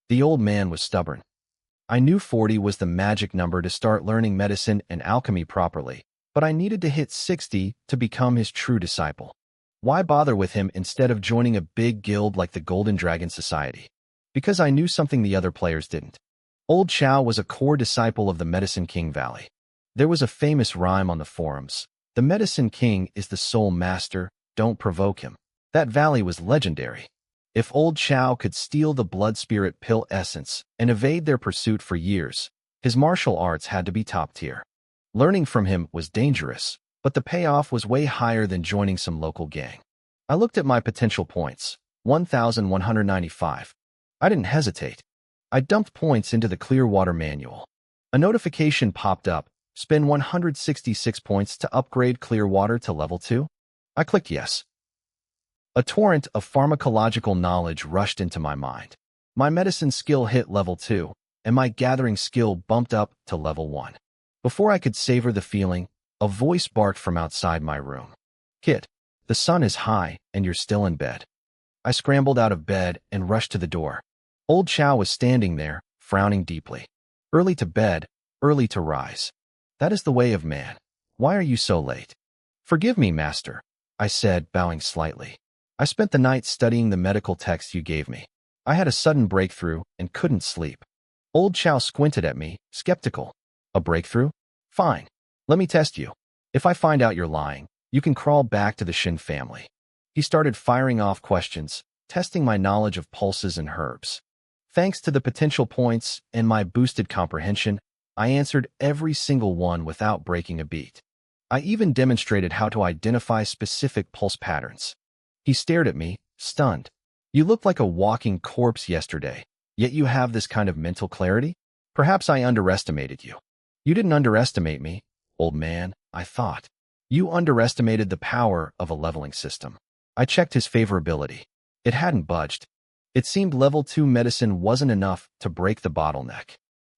The old man was stubborn. I knew 40 was the magic number to start learning medicine and alchemy properly, but I needed to hit 60 to become his true disciple. Why bother with him instead of joining a big guild like the Golden Dragon Society? Because I knew something the other players didn't. Old Chow was a core disciple of the Medicine King Valley. There was a famous rhyme on the forums. The Medicine King is the soul master, don't provoke him. That valley was legendary. If Old Chow could steal the blood spirit pill essence and evade their pursuit for years, his martial arts had to be top tier. Learning from him was dangerous, but the payoff was way higher than joining some local gang. I looked at my potential points, 1,195. I didn't hesitate. I dumped points into the Clearwater manual. A notification popped up, spend 166 points to upgrade Clearwater to level 2. I clicked yes. A torrent of pharmacological knowledge rushed into my mind. My medicine skill hit level 2, and my gathering skill bumped up to level 1. Before I could savor the feeling, a voice barked from outside my room. Kid, the sun is high, and you're still in bed. I scrambled out of bed and rushed to the door. Old Chow was standing there, frowning deeply. Early to bed, early to rise. That is the way of man. Why are you so late? Forgive me, master, I said, bowing slightly. I spent the night studying the medical text you gave me. I had a sudden breakthrough and couldn't sleep. Old Chow squinted at me, skeptical. A breakthrough? Fine. Let me test you. If I find out you're lying, you can crawl back to the Shin family. He started firing off questions, testing my knowledge of pulses and herbs. Thanks to the potential points and my boosted comprehension, I answered every single one without breaking a beat. I even demonstrated how to identify specific pulse patterns. He stared at me, stunned. You looked like a walking corpse yesterday, yet you have this kind of mental clarity? Perhaps I underestimated you. You didn't underestimate me, old man, I thought. You underestimated the power of a leveling system. I checked his favorability. It hadn't budged. It seemed level 2 medicine wasn't enough to break the bottleneck.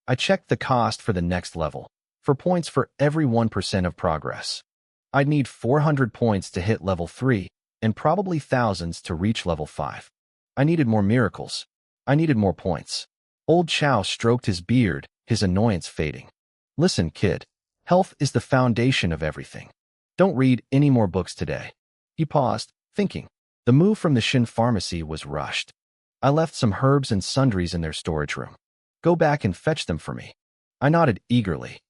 I checked the cost for the next level, for points for every 1% of progress. I'd need 400 points to hit level 3, and probably thousands to reach level 5. I needed more miracles. I needed more points. Old Chow stroked his beard, his annoyance fading. Listen, kid. Health is the foundation of everything. Don't read any more books today. He paused, thinking. The move from the Shin pharmacy was rushed. I left some herbs and sundries in their storage room. Go back and fetch them for me. I nodded eagerly.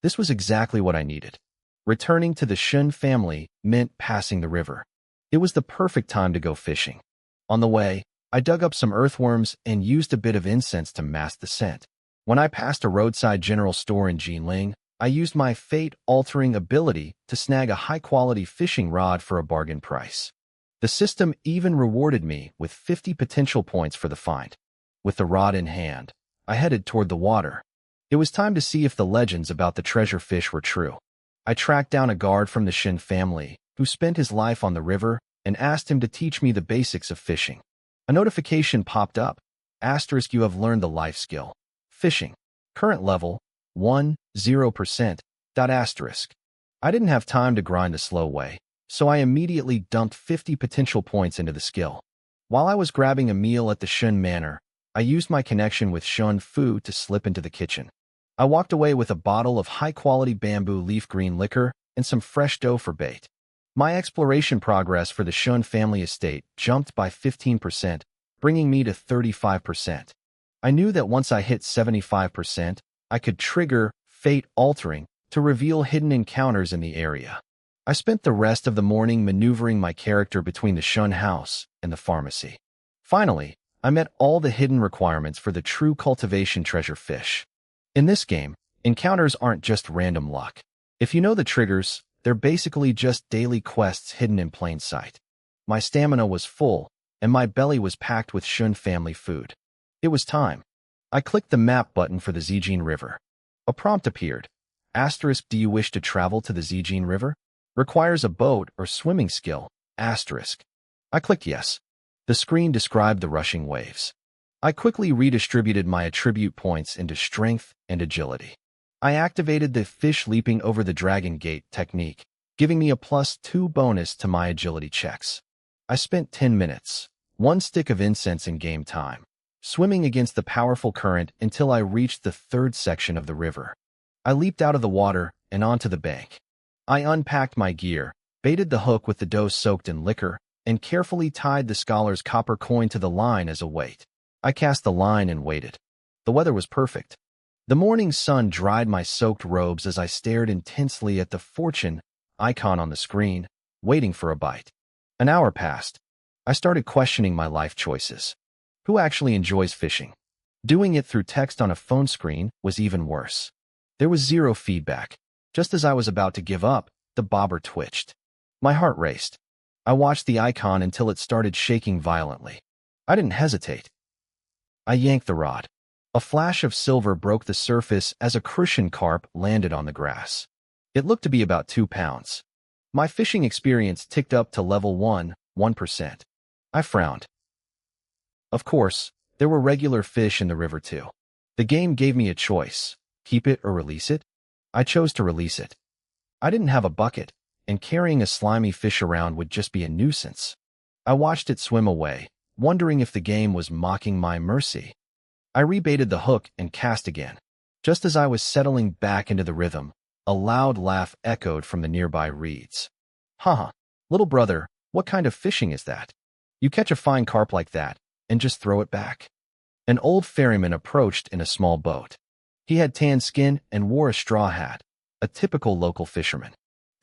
This was exactly what I needed. Returning to the Shin family meant passing the river. It was the perfect time to go fishing. On the way, I dug up some earthworms and used a bit of incense to mask the scent. When I passed a roadside general store in Jinling, I used my fate-altering ability to snag a high-quality fishing rod for a bargain price. The system even rewarded me with 50 potential points for the find. With the rod in hand, I headed toward the water. It was time to see if the legends about the treasure fish were true. I tracked down a guard from the Shin family, who spent his life on the river, and asked him to teach me the basics of fishing. A notification popped up. Asterisk, you have learned the life skill. Fishing. Current level, 10%. Asterisk. I didn't have time to grind a slow way, so I immediately dumped 50 potential points into the skill. While I was grabbing a meal at the Shun Manor, I used my connection with Shun Fu to slip into the kitchen. I walked away with a bottle of high-quality bamboo leaf green liquor and some fresh dough for bait. My exploration progress for the Shun family estate jumped by 15%, bringing me to 35%. I knew that once I hit 75%, I could trigger Fate Altering to reveal hidden encounters in the area. I spent the rest of the morning maneuvering my character between the Shun house and the pharmacy. Finally, I met all the hidden requirements for the true cultivation treasure fish. In this game, encounters aren't just random luck. If you know the triggers, they're basically just daily quests hidden in plain sight. My stamina was full, and my belly was packed with Shun family food. It was time. I clicked the map button for the Zijin River. A prompt appeared. Asterisk, do you wish to travel to the Zijin River? Requires a boat or swimming skill, asterisk. I clicked yes. The screen described the rushing waves. I quickly redistributed my attribute points into strength and agility. I activated the fish leaping over the dragon gate technique, giving me a +2 bonus to my agility checks. I spent 10 minutes, 1 stick of incense in game time, swimming against the powerful current until I reached the 3rd section of the river. I leaped out of the water and onto the bank. I unpacked my gear, baited the hook with the dough soaked in liquor, and carefully tied the scholar's copper coin to the line as a weight. I cast the line and waited. The weather was perfect. The morning sun dried my soaked robes as I stared intensely at the fortune icon on the screen, waiting for a bite. An hour passed. I started questioning my life choices. Who actually enjoys fishing? Doing it through text on a phone screen was even worse. There was zero feedback. Just as I was about to give up, the bobber twitched. My heart raced. I watched the icon until it started shaking violently. I didn't hesitate. I yanked the rod. A flash of silver broke the surface as a crucian carp landed on the grass. It looked to be about 2 pounds. My fishing experience ticked up to level 1%. I frowned. Of course, there were regular fish in the river too. The game gave me a choice, keep it or release it. I chose to release it. I didn't have a bucket, and carrying a slimy fish around would just be a nuisance. I watched it swim away, wondering if the game was mocking my mercy. I rebaited the hook and cast again. Just as I was settling back into the rhythm, a loud laugh echoed from the nearby reeds. Haha, little brother, what kind of fishing is that? You catch a fine carp like that, and just throw it back. An old ferryman approached in a small boat. He had tan skin and wore a straw hat, a typical local fisherman.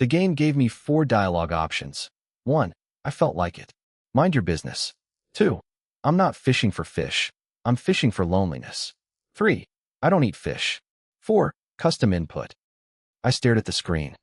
The game gave me 4 dialogue options. 1. I felt like it. Mind your business. 2. I'm not fishing for fish. I'm fishing for loneliness. 3. I don't eat fish. 4. Custom input. I stared at the screen.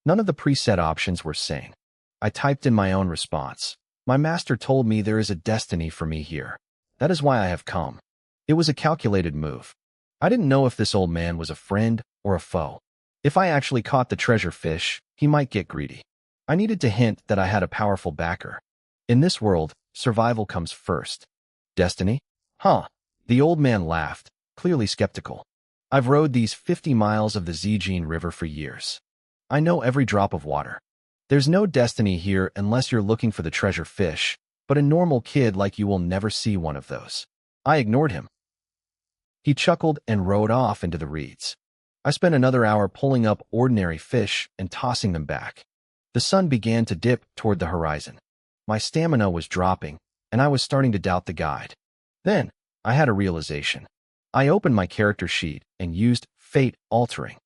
None of the preset options were sane. I typed in my own response. My master told me there is a destiny for me here. That is why I have come. It was a calculated move. I didn't know if this old man was a friend or a foe. If I actually caught the treasure fish, he might get greedy. I needed to hint that I had a powerful backer. In this world, survival comes first. Destiny? Huh. The old man laughed, clearly skeptical. I've rowed these 50 miles of the Zijin River for years. I know every drop of water. There's no destiny here unless you're looking for the treasure fish, but a normal kid like you will never see one of those. I ignored him. He chuckled and rowed off into the reeds. I spent another hour pulling up ordinary fish and tossing them back. The sun began to dip toward the horizon. My stamina was dropping, and I was starting to doubt the guide. Then, I had a realization. I opened my character sheet and used Fate Altering.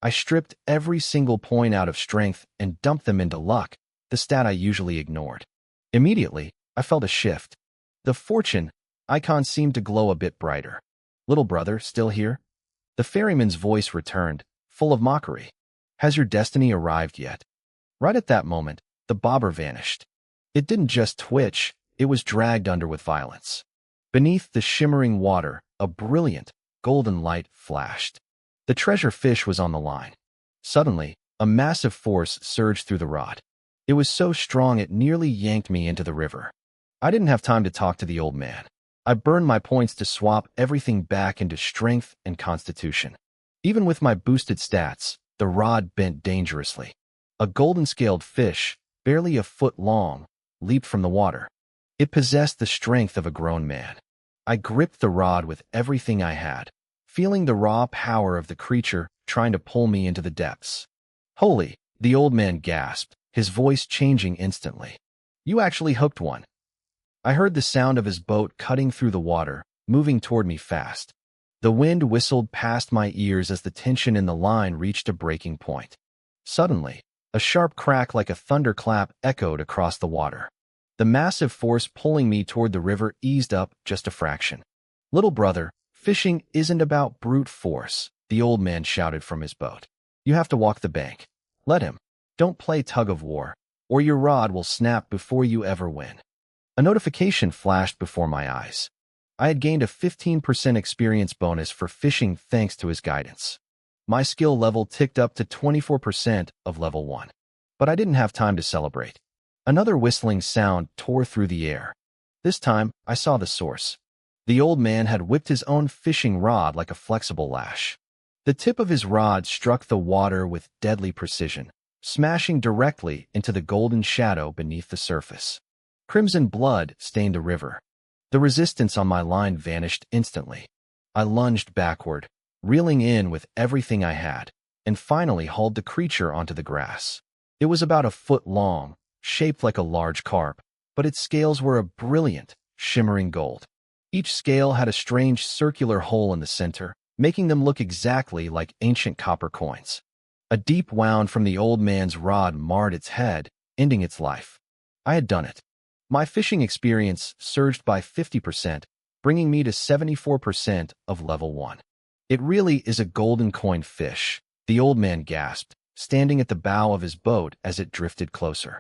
I stripped every single point out of strength and dumped them into luck, the stat I usually ignored. Immediately, I felt a shift. The fortune icon seemed to glow a bit brighter. Little brother, still here? The ferryman's voice returned, full of mockery. Has your destiny arrived yet? Right at that moment, the bobber vanished. It didn't just twitch, it was dragged under with violence. Beneath the shimmering water, a brilliant, golden light flashed. The treasure fish was on the line. Suddenly, a massive force surged through the rod. It was so strong it nearly yanked me into the river. I didn't have time to talk to the old man. I burned my points to swap everything back into strength and constitution. Even with my boosted stats, the rod bent dangerously. A golden-scaled fish, barely a foot long, leaped from the water. It possessed the strength of a grown man. I gripped the rod with everything I had, feeling the raw power of the creature trying to pull me into the depths. Holy, the old man gasped, his voice changing instantly. You actually hooked one. I heard the sound of his boat cutting through the water, moving toward me fast. The wind whistled past my ears as the tension in the line reached a breaking point. Suddenly, a sharp crack like a thunderclap echoed across the water. The massive force pulling me toward the river eased up just a fraction. Little brother, fishing isn't about brute force, the old man shouted from his boat. You have to walk the bank. Let him. Don't play tug of war, or your rod will snap before you ever win. A notification flashed before my eyes. I had gained a 15% experience bonus for fishing thanks to his guidance. My skill level ticked up to 24% of level 1. But I didn't have time to celebrate. Another whistling sound tore through the air. This time, I saw the source. The old man had whipped his own fishing rod like a flexible lash. The tip of his rod struck the water with deadly precision, smashing directly into the golden shadow beneath the surface. Crimson blood stained the river. The resistance on my line vanished instantly. I lunged backward, reeling in with everything I had, and finally hauled the creature onto the grass. It was about a foot long, shaped like a large carp, but its scales were a brilliant, shimmering gold. Each scale had a strange circular hole in the center, making them look exactly like ancient copper coins. A deep wound from the old man's rod marred its head, ending its life. I had done it. My fishing experience surged by 50%, bringing me to 74% of level 1. It really is a golden coin fish, the old man gasped, standing at the bow of his boat as it drifted closer.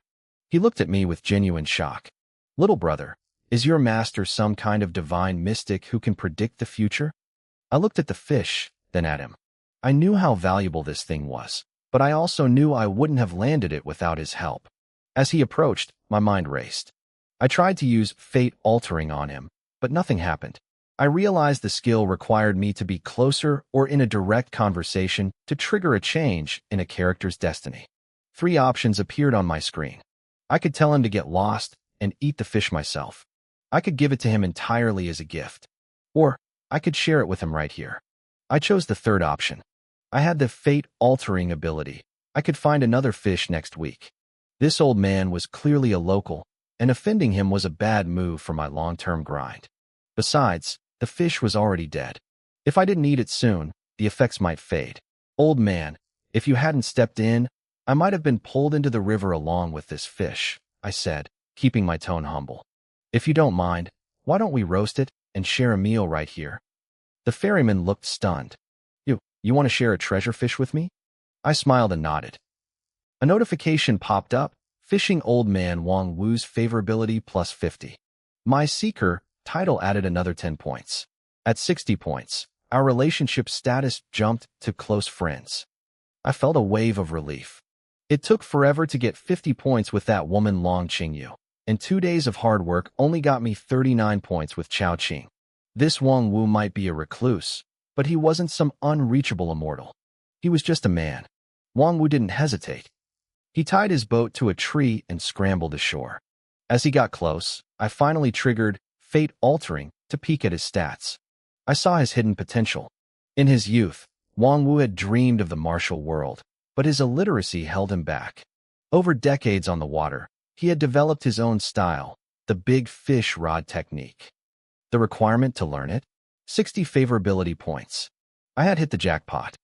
He looked at me with genuine shock. Little brother, is your master some kind of divine mystic who can predict the future? I looked at the fish, then at him. I knew how valuable this thing was, but I also knew I wouldn't have landed it without his help. As he approached, my mind raced. I tried to use fate altering on him, but nothing happened. I realized the skill required me to be closer or in a direct conversation to trigger a change in a character's destiny. 3 options appeared on my screen. I could tell him to get lost and eat the fish myself. I could give it to him entirely as a gift. Or I could share it with him right here. I chose the third option. I had the fate-altering ability. I could find another fish next week. This old man was clearly a local, and offending him was a bad move for my long-term grind. Besides, the fish was already dead. If I didn't eat it soon, the effects might fade. Old man, if you hadn't stepped in, I might have been pulled into the river along with this fish, I said, keeping my tone humble. If you don't mind, why don't we roast it and share a meal right here? The ferryman looked stunned. You want to share a treasure fish with me? I smiled and nodded. A notification popped up, Fishing Old Man Wang Wu's favorability plus 50. My Seeker title added another 10 points. At 60 points, our relationship status jumped to close friends. I felt a wave of relief. It took forever to get 50 points with that woman Long Qingyu, and 2 days of hard work only got me 39 points with Chao Qing. This Wang Wu might be a recluse, but he wasn't some unreachable immortal. He was just a man. Wang Wu didn't hesitate. He tied his boat to a tree and scrambled ashore. As he got close, I finally triggered Fate Altering to peek at his stats. I saw his hidden potential. In his youth, Wang Wu had dreamed of the martial world, but his illiteracy held him back. Over decades on the water, he had developed his own style, the big fish rod technique. The requirement to learn it? 60 favorability points. I had hit the jackpot.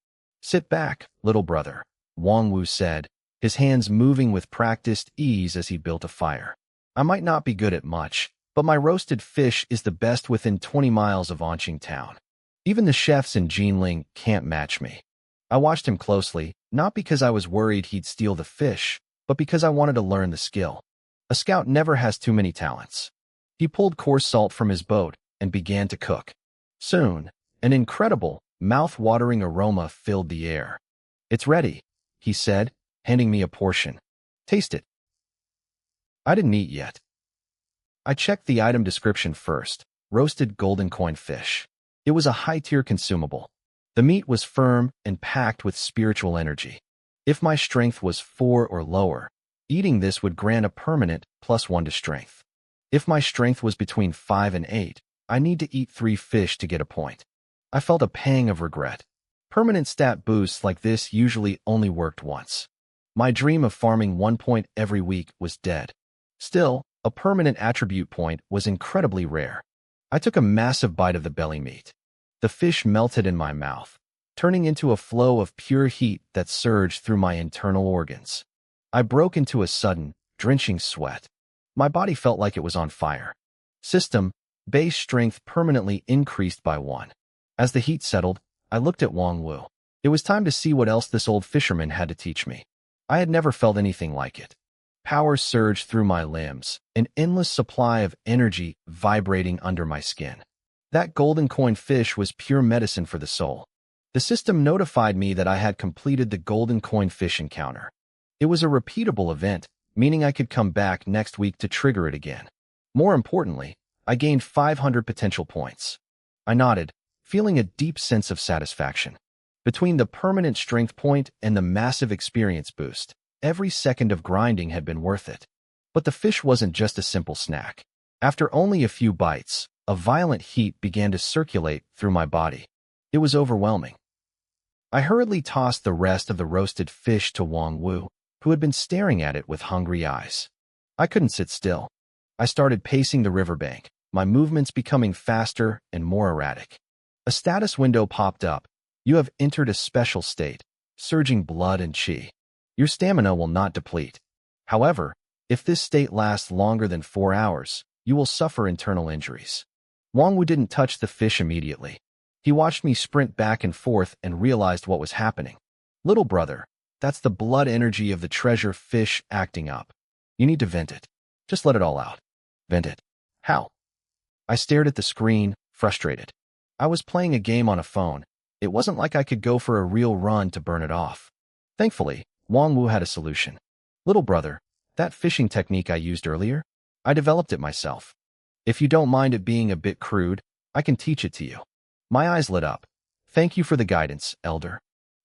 Sit back, little brother, Wang Wu said, his hands moving with practiced ease as he built a fire. I might not be good at much, but my roasted fish is the best within 20 miles of Anqing town. Even the chefs in Jinling can't match me. I watched him closely, not because I was worried he'd steal the fish, but because I wanted to learn the skill. A scout never has too many talents. He pulled coarse salt from his boat and began to cook. Soon, an incredible, mouth-watering aroma filled the air. It's ready, he said, handing me a portion. Taste it. I didn't eat yet. I checked the item description first. Roasted golden coin fish. It was a high-tier consumable. The meat was firm and packed with spiritual energy. If my strength was 4 or lower, eating this would grant a permanent +1 to strength. If my strength was between 5 and 8, I need to eat 3 fish to get a point. I felt a pang of regret. Permanent stat boosts like this usually only worked once. My dream of farming 1 point every week was dead. Still, a permanent attribute point was incredibly rare. I took a massive bite of the belly meat. The fish melted in my mouth, turning into a flow of pure heat that surged through my internal organs. I broke into a sudden, drenching sweat. My body felt like it was on fire. System, base strength permanently increased by 1. As the heat settled, I looked at Wang Wu. It was time to see what else this old fisherman had to teach me. I had never felt anything like it. Power surged through my limbs, an endless supply of energy vibrating under my skin. That golden coin fish was pure medicine for the soul. The system notified me that I had completed the golden coin fish encounter. It was a repeatable event, meaning I could come back next week to trigger it again. More importantly, I gained 500 potential points. I nodded, feeling a deep sense of satisfaction. Between the permanent strength point and the massive experience boost, every second of grinding had been worth it. But the fish wasn't just a simple snack. After only a few bites, a violent heat began to circulate through my body. It was overwhelming. I hurriedly tossed the rest of the roasted fish to Wang Wu, who had been staring at it with hungry eyes. I couldn't sit still. I started pacing the riverbank, my movements becoming faster and more erratic. A status window popped up. You have entered a special state, surging blood and chi. Your stamina will not deplete. However, if this state lasts longer than 4 hours, you will suffer internal injuries. Wang Wu didn't touch the fish immediately. He watched me sprint back and forth and realized what was happening. Little brother, that's the blood energy of the treasure fish acting up. You need to vent it. Just let it all out. Vent it. How? I stared at the screen, frustrated. I was playing a game on a phone. It wasn't like I could go for a real run to burn it off. Thankfully, Wang Wu had a solution. Little brother, that fishing technique I used earlier, I developed it myself. If you don't mind it being a bit crude, I can teach it to you. My eyes lit up. Thank you for the guidance, elder.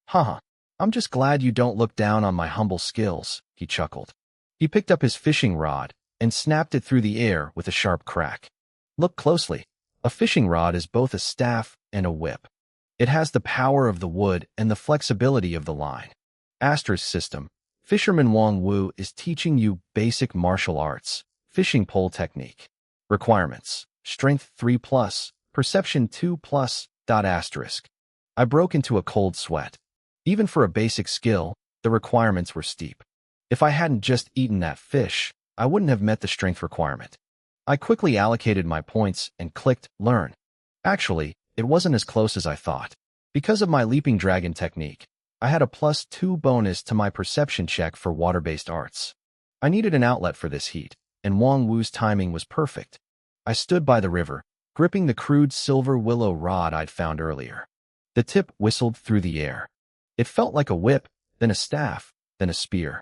Haha, I'm just glad you don't look down on my humble skills, he chuckled. He picked up his fishing rod and snapped it through the air with a sharp crack. Look closely. A fishing rod is both a staff and a whip. It has the power of the wood and the flexibility of the line. Asterisk system. Fisherman Wang Wu is teaching you basic martial arts, fishing pole technique. Requirements. Strength 3+, perception 2+, asterisk. I broke into a cold sweat. Even for a basic skill, the requirements were steep. If I hadn't just eaten that fish, I wouldn't have met the strength requirement. I quickly allocated my points and clicked Learn. Actually, it wasn't as close as I thought. Because of my leaping dragon technique, I had a +2 bonus to my perception check for water-based arts. I needed an outlet for this heat, and Wang Wu's timing was perfect. I stood by the river, gripping the crude silver willow rod I'd found earlier. The tip whistled through the air. It felt like a whip, then a staff, then a spear.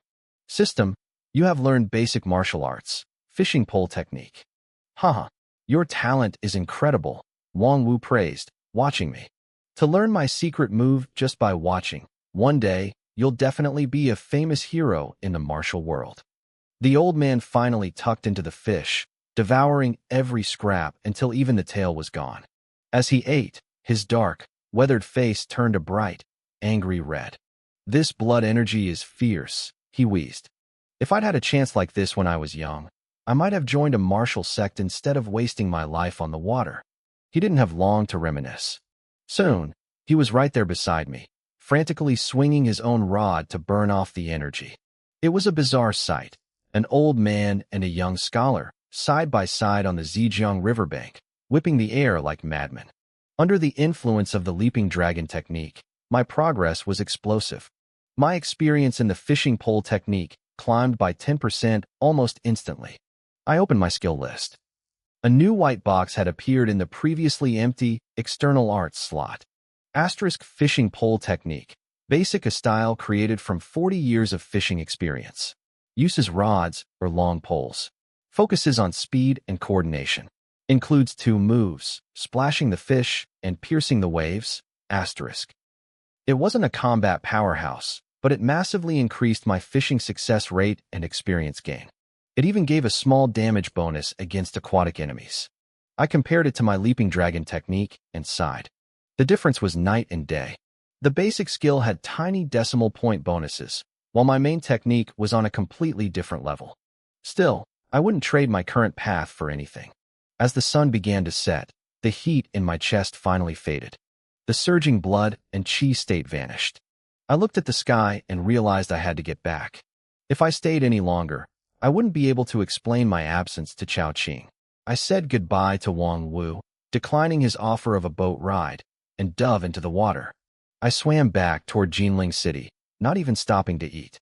System, you have learned basic martial arts, fishing pole technique. Haha, your talent is incredible, Wang Wu praised, watching me. To learn my secret move just by watching, one day, you'll definitely be a famous hero in the martial world. The old man finally tucked into the fish, devouring every scrap until even the tail was gone. As he ate, his dark, weathered face turned a bright, angry red. This blood energy is fierce, he wheezed. If I'd had a chance like this when I was young, I might have joined a martial sect instead of wasting my life on the water. He didn't have long to reminisce. Soon, he was right there beside me, frantically swinging his own rod to burn off the energy. It was a bizarre sight, an old man and a young scholar, side by side on the Zhejiang riverbank, whipping the air like madmen. Under the influence of the leaping dragon technique, my progress was explosive. My experience in the fishing pole technique climbed by 10% almost instantly. I opened my skill list. A new white box had appeared in the previously empty external arts slot. Asterisk fishing pole technique, basic a style created from 40 years of fishing experience. Uses rods or long poles. Focuses on speed and coordination. Includes 2 moves, splashing the fish and piercing the waves. Asterisk. It wasn't a combat powerhouse, but it massively increased my fishing success rate and experience gain. It even gave a small damage bonus against aquatic enemies. I compared it to my leaping dragon technique and sighed. The difference was night and day. The basic skill had tiny decimal point bonuses, while my main technique was on a completely different level. Still, I wouldn't trade my current path for anything. As the sun began to set, the heat in my chest finally faded. The surging blood and chi state vanished. I looked at the sky and realized I had to get back. If I stayed any longer, I wouldn't be able to explain my absence to Chao Qing. I said goodbye to Wang Wu, declining his offer of a boat ride, and dove into the water. I swam back toward Jinling City, not even stopping to eat.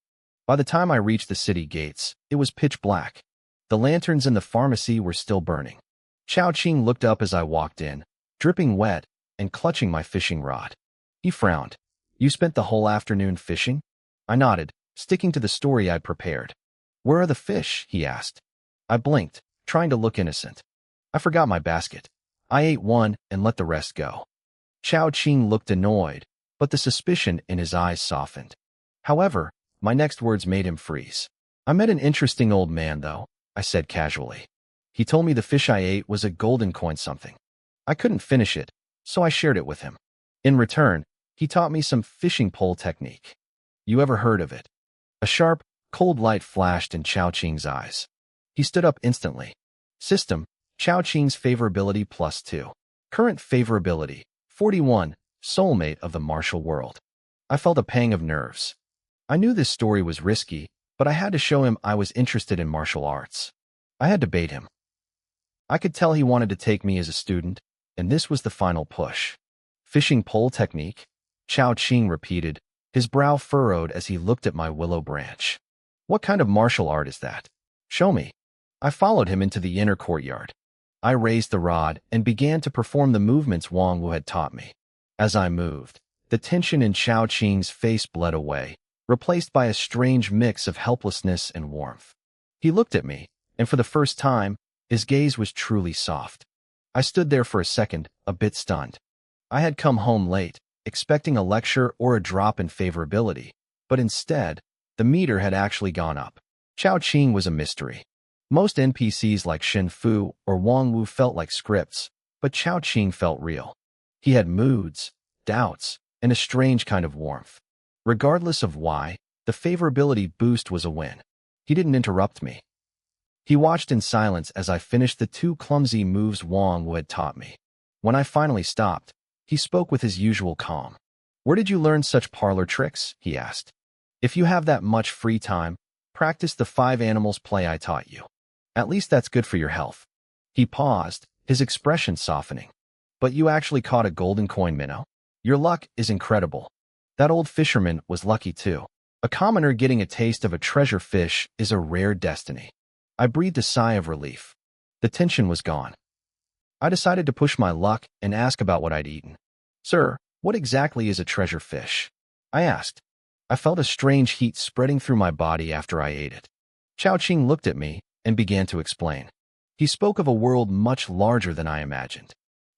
By the time I reached the city gates, it was pitch black. The lanterns in the pharmacy were still burning. Chao Qing looked up as I walked in, dripping wet and clutching my fishing rod. He frowned. You spent the whole afternoon fishing? I nodded, sticking to the story I'd prepared. "Where are the fish?" he asked. I blinked, trying to look innocent. "I forgot my basket. I ate one and let the rest go." Chao Qing looked annoyed, but the suspicion in his eyes softened. However, my next words made him freeze. "I met an interesting old man, though," I said casually. "He told me the fish I ate was a golden coin something. I couldn't finish it, so I shared it with him. In return, he taught me some fishing pole technique. You ever heard of it?" A sharp, cold light flashed in Chao Qing's eyes. He stood up instantly. System: Chao Qing's favorability +2. Current favorability: 41, soulmate of the martial world. I felt a pang of nerves. I knew this story was risky, but I had to show him I was interested in martial arts. I had to bait him. I could tell he wanted to take me as a student, and this was the final push. "Fishing pole technique?" Chao Qing repeated, his brow furrowed as he looked at my willow branch. "What kind of martial art is that? Show me." I followed him into the inner courtyard. I raised the rod and began to perform the movements Wang Wu had taught me. As I moved, the tension in Chao Qing's face bled away, replaced by a strange mix of helplessness and warmth. He looked at me, and for the first time, his gaze was truly soft. I stood there for a second, a bit stunned. I had come home late, expecting a lecture or a drop in favorability, but instead, the meter had actually gone up. Chao Qing was a mystery. Most NPCs like Shen Fu or Wang Wu felt like scripts, but Chao Qing felt real. He had moods, doubts, and a strange kind of warmth. Regardless of why, the favorability boost was a win. He didn't interrupt me. He watched in silence as I finished the 2 clumsy moves Wang Wu had taught me. When I finally stopped, he spoke with his usual calm. "Where did you learn such parlor tricks?" he asked. "If you have that much free time, practice the 5 animals play I taught you. At least that's good for your health." He paused, his expression softening. "But you actually caught a golden coin minnow? Your luck is incredible. That old fisherman was lucky too. A commoner getting a taste of a treasure fish is a rare destiny." I breathed a sigh of relief. The tension was gone. I decided to push my luck and ask about what I'd eaten. "Sir, what exactly is a treasure fish?" I asked. I felt a strange heat spreading through my body after I ate it. Chao Qing looked at me and began to explain. He spoke of a world much larger than I imagined.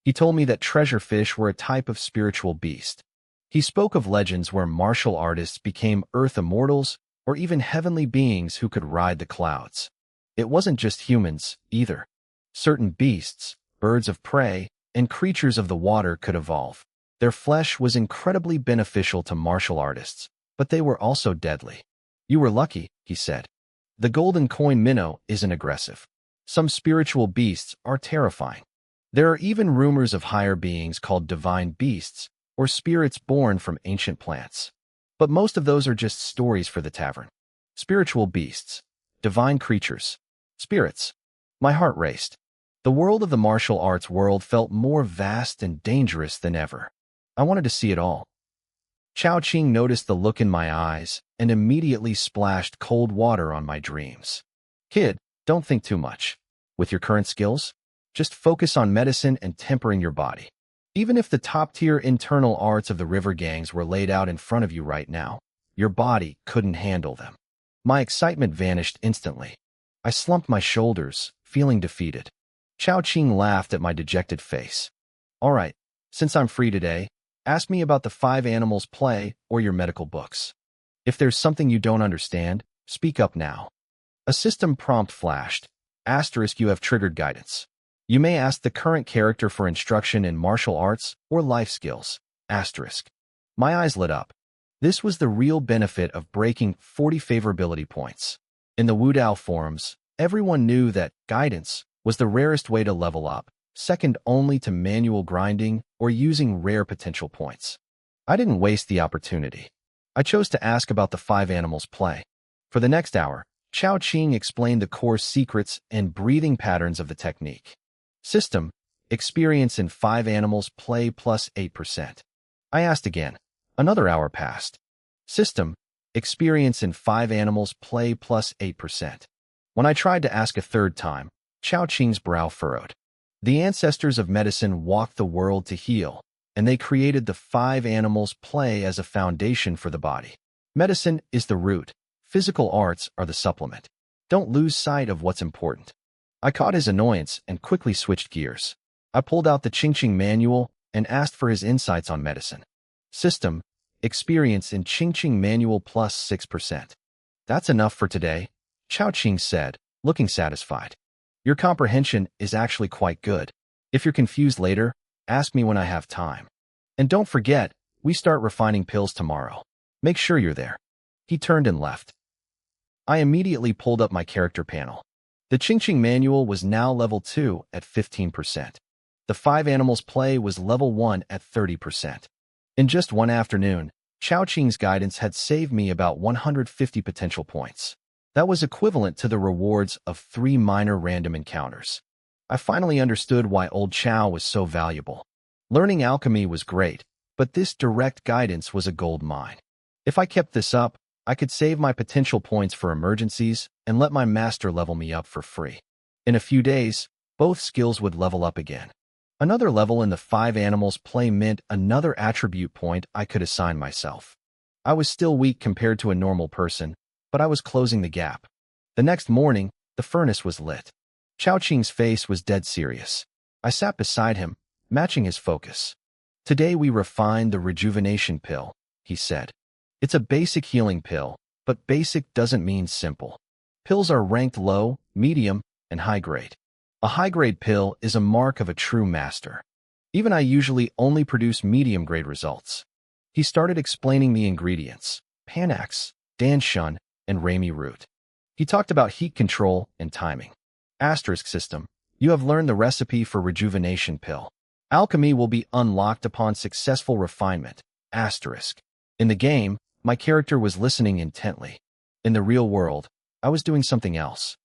He told me that treasure fish were a type of spiritual beast. He spoke of legends where martial artists became earth immortals or even heavenly beings who could ride the clouds. It wasn't just humans, either. Certain beasts, birds of prey, and creatures of the water could evolve. Their flesh was incredibly beneficial to martial artists, but they were also deadly. "You were lucky," he said. "The golden coin minnow isn't aggressive. Some spiritual beasts are terrifying. There are even rumors of higher beings called divine beasts, or spirits born from ancient plants. But most of those are just stories for the tavern. Spiritual beasts, divine creatures, spirits." My heart raced. The world of the martial arts world felt more vast and dangerous than ever. I wanted to see it all. Chao Qing noticed the look in my eyes and immediately splashed cold water on my dreams. "Kid, don't think too much. With your current skills, just focus on medicine and tempering your body. Even if the top-tier internal arts of the river gangs were laid out in front of you right now, your body couldn't handle them." My excitement vanished instantly. I slumped my shoulders, feeling defeated. Chao Qing laughed at my dejected face. "All right, since I'm free today, ask me about the 5 animals play or your medical books. If there's something you don't understand, speak up now." A system prompt flashed. *, you have triggered guidance. You may ask the current character for instruction in martial arts or life skills. *. My eyes lit up. This was the real benefit of breaking 40 favorability points. In the Wudao forums, everyone knew that guidance was the rarest way to level up, second only to manual grinding or using rare potential points. I didn't waste the opportunity. I chose to ask about the 5 animals play. For the next hour, Chao Qing explained the core secrets and breathing patterns of the technique. System: experience in 5 animals play plus 8%. I asked again. Another hour passed. System: experience in 5 animals play plus 8%. When I tried to ask a third time, Chao Qing's brow furrowed. The ancestors of medicine walked the world to heal, and they created the 5 animals play as a foundation for the body. Medicine is the root, Physical arts are the supplement. Don't lose sight of what's important. I caught his annoyance and quickly switched gears. I pulled out the Qingqing manual and asked for his insights on medicine. System, experience in Qingqing manual plus 6%. That's enough for today, Chao Qing said, looking satisfied. Your comprehension is actually quite good. If you're confused later, ask me when I have time. And don't forget, we start refining pills tomorrow. Make sure you're there. He turned and left. I immediately pulled up my character panel. The Qingqing manual was now level 2 at 15%. The 5 animals play was level 1 at 30%. In just one afternoon, Chao Qing's guidance had saved me about 150 potential points. That was equivalent to the rewards of 3 minor random encounters. I finally understood why old Chao was so valuable. Learning alchemy was great, but this direct guidance was a gold mine. If I kept this up, I could save my potential points for emergencies and let my master level me up for free. In a few days, both skills would level up again. Another level in the 5 animals play meant another attribute point I could assign myself. I was still weak compared to a normal person, but I was closing the gap. The next morning, the furnace was lit. Chao Qing's face was dead serious. I sat beside him, matching his focus. Today we refined the rejuvenation pill, he said. It's a basic healing pill, but basic doesn't mean simple. Pills are ranked low, medium, and high grade. A high-grade pill is a mark of a true master. Even I usually only produce medium-grade results. He started explaining the ingredients: Panax, Danshun, and Rami root. He talked about heat control and timing. Asterisk system. You have learned the recipe for rejuvenation pill. Alchemy will be unlocked upon successful refinement. Asterisk. In the game, my character was listening intently. In the real world, I was doing something else.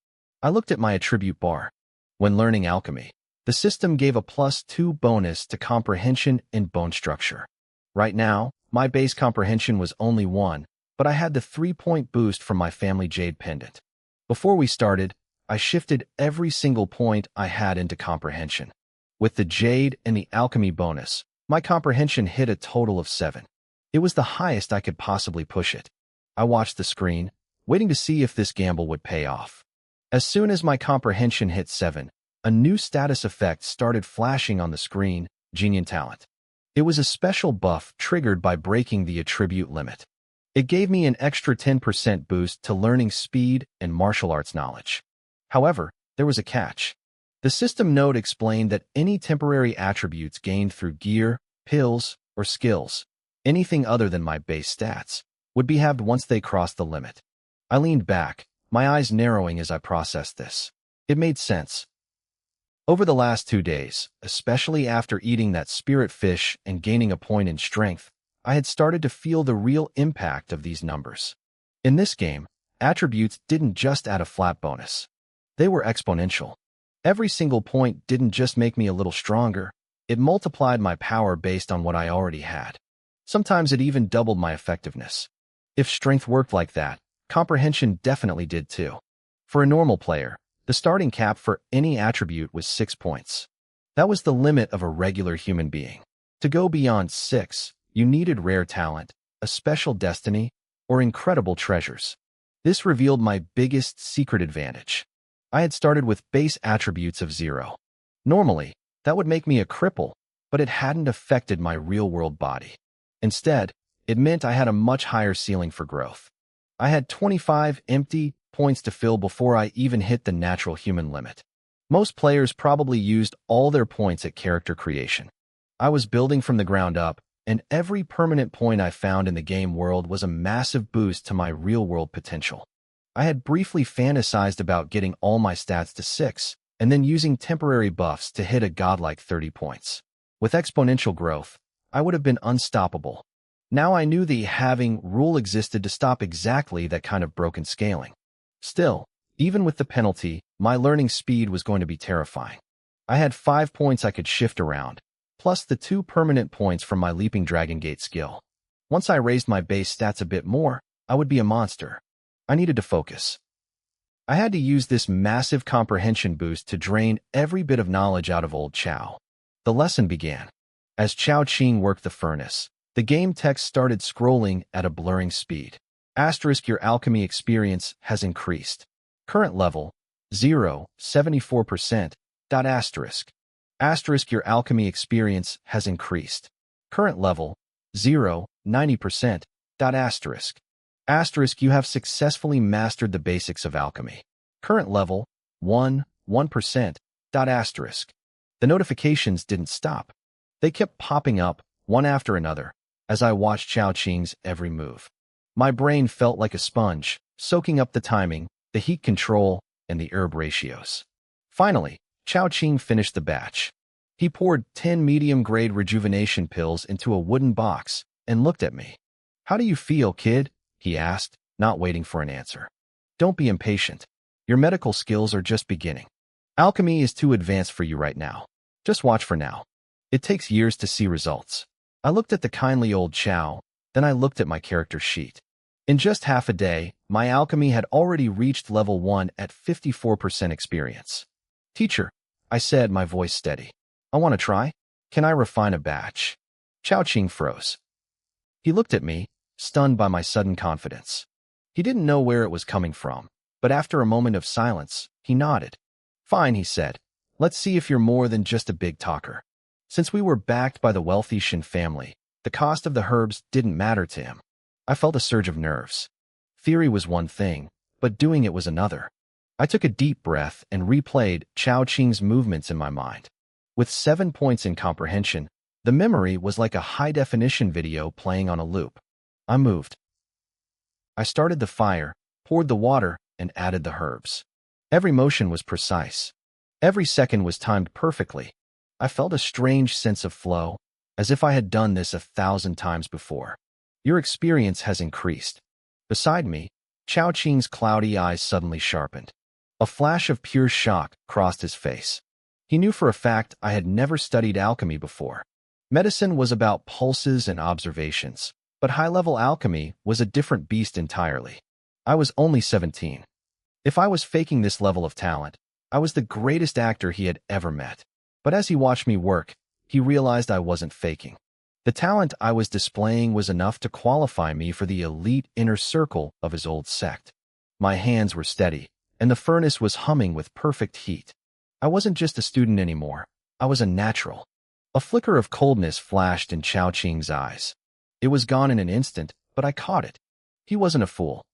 I looked at my attribute bar. When learning alchemy, the system gave a +2 bonus to comprehension and bone structure. Right now, my base comprehension was only 1, but I had the 3-point boost from my family jade pendant. Before we started, I shifted every single point I had into comprehension. With the jade and the alchemy bonus, my comprehension hit a total of 7. It was the highest I could possibly push it. I watched the screen, waiting to see if this gamble would pay off. As soon as my comprehension hit 7, a new status effect started flashing on the screen: Genius Talent. It was a special buff triggered by breaking the attribute limit. It gave me an extra 10% boost to learning speed and martial arts knowledge. However, there was a catch. The system note explained that any temporary attributes gained through gear, pills, or skills, anything other than my base stats, would be halved once they crossed the limit. I leaned back, my eyes narrowing as I processed this. It made sense. Over the last 2 days, especially after eating that spirit fish and gaining a point in strength, I had started to feel the real impact of these numbers. In this game, attributes didn't just add a flat bonus. They were exponential. Every single point didn't just make me a little stronger, it multiplied my power based on what I already had. Sometimes it even doubled my effectiveness. If strength worked like that, comprehension definitely did too. For a normal player, the starting cap for any attribute was 6 points. That was the limit of a regular human being. To go beyond 6, you needed rare talent, a special destiny, or incredible treasures. This revealed my biggest secret advantage. I had started with base attributes of 0. Normally, that would make me a cripple, but it hadn't affected my real-world body. Instead, it meant I had a much higher ceiling for growth. I had 25 empty points to fill before I even hit the natural human limit. Most players probably used all their points at character creation. I was building from the ground up, and every permanent point I found in the game world was a massive boost to my real-world potential. I had briefly fantasized about getting all my stats to 6, and then using temporary buffs to hit a godlike 30 points. With exponential growth, I would have been unstoppable. Now I knew the halving rule existed to stop exactly that kind of broken scaling. Still, even with the penalty, my learning speed was going to be terrifying. I had 5 points I could shift around, plus the 2 permanent points from my Leaping Dragon Gate skill. Once I raised my base stats a bit more, I would be a monster. I needed to focus. I had to use this massive comprehension boost to drain every bit of knowledge out of old Chao. The lesson began. As Chao Qing worked the furnace, the game text started scrolling at a blurring speed. Asterisk your alchemy experience has increased. Current level, 0, 74%. Asterisk. Asterisk your alchemy experience has increased. Current level, 0, 90%. Asterisk. Asterisk you have successfully mastered the basics of alchemy. Current level, 1%. Asterisk. The notifications didn't stop. They kept popping up, one after another, as I watched Chao Qing's every move. My brain felt like a sponge, soaking up the timing, the heat control, and the herb ratios. Finally, Chao Qing finished the batch. He poured 10 medium-grade rejuvenation pills into a wooden box and looked at me. "How do you feel, kid?" he asked, not waiting for an answer. "Don't be impatient. Your medical skills are just beginning. Alchemy is too advanced for you right now. Just watch for now. It takes years to see results." I looked at the kindly old Chao, then I looked at my character sheet. In just half a day, my alchemy had already reached level 1 at 54% experience. "Teacher," I said, my voice steady. "I want to try. Can I refine a batch?" Chao Qing froze. He looked at me, stunned by my sudden confidence. He didn't know where it was coming from, but after a moment of silence, he nodded. "Fine," he said. "Let's see if you're more than just a big talker." Since we were backed by the wealthy Shin family, the cost of the herbs didn't matter to him. I felt a surge of nerves. Theory was one thing, but doing it was another. I took a deep breath and replayed Chao Qing's movements in my mind. With 7 points in comprehension, the memory was like a high-definition video playing on a loop. I moved. I started the fire, poured the water, and added the herbs. Every motion was precise. Every second was timed perfectly. I felt a strange sense of flow, as if I had done this 1,000 times before. "Your experience has increased." Beside me, Chao Qing's cloudy eyes suddenly sharpened. A flash of pure shock crossed his face. He knew for a fact I had never studied alchemy before. Medicine was about pulses and observations, but high-level alchemy was a different beast entirely. I was only 17. If I was faking this level of talent, I was the greatest actor he had ever met. But as he watched me work, he realized I wasn't faking. The talent I was displaying was enough to qualify me for the elite inner circle of his old sect. My hands were steady, and the furnace was humming with perfect heat. I wasn't just a student anymore. I was a natural. A flicker of coldness flashed in Chao Qing's eyes. It was gone in an instant, but I caught it. He wasn't a fool.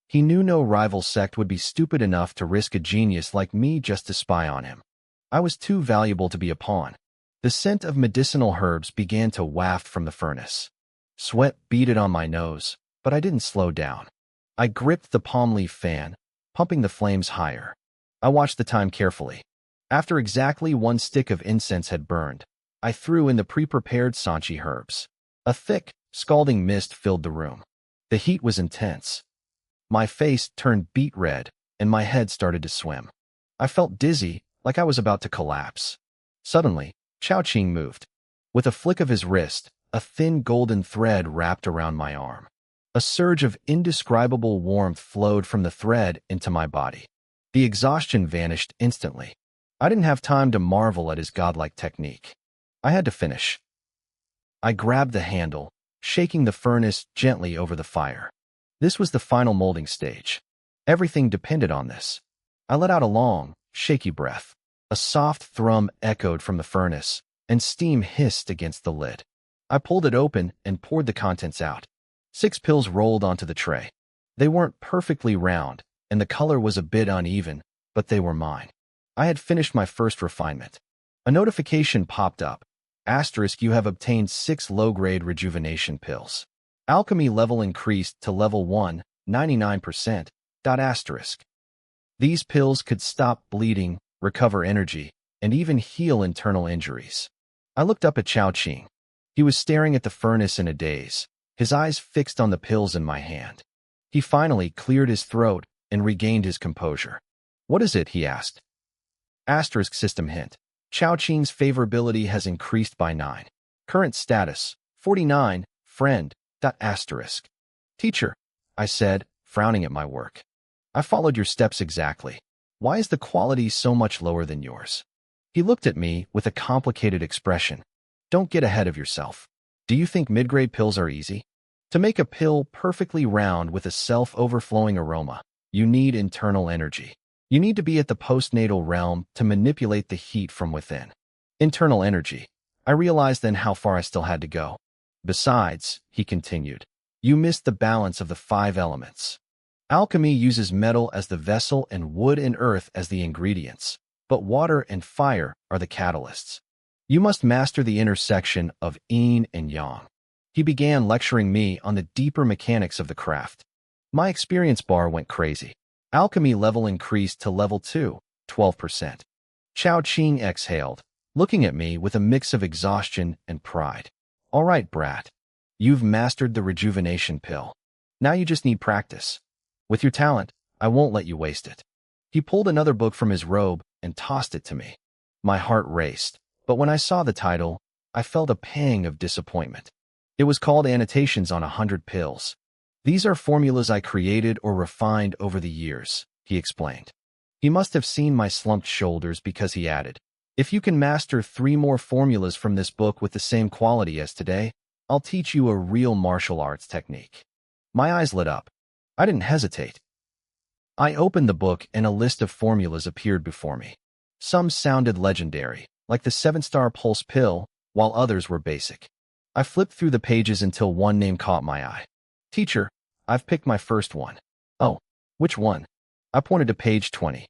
He knew no rival sect would be stupid enough to risk a genius like me just to spy on him. I was too valuable to be a pawn. The scent of medicinal herbs began to waft from the furnace. Sweat beaded on my nose, but I didn't slow down. I gripped the palm leaf fan, pumping the flames higher. I watched the time carefully. After exactly 1 stick of incense had burned, I threw in the pre-prepared sanchi herbs. A thick, scalding mist filled the room. The heat was intense. My face turned beet red, and my head started to swim. I felt dizzy, like I was about to collapse. Suddenly, Chao Qing moved. With a flick of his wrist, a thin golden thread wrapped around my arm. A surge of indescribable warmth flowed from the thread into my body. The exhaustion vanished instantly. I didn't have time to marvel at his godlike technique. I had to finish. I grabbed the handle, shaking the furnace gently over the fire. This was the final molding stage. Everything depended on this. I let out a long, shaky breath. A soft thrum echoed from the furnace, and steam hissed against the lid. I pulled it open and poured the contents out. 6 pills rolled onto the tray. They weren't perfectly round, and the color was a bit uneven, but they were mine. I had finished my first refinement. A notification popped up. Asterisk, you have obtained 6 low-grade rejuvenation pills. Alchemy level increased to level 1, 99%. Asterisk. These pills could stop bleeding, recover energy, and even heal internal injuries. I looked up at Chao Qing. He was staring at the furnace in a daze, his eyes fixed on the pills in my hand. He finally cleared his throat and regained his composure. "What is it?" he asked. Asterisk system hint. Chao Qing's favorability has increased by 9. Current status, 49, friend. Asterisk. "Teacher," I said, frowning at my work. "I followed your steps exactly. Why is the quality so much lower than yours?" He looked at me with a complicated expression. "Don't get ahead of yourself. Do you think mid-grade pills are easy? To make a pill perfectly round with a self-overflowing aroma, you need internal energy. You need to be at the postnatal realm to manipulate the heat from within. Internal energy. I realized then how far I still had to go. Besides, he continued, you missed the balance of the 5 elements. Alchemy uses metal as the vessel and wood and earth as the ingredients, but water and fire are the catalysts. You must master the intersection of yin and yang. He began lecturing me on the deeper mechanics of the craft. My experience bar went crazy. Alchemy level increased to level 2, 12%. Chao Ching exhaled, looking at me with a mix of exhaustion and pride. All right, brat. You've mastered the rejuvenation pill. Now you just need practice. With your talent, I won't let you waste it. He pulled another book from his robe and tossed it to me. My heart raced, but when I saw the title, I felt a pang of disappointment. It was called Annotations on 100 Pills. These are formulas I created or refined over the years, he explained. He must have seen my slumped shoulders because he added, if you can master 3 more formulas from this book with the same quality as today, I'll teach you a real martial arts technique. My eyes lit up. I didn't hesitate. I opened the book and a list of formulas appeared before me. Some sounded legendary, like the 7-star pulse pill, while others were basic. I flipped through the pages until one name caught my eye. Teacher, I've picked my first one. Oh, which one? I pointed to page 20.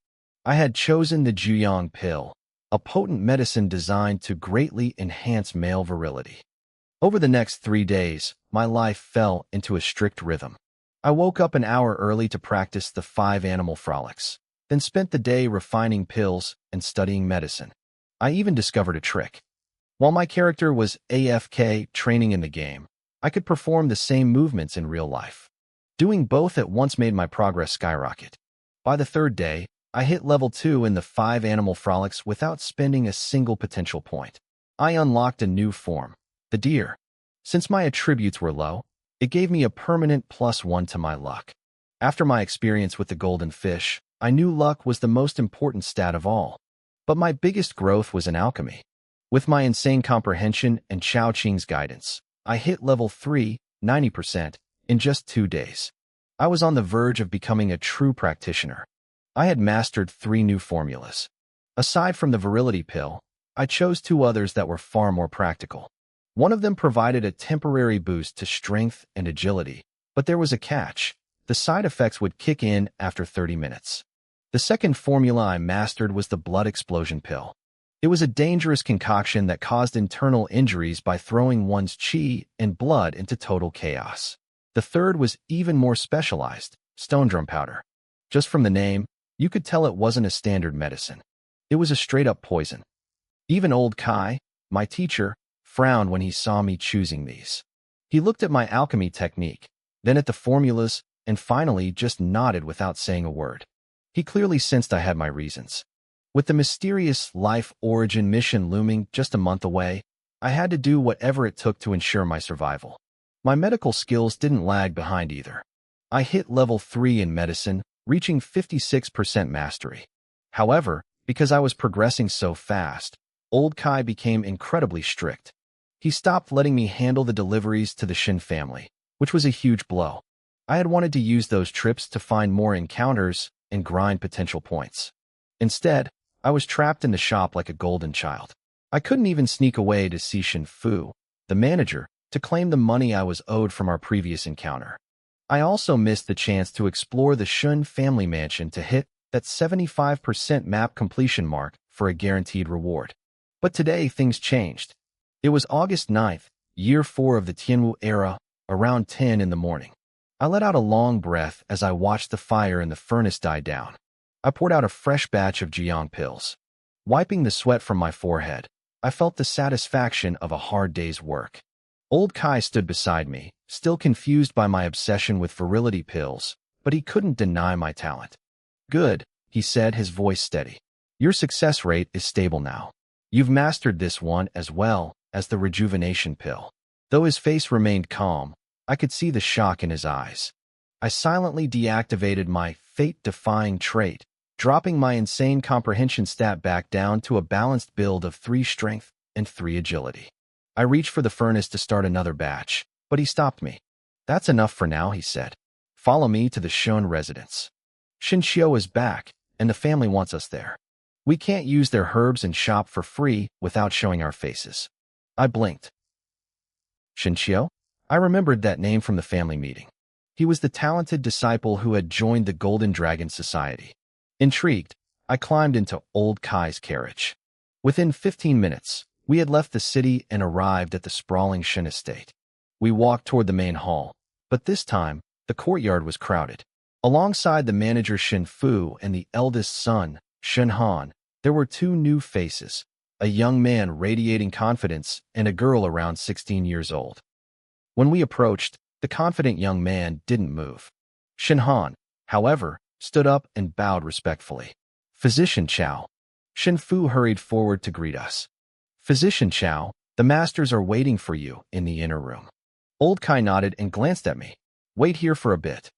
I had chosen the Juyang pill, a potent medicine designed to greatly enhance male virility. Over the next 3 days, my life fell into a strict rhythm. I woke up an hour early to practice the 5 animal frolics, then spent the day refining pills and studying medicine. I even discovered a trick. While my character was AFK training in the game, I could perform the same movements in real life. Doing both at once made my progress skyrocket. By the 3rd day, I hit level 2 in the 5 animal frolics without spending a single potential point. I unlocked a new form, the deer. Since my attributes were low, it gave me a permanent +1 to my luck. After my experience with the golden fish, I knew luck was the most important stat of all. But my biggest growth was in alchemy. With my insane comprehension and Chao Ching's guidance, I hit level 3, 90%, in just 2 days. I was on the verge of becoming a true practitioner. I had mastered 3 new formulas. Aside from the virility pill, I chose 2 others that were far more practical. One of them provided a temporary boost to strength and agility, but there was a catch. The side effects would kick in after 30 minutes. The second formula I mastered was the blood explosion pill. It was a dangerous concoction that caused internal injuries by throwing one's chi and blood into total chaos. The third was even more specialized, stone drum powder. Just from the name, you could tell it wasn't a standard medicine. It was a straight-up poison. Even old Kai, my teacher, frowned when he saw me choosing these. He looked at my alchemy technique, then at the formulas, and finally just nodded without saying a word. He clearly sensed I had my reasons. With the mysterious life origin mission looming just a month away, I had to do whatever it took to ensure my survival. My medical skills didn't lag behind either. I hit level 3 in medicine, reaching 56% mastery. However, because I was progressing so fast, old Kai became incredibly strict. He stopped letting me handle the deliveries to the Shin family, which was a huge blow. I had wanted to use those trips to find more encounters and grind potential points. Instead, I was trapped in the shop like a golden child. I couldn't even sneak away to see Shin Fu, the manager, to claim the money I was owed from our previous encounter. I also missed the chance to explore the Shun family mansion to hit that 75% map completion mark for a guaranteed reward. But today, things changed. It was August 9th, year 4 of the Tianwu era, around 10 in the morning. I let out a long breath as I watched the fire in the furnace die down. I poured out a fresh batch of Jiang pills. Wiping the sweat from my forehead, I felt the satisfaction of a hard day's work. Old Kai stood beside me, still confused by my obsession with virility pills, but he couldn't deny my talent. Good, he said, his voice steady. Your success rate is stable now. You've mastered this one as well as the rejuvenation pill. Though his face remained calm, I could see the shock in his eyes. I silently deactivated my fate-defying trait, dropping my insane comprehension stat back down to a balanced build of 3 strength and 3 agility. I reached for the furnace to start another batch, but he stopped me. That's enough for now, he said. Follow me to the Shun residence. Shinshio is back, and the family wants us there. We can't use their herbs and shop for free without showing our faces. I blinked. Shinshio? I remembered that name from the family meeting. He was the talented disciple who had joined the Golden Dragon Society. Intrigued, I climbed into old Kai's carriage. Within 15 minutes, we had left the city and arrived at the sprawling Shin estate. We walked toward the main hall, but this time, the courtyard was crowded. Alongside the manager Shin Fu and the eldest son, Shin Han, there were two new faces, a young man radiating confidence and a girl around 16 years old. When we approached, the confident young man didn't move. Shin Han, however, stood up and bowed respectfully. Physician Chow. Shin Fu hurried forward to greet us. Physician Chow, the masters are waiting for you in the inner room. Old Kai nodded and glanced at me. Wait here for a bit.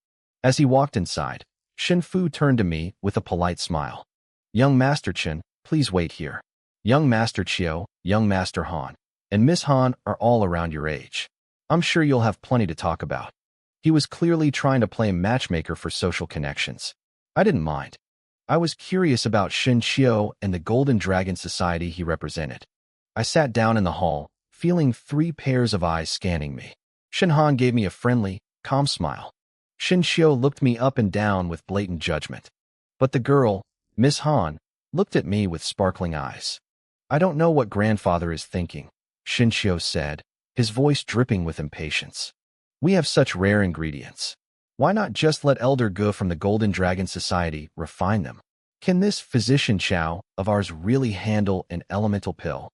As he walked inside, Shin Fu turned to me with a polite smile. Young Master Chen, please wait here. Young Master Chiu, Young Master Han, and Miss Han are all around your age. I'm sure you'll have plenty to talk about. He was clearly trying to play matchmaker for social connections. I didn't mind. I was curious about Shin Chiu and the Golden Dragon Society he represented. I sat down in the hall, feeling 3 pairs of eyes scanning me. Shin Han gave me a friendly, calm smile. Shin Chiu looked me up and down with blatant judgment. But the girl, Miss Han, looked at me with sparkling eyes. I don't know what grandfather is thinking, Shin Chiu said, his voice dripping with impatience. We have such rare ingredients. Why not just let Elder Gu from the Golden Dragon Society refine them? Can this Physician Chow of ours really handle an elemental pill?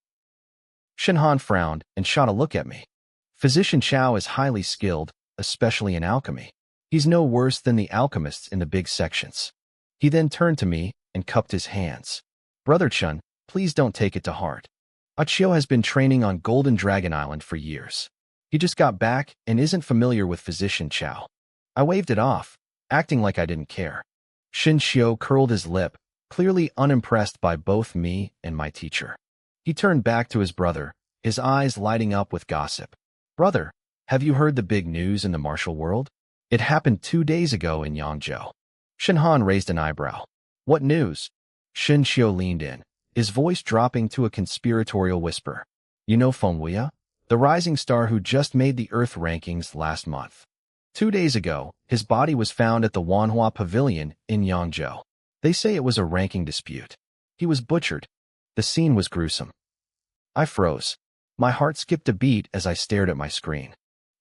Shin Han frowned and shot a look at me. Physician Chow is highly skilled, especially in alchemy. He's no worse than the alchemists in the big sections. He then turned to me and cupped his hands. Brother Chun, please don't take it to heart. Achio has been training on Golden Dragon Island for years. He just got back and isn't familiar with Physician Chow. I waved it off, acting like I didn't care. Shin Xiu curled his lip, clearly unimpressed by both me and my teacher. He turned back to his brother, his eyes lighting up with gossip. Brother, have you heard the big news in the martial world? It happened 2 days ago in Yangzhou. Shin Han raised an eyebrow. What news? Shin Xiu leaned in, his voice dropping to a conspiratorial whisper. You know Fengwuya, the rising star who just made the Earth rankings last month. 2 days ago, his body was found at the Manhwa Pavilion in Yangzhou. They say it was a ranking dispute. He was butchered. The scene was gruesome. I froze. My heart skipped a beat as I stared at my screen.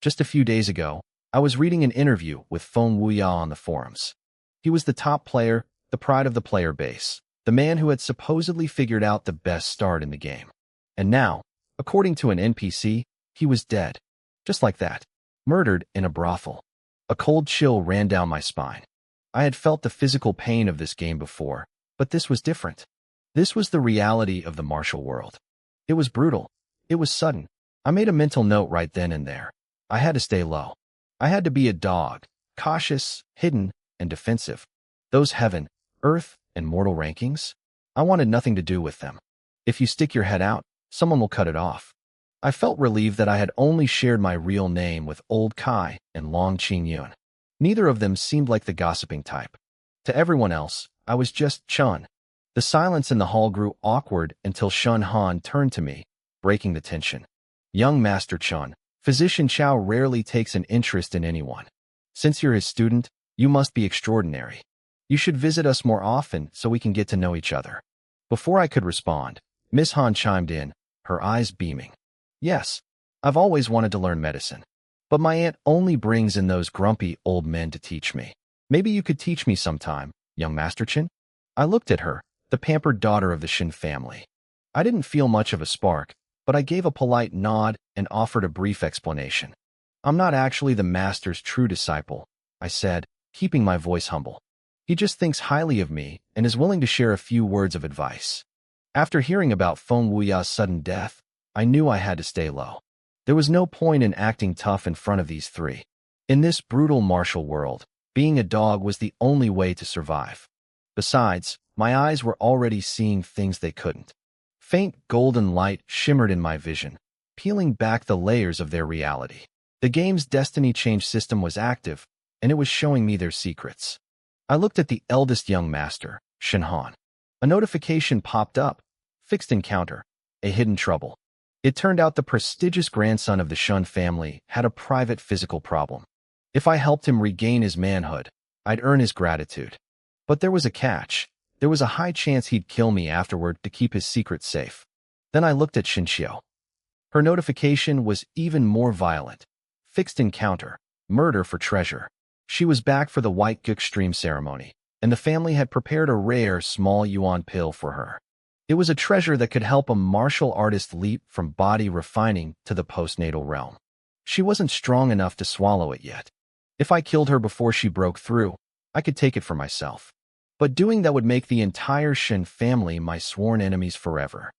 Just a few days ago, I was reading an interview with Fengwuya on the forums. He was the top player, the pride of the player base, the man who had supposedly figured out the best start in the game. And now, according to an NPC, he was dead. Just like that. Murdered in a brothel. A cold chill ran down my spine. I had felt the physical pain of this game before, but this was different. This was the reality of the martial world. It was brutal. It was sudden. I made a mental note right then and there. I had to stay low. I had to be a dog, cautious, hidden, and defensive. Those heaven, earth, and mortal rankings? I wanted nothing to do with them. If you stick your head out, someone will cut it off. I felt relieved that I had only shared my real name with Old Kai and Long Qingyun. Neither of them seemed like the gossiping type. To everyone else, I was just Chun. The silence in the hall grew awkward until Shun Han turned to me, breaking the tension. Young Master Chun, Physician Chow rarely takes an interest in anyone. Since you're his student, you must be extraordinary. You should visit us more often so we can get to know each other. Before I could respond, Miss Han chimed in, her eyes beaming. Yes, I've always wanted to learn medicine. But my aunt only brings in those grumpy old men to teach me. Maybe you could teach me sometime, young Master Chin? I looked at her, the pampered daughter of the Shin family. I didn't feel much of a spark, but I gave a polite nod and offered a brief explanation. I'm not actually the master's true disciple, I said, keeping my voice humble. He just thinks highly of me and is willing to share a few words of advice. After hearing about Fengwuya's sudden death, I knew I had to stay low. There was no point in acting tough in front of these three. In this brutal martial world, being a dog was the only way to survive. Besides, my eyes were already seeing things they couldn't. Faint golden light shimmered in my vision, peeling back the layers of their reality. The game's destiny change system was active, and it was showing me their secrets. I looked at the eldest young master, Shinhan. A notification popped up. Fixed encounter. A hidden trouble. It turned out the prestigious grandson of the Shun family had a private physical problem. If I helped him regain his manhood, I'd earn his gratitude. But there was a catch. There was a high chance he'd kill me afterward to keep his secret safe. Then I looked at Shinshio. Her notification was even more violent. Fixed encounter. Murder for treasure. She was back for the White Gook stream ceremony, and the family had prepared a rare small yuan pill for her. It was a treasure that could help a martial artist leap from body refining to the postnatal realm. She wasn't strong enough to swallow it yet. If I killed her before she broke through, I could take it for myself. But doing that would make the entire Shin family my sworn enemies forever.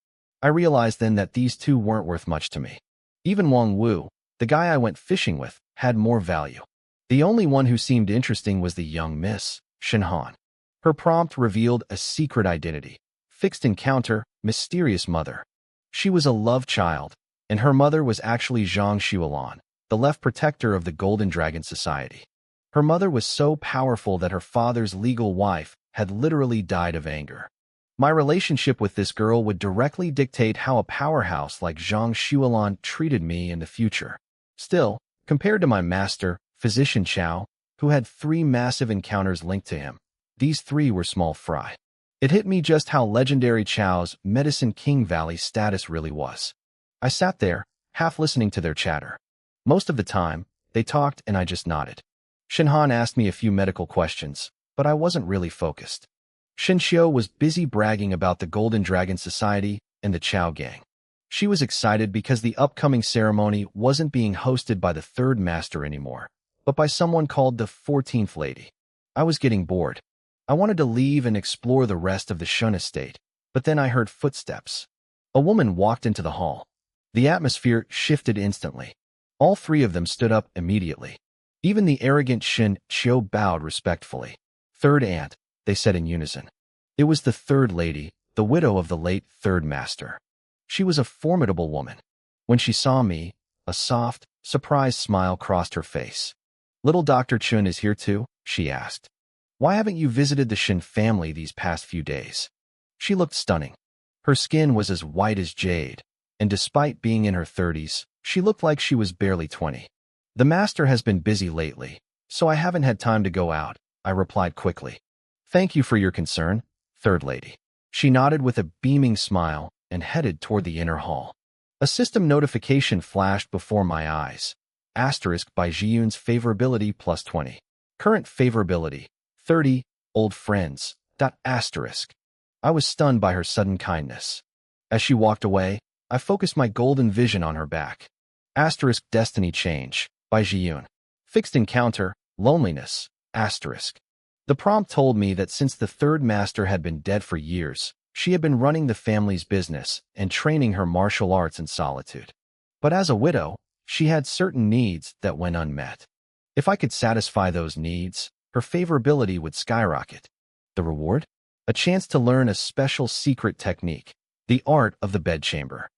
I realized then that these two weren't worth much to me. Even Wang Wu, the guy I went fishing with, had more value. The only one who seemed interesting was the young Miss, Shinhan. Her prompt revealed a secret identity. Fixed encounter, mysterious mother. She was a love child, and her mother was actually Zhang Xuelan, the left protector of the Golden Dragon Society. Her mother was so powerful that her father's legal wife had literally died of anger. My relationship with this girl would directly dictate how a powerhouse like Zhang Xuelan treated me in the future. Still, compared to my master, Physician Chao, who had 3 massive encounters linked to him, these 3 were small fry. It hit me just how legendary Chao's Medicine King Valley status really was. I sat there, half listening to their chatter. Most of the time, they talked and I just nodded. Shinhan asked me a few medical questions, but I wasn't really focused. Shinshio was busy bragging about the Golden Dragon Society and the Chao gang. She was excited because the upcoming ceremony wasn't being hosted by the 3rd master anymore, but by someone called the 14th lady. I was getting bored. I wanted to leave and explore the rest of the Shun estate, but then I heard footsteps. A woman walked into the hall. The atmosphere shifted instantly. All 3 of them stood up immediately. Even the arrogant Shin Chio bowed respectfully. "Third aunt," they said in unison. It was the 3rd lady, the widow of the late 3rd master. She was a formidable woman. When she saw me, a soft, surprised smile crossed her face. "Little Dr. Chun is here too?" she asked. "Why haven't you visited the Shin family these past few days?" She looked stunning. Her skin was as white as jade, and despite being in her 30s, she looked like she was barely 20. "The master has been busy lately, so I haven't had time to go out," I replied quickly. "Thank you for your concern, 3rd lady." She nodded with a beaming smile and headed toward the inner hall. A system notification flashed before my eyes. Asterisk by Jiyun's favorability plus 20. Current favorability, 30, old friends, asterisk. I was stunned by her sudden kindness. As she walked away, I focused my golden vision on her back. Asterisk destiny change, by Jiyun. Fixed encounter, loneliness, asterisk. The prompt told me that since the 3rd master had been dead for years, she had been running the family's business and training her martial arts in solitude. But as a widow, she had certain needs that went unmet. If I could satisfy those needs, her favorability would skyrocket. The reward? A chance to learn a special secret technique, the art of the bedchamber.